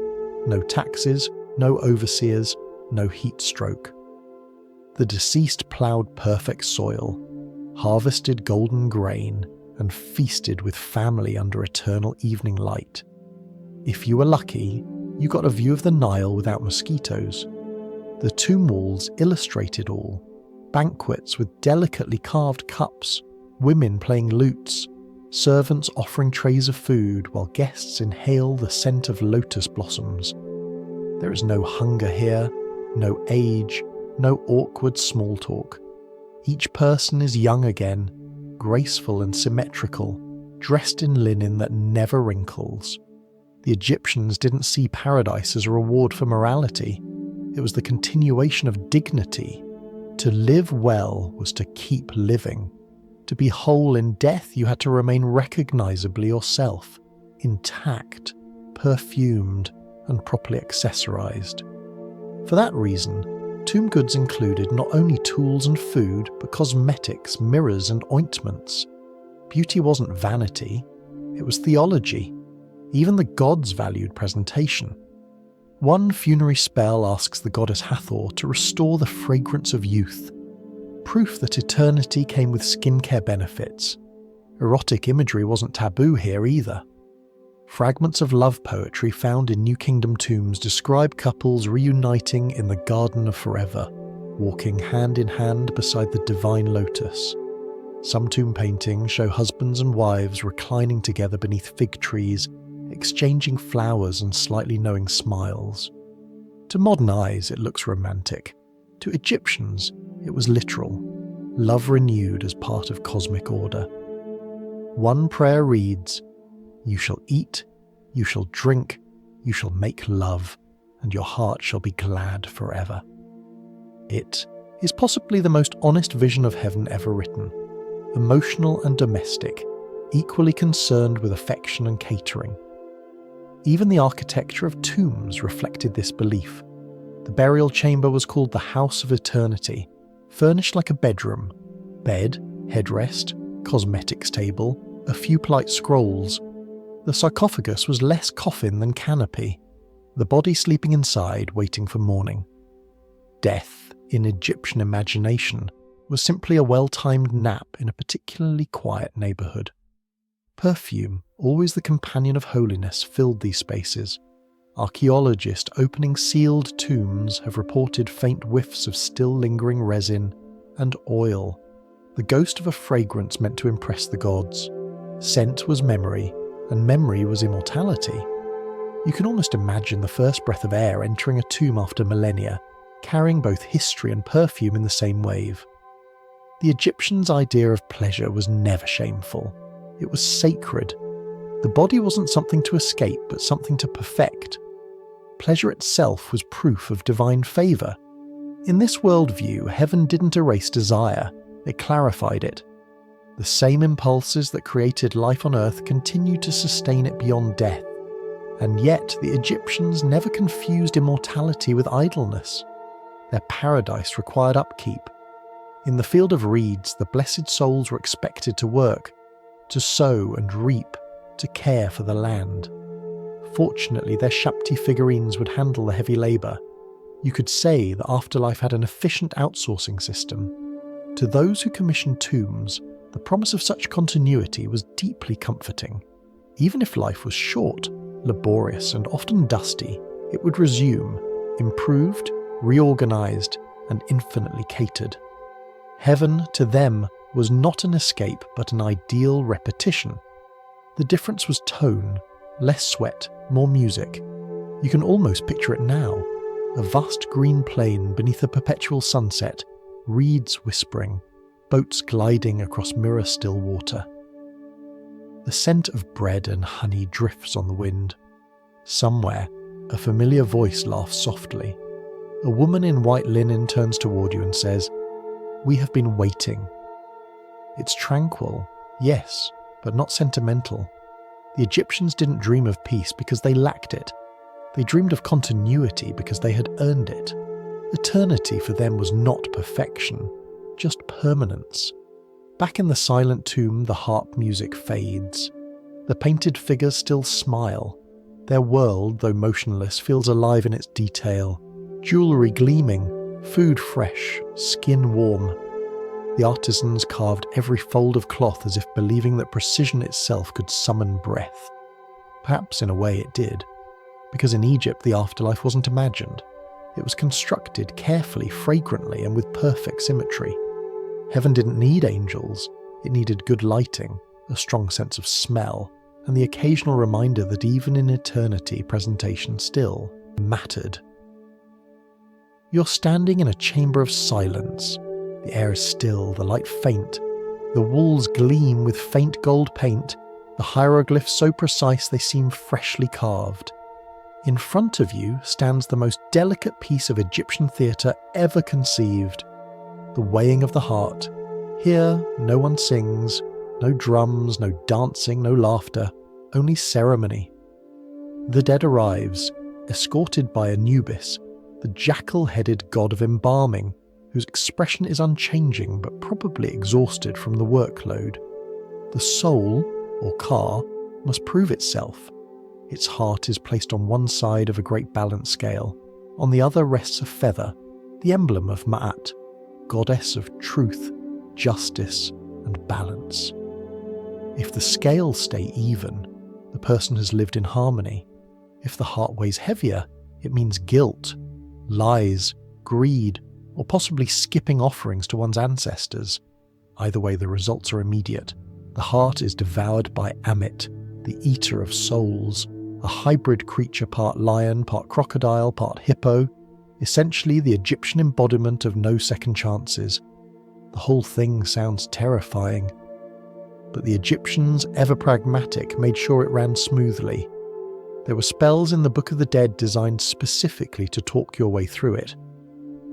S1: No taxes, no overseers, no heat stroke. The deceased ploughed perfect soil, harvested golden grain, and feasted with family under eternal evening light. If you were lucky, you got a view of the Nile without mosquitoes. The tomb walls illustrated all. Banquets with delicately carved cups, women playing lutes, servants offering trays of food while guests inhale the scent of lotus blossoms. There is no hunger here, no age, no awkward small talk. Each person is young again, graceful and symmetrical, dressed in linen that never wrinkles. The Egyptians didn't see paradise as a reward for morality. It was the continuation of dignity. To live well was to keep living. To be whole in death, you had to remain recognisably yourself, intact, perfumed, and properly accessorised. For that reason, tomb goods included not only tools and food, but cosmetics, mirrors, and ointments. Beauty wasn't vanity, it was theology. Even the gods valued presentation. One funerary spell asks the goddess Hathor to restore the fragrance of youth, proof that eternity came with skincare benefits. Erotic imagery wasn't taboo here either. Fragments of love poetry found in New Kingdom tombs describe couples reuniting in the Garden of Forever, walking hand in hand beside the divine lotus. Some tomb paintings show husbands and wives reclining together beneath fig trees, exchanging flowers and slightly knowing smiles. To modern eyes, it looks romantic. To Egyptians, it was literal. Love renewed as part of cosmic order. One prayer reads, "You shall eat, you shall drink, you shall make love, and your heart shall be glad forever." It is possibly the most honest vision of heaven ever written. Emotional and domestic, equally concerned with affection and catering. Even the architecture of tombs reflected this belief. The burial chamber was called the House of Eternity, furnished like a bedroom. Bed, headrest, cosmetics table, a few polite scrolls. The sarcophagus was less coffin than canopy, the body sleeping inside waiting for morning. Death, in Egyptian imagination, was simply a well-timed nap in a particularly quiet neighbourhood. Perfume, always the companion of holiness, filled these spaces. Archaeologists opening sealed tombs have reported faint whiffs of still lingering resin and oil, the ghost of a fragrance meant to impress the gods. Scent was memory, and memory was immortality. You can almost imagine the first breath of air entering a tomb after millennia, carrying both history and perfume in the same wave. The Egyptians' idea of pleasure was never shameful. It was sacred. The body wasn't something to escape, but something to perfect. Pleasure itself was proof of divine favour. In this worldview, heaven didn't erase desire, it clarified it. The same impulses that created life on earth continued to sustain it beyond death. And yet, the Egyptians never confused immortality with idleness. Their paradise required upkeep. In the field of reeds, the blessed souls were expected to work, to sow and reap, to care for the land. Fortunately, their Shapti figurines would handle the heavy labour. You could say the afterlife had an efficient outsourcing system. To those who commissioned tombs, the promise of such continuity was deeply comforting. Even if life was short, laborious, and often dusty, it would resume, improved, reorganised, and infinitely catered. Heaven, to them, was not an escape but an ideal repetition. The difference was tone, less sweat, more music. You can almost picture it now. A vast green plain beneath a perpetual sunset, reeds whispering, boats gliding across mirror-still water. The scent of bread and honey drifts on the wind. Somewhere, a familiar voice laughs softly. A woman in white linen turns toward you and says, "We have been waiting." It's tranquil, yes, but not sentimental. The Egyptians didn't dream of peace because they lacked it. They dreamed of continuity because they had earned it. Eternity for them was not perfection, just permanence. Back in the silent tomb, the harp music fades. The painted figures still smile. Their world, though motionless, feels alive in its detail. Jewellery gleaming, food fresh, skin warm. The artisans carved every fold of cloth as if believing that precision itself could summon breath. Perhaps in a way it did, because in Egypt the afterlife wasn't imagined. It was constructed carefully, fragrantly, and with perfect symmetry. Heaven didn't need angels, it needed good lighting, a strong sense of smell, and the occasional reminder that even in eternity presentation still mattered. You're standing in a chamber of silence. The air is still, the light faint. The walls gleam with faint gold paint, the hieroglyphs so precise they seem freshly carved. In front of you stands the most delicate piece of Egyptian theatre ever conceived. The weighing of the heart. Here, no one sings, no drums, no dancing, no laughter, only ceremony. The dead arrives, escorted by Anubis, the jackal-headed god of embalming, whose expression is unchanging but probably exhausted from the workload. The soul, or Ka, must prove itself. Its heart is placed on one side of a great balance scale. On the other rests a feather, the emblem of Ma'at, goddess of truth, justice, and balance. If the scales stay even, the person has lived in harmony. If the heart weighs heavier, it means guilt, lies, greed, or possibly skipping offerings to one's ancestors. Either way, the results are immediate. The heart is devoured by Amit, the eater of souls, a hybrid creature part lion, part crocodile, part hippo, essentially the Egyptian embodiment of no second chances. The whole thing sounds terrifying. But the Egyptians, ever pragmatic, made sure it ran smoothly. There were spells in the Book of the Dead designed specifically to talk your way through it.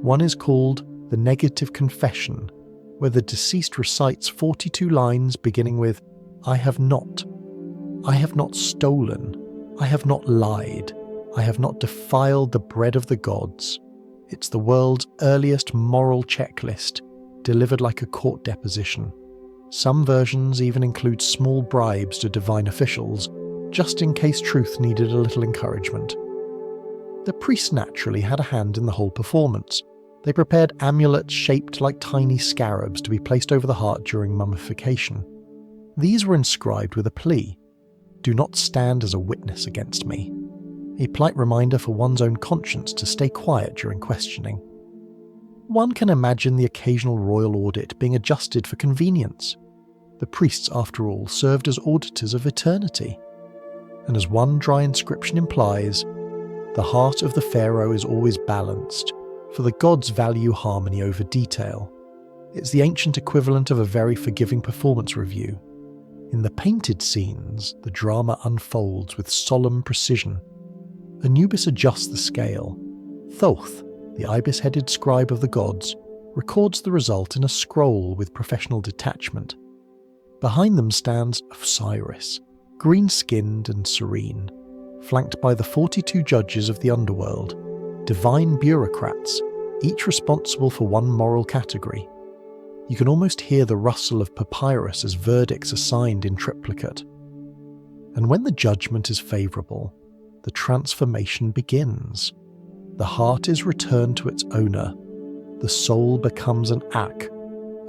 S1: One is called the Negative Confession, where the deceased recites 42 lines beginning with, I have not stolen, I have not lied, I have not defiled the bread of the gods. It's the world's earliest moral checklist, delivered like a court deposition. Some versions even include small bribes to divine officials, just in case truth needed a little encouragement. The priests naturally had a hand in the whole performance. They prepared amulets shaped like tiny scarabs to be placed over the heart during mummification. These were inscribed with a plea, do not stand as a witness against me, a polite reminder for one's own conscience to stay quiet during questioning. One can imagine the occasional royal audit being adjusted for convenience. The priests, after all, served as auditors of eternity. And as one dry inscription implies, the heart of the pharaoh is always balanced, for the gods value harmony over detail. It's the ancient equivalent of a very forgiving performance review. In the painted scenes, the drama unfolds with solemn precision. Anubis adjusts the scale. Thoth, the ibis-headed scribe of the gods, records the result in a scroll with professional detachment. Behind them stands Osiris, green-skinned and serene, flanked by the 42 judges of the underworld, divine bureaucrats, each responsible for one moral category. You can almost hear the rustle of papyrus as verdicts are signed in triplicate. And when the judgment is favourable, the transformation begins. The heart is returned to its owner. The soul becomes an Ak,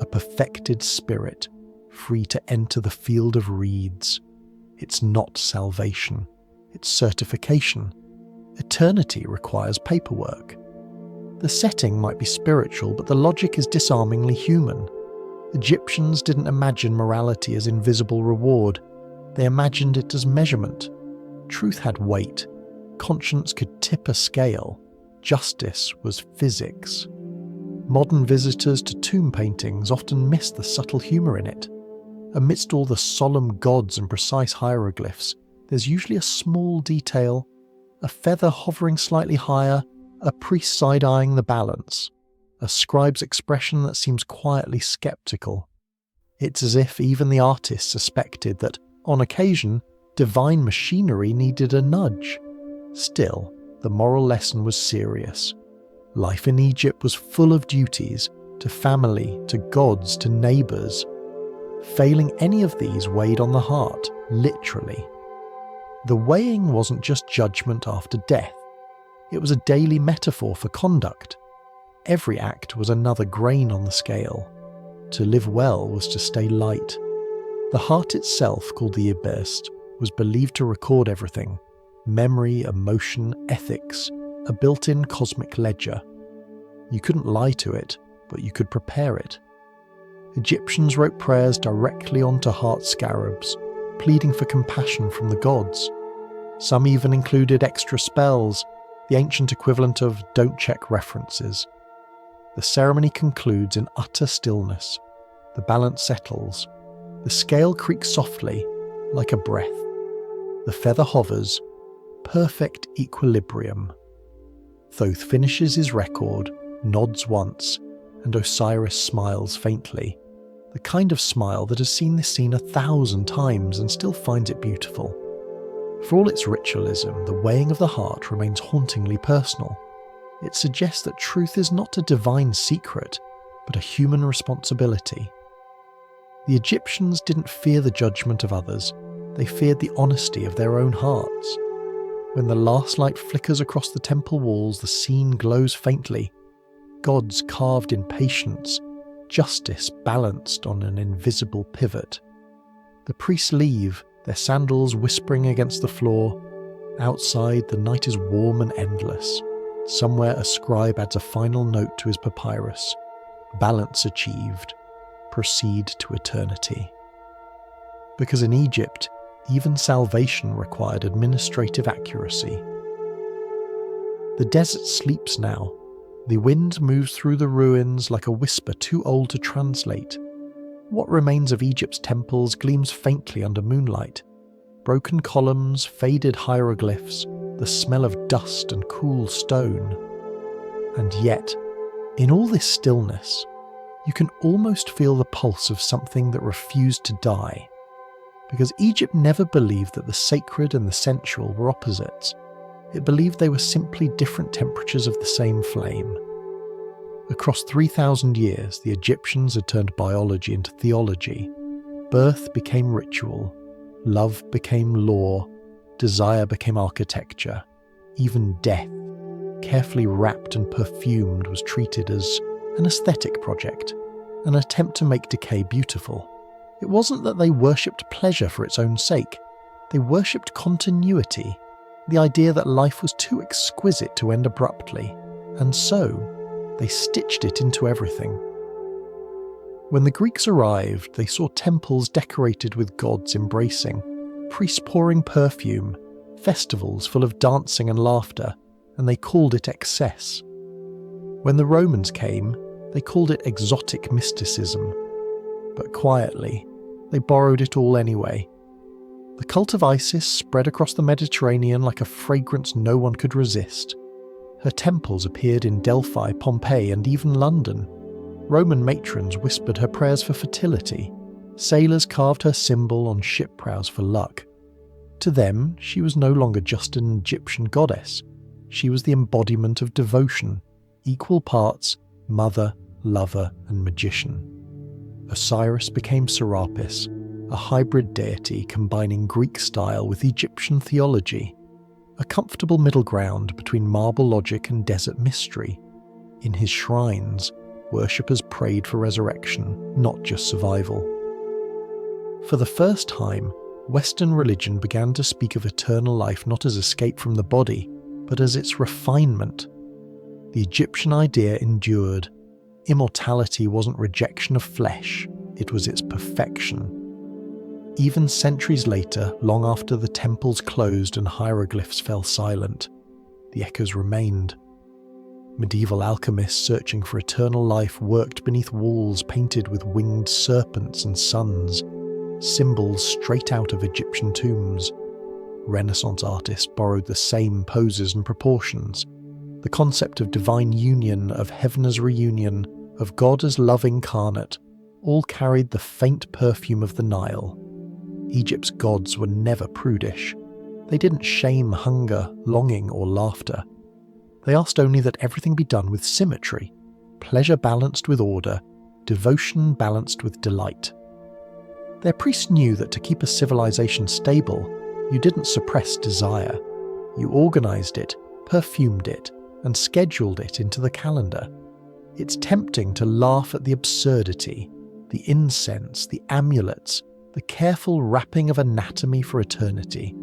S1: a perfected spirit, free to enter the field of reeds. It's not salvation, it's certification. Eternity requires paperwork. The setting might be spiritual, but the logic is disarmingly human. Egyptians didn't imagine morality as invisible reward. They imagined it as measurement. Truth had weight. Conscience could tip a scale. Justice was physics. Modern visitors to tomb paintings often miss the subtle humour in it. Amidst all the solemn gods and precise hieroglyphs, there's usually a small detail, a feather hovering slightly higher, a priest side-eyeing the balance, a scribe's expression that seems quietly sceptical. It's as if even the artists suspected that, on occasion, divine machinery needed a nudge. Still, the moral lesson was serious. Life in Egypt was full of duties, to family, to gods, to neighbours. Failing any of these weighed on the heart, literally. The weighing wasn't just judgment after death. It was a daily metaphor for conduct. Every act was another grain on the scale. To live well was to stay light. The heart itself, called the Ibest, was believed to record everything: memory, emotion, ethics, a built-in cosmic ledger. You couldn't lie to it, but you could prepare it. Egyptians wrote prayers directly onto heart scarabs, pleading for compassion from the gods. Some even included extra spells, the ancient equivalent of don't check references. The ceremony concludes in utter stillness. The balance settles. The scale creaks softly, like a breath. The feather hovers, perfect equilibrium. Thoth finishes his record, nods once, and Osiris smiles faintly. The kind of smile that has seen this scene 1,000 times and still finds it beautiful. For all its ritualism, the weighing of the heart remains hauntingly personal. It suggests that truth is not a divine secret, but a human responsibility. The Egyptians didn't fear the judgment of others, they feared the honesty of their own hearts. When the last light flickers across the temple walls, the scene glows faintly. Gods carved in patience, justice balanced on an invisible pivot. The priests leave, their sandals whispering against the floor. Outside, the night is warm and endless. Somewhere a scribe adds a final note to his papyrus. Balance achieved. Proceed to eternity. Because in Egypt, even salvation required administrative accuracy. The desert sleeps now. The wind moves through the ruins like a whisper too old to translate. What remains of Egypt's temples gleams faintly under moonlight. Broken columns, faded hieroglyphs, the smell of dust and cool stone. And yet, in all this stillness, you can almost feel the pulse of something that refused to die. Because Egypt never believed that the sacred and the sensual were opposites. It believed they were simply different temperatures of the same flame. Across 3,000 years, the Egyptians had turned biology into theology. Birth became ritual. Love became law. Desire became architecture. Even death, carefully wrapped and perfumed, was treated as an aesthetic project, an attempt to make decay beautiful. It wasn't that they worshipped pleasure for its own sake. They worshipped continuity, the idea that life was too exquisite to end abruptly, and so they stitched it into everything. When the Greeks arrived, they saw temples decorated with gods embracing, priests pouring perfume, festivals full of dancing and laughter, and they called it excess. When the Romans came, they called it exotic mysticism. But quietly, they borrowed it all anyway. The cult of Isis spread across the Mediterranean like a fragrance no one could resist. Her temples appeared in Delphi, Pompeii, and even London. Roman matrons whispered her prayers for fertility. Sailors carved her symbol on ship prows for luck. To them, she was no longer just an Egyptian goddess. She was the embodiment of devotion, equal parts mother, lover, and magician. Osiris became Serapis, a hybrid deity combining Greek style with Egyptian theology, a comfortable middle ground between marble logic and desert mystery. In his shrines, worshippers prayed for resurrection, not just survival. For the first time, Western religion began to speak of eternal life not as escape from the body, but as its refinement. The Egyptian idea endured. Immortality wasn't rejection of flesh, it was its perfection. Even centuries later, long after the temples closed and hieroglyphs fell silent, the echoes remained. Medieval alchemists searching for eternal life worked beneath walls painted with winged serpents and suns, symbols straight out of Egyptian tombs. Renaissance artists borrowed the same poses and proportions. The concept of divine union, of heaven as reunion, of God as love incarnate, all carried the faint perfume of the Nile. Egypt's gods were never prudish. They didn't shame hunger, longing, or laughter. They asked only that everything be done with symmetry, pleasure balanced with order, devotion balanced with delight. Their priests knew that to keep a civilization stable, you didn't suppress desire. You organized it, perfumed it, and scheduled it into the calendar. It's tempting to laugh at the absurdity, the incense, the amulets, the careful wrapping of anatomy for eternity.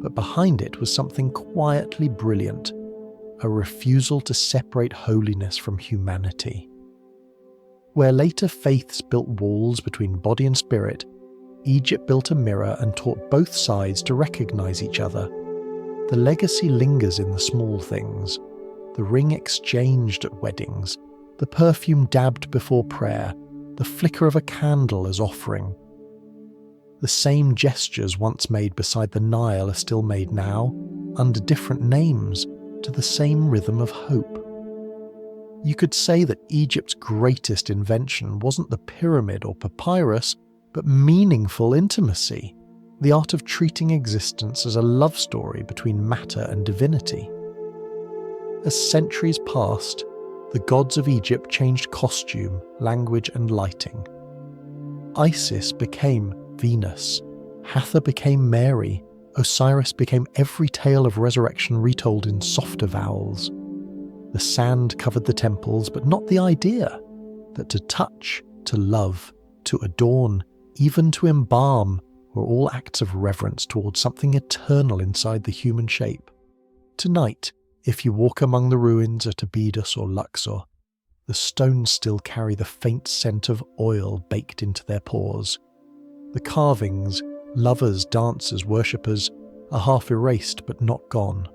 S1: But behind it was something quietly brilliant, a refusal to separate holiness from humanity. Where later faiths built walls between body and spirit, Egypt built a mirror and taught both sides to recognize each other. The legacy lingers in the small things, the ring exchanged at weddings, the perfume dabbed before prayer, the flicker of a candle as offering. The same gestures once made beside the Nile are still made now, under different names, to the same rhythm of hope. You could say that Egypt's greatest invention wasn't the pyramid or papyrus, but meaningful intimacy, the art of treating existence as a love story between matter and divinity. As centuries passed, the gods of Egypt changed costume, language, and lighting. Isis became Venus, Hathor became Mary, Osiris became every tale of resurrection retold in softer vowels. The sand covered the temples, but not the idea that to touch, to love, to adorn, even to embalm, were all acts of reverence towards something eternal inside the human shape. Tonight, if you walk among the ruins at Abydos or Luxor, the stones still carry the faint scent of oil baked into their pores. The carvings, lovers, dancers, worshippers, are half erased but not gone.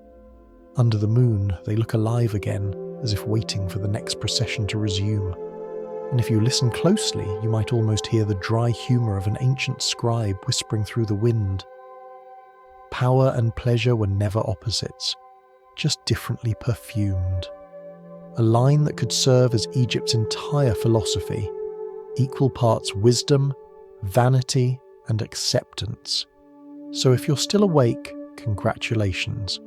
S1: Under the moon, they look alive again, as if waiting for the next procession to resume. And if you listen closely, you might almost hear the dry humour of an ancient scribe whispering through the wind. Power and pleasure were never opposites, just differently perfumed. A line that could serve as Egypt's entire philosophy, equal parts wisdom, vanity, and acceptance. So if you're still awake, congratulations.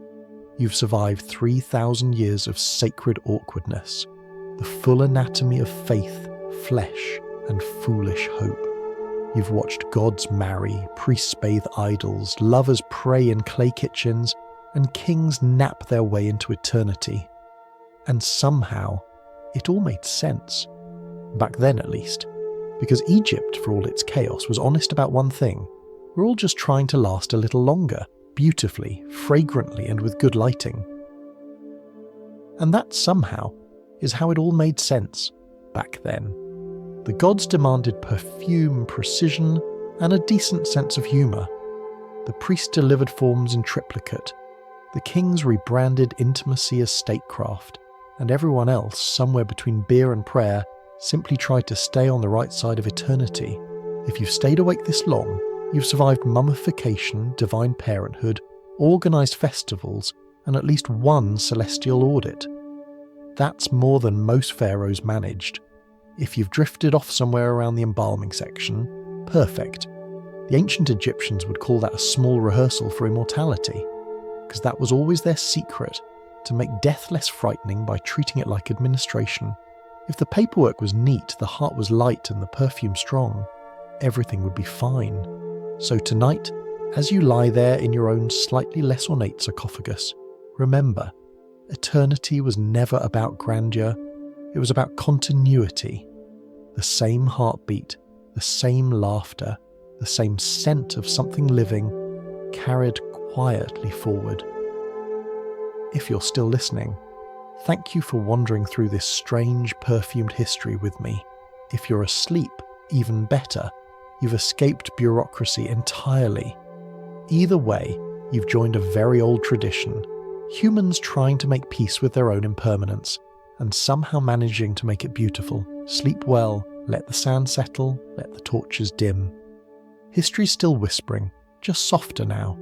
S1: You've survived 3,000 years of sacred awkwardness, the full anatomy of faith, flesh, and foolish hope. You've watched gods marry, priests bathe idols, lovers pray in clay kitchens, and kings nap their way into eternity. And somehow, it all made sense. Back then, at least. Because Egypt, for all its chaos, was honest about one thing. We're all just trying to last a little longer, beautifully, fragrantly, and with good lighting. And that somehow is how it all made sense back then. The gods demanded perfume, precision, and a decent sense of humour. The priests delivered forms in triplicate. The kings rebranded intimacy as statecraft, and everyone else, somewhere between beer and prayer, simply tried to stay on the right side of eternity. If you've stayed awake this long, you've survived mummification, divine parenthood, organised festivals, and at least one celestial audit. That's more than most pharaohs managed. If you've drifted off somewhere around the embalming section, perfect. The ancient Egyptians would call that a small rehearsal for immortality, because that was always their secret, to make death less frightening by treating it like administration. If the paperwork was neat, the heart was light, and the perfume strong, everything would be fine. So tonight, as you lie there in your own slightly less ornate sarcophagus, remember, eternity was never about grandeur, it was about continuity. The same heartbeat, the same laughter, the same scent of something living, carried quietly forward. If you're still listening, thank you for wandering through this strange perfumed history with me. If you're asleep, even better, you've escaped bureaucracy entirely. Either way, you've joined a very old tradition, humans trying to make peace with their own impermanence, and somehow managing to make it beautiful. Sleep well, let the sand settle, let the torches dim. History's still whispering, just softer now,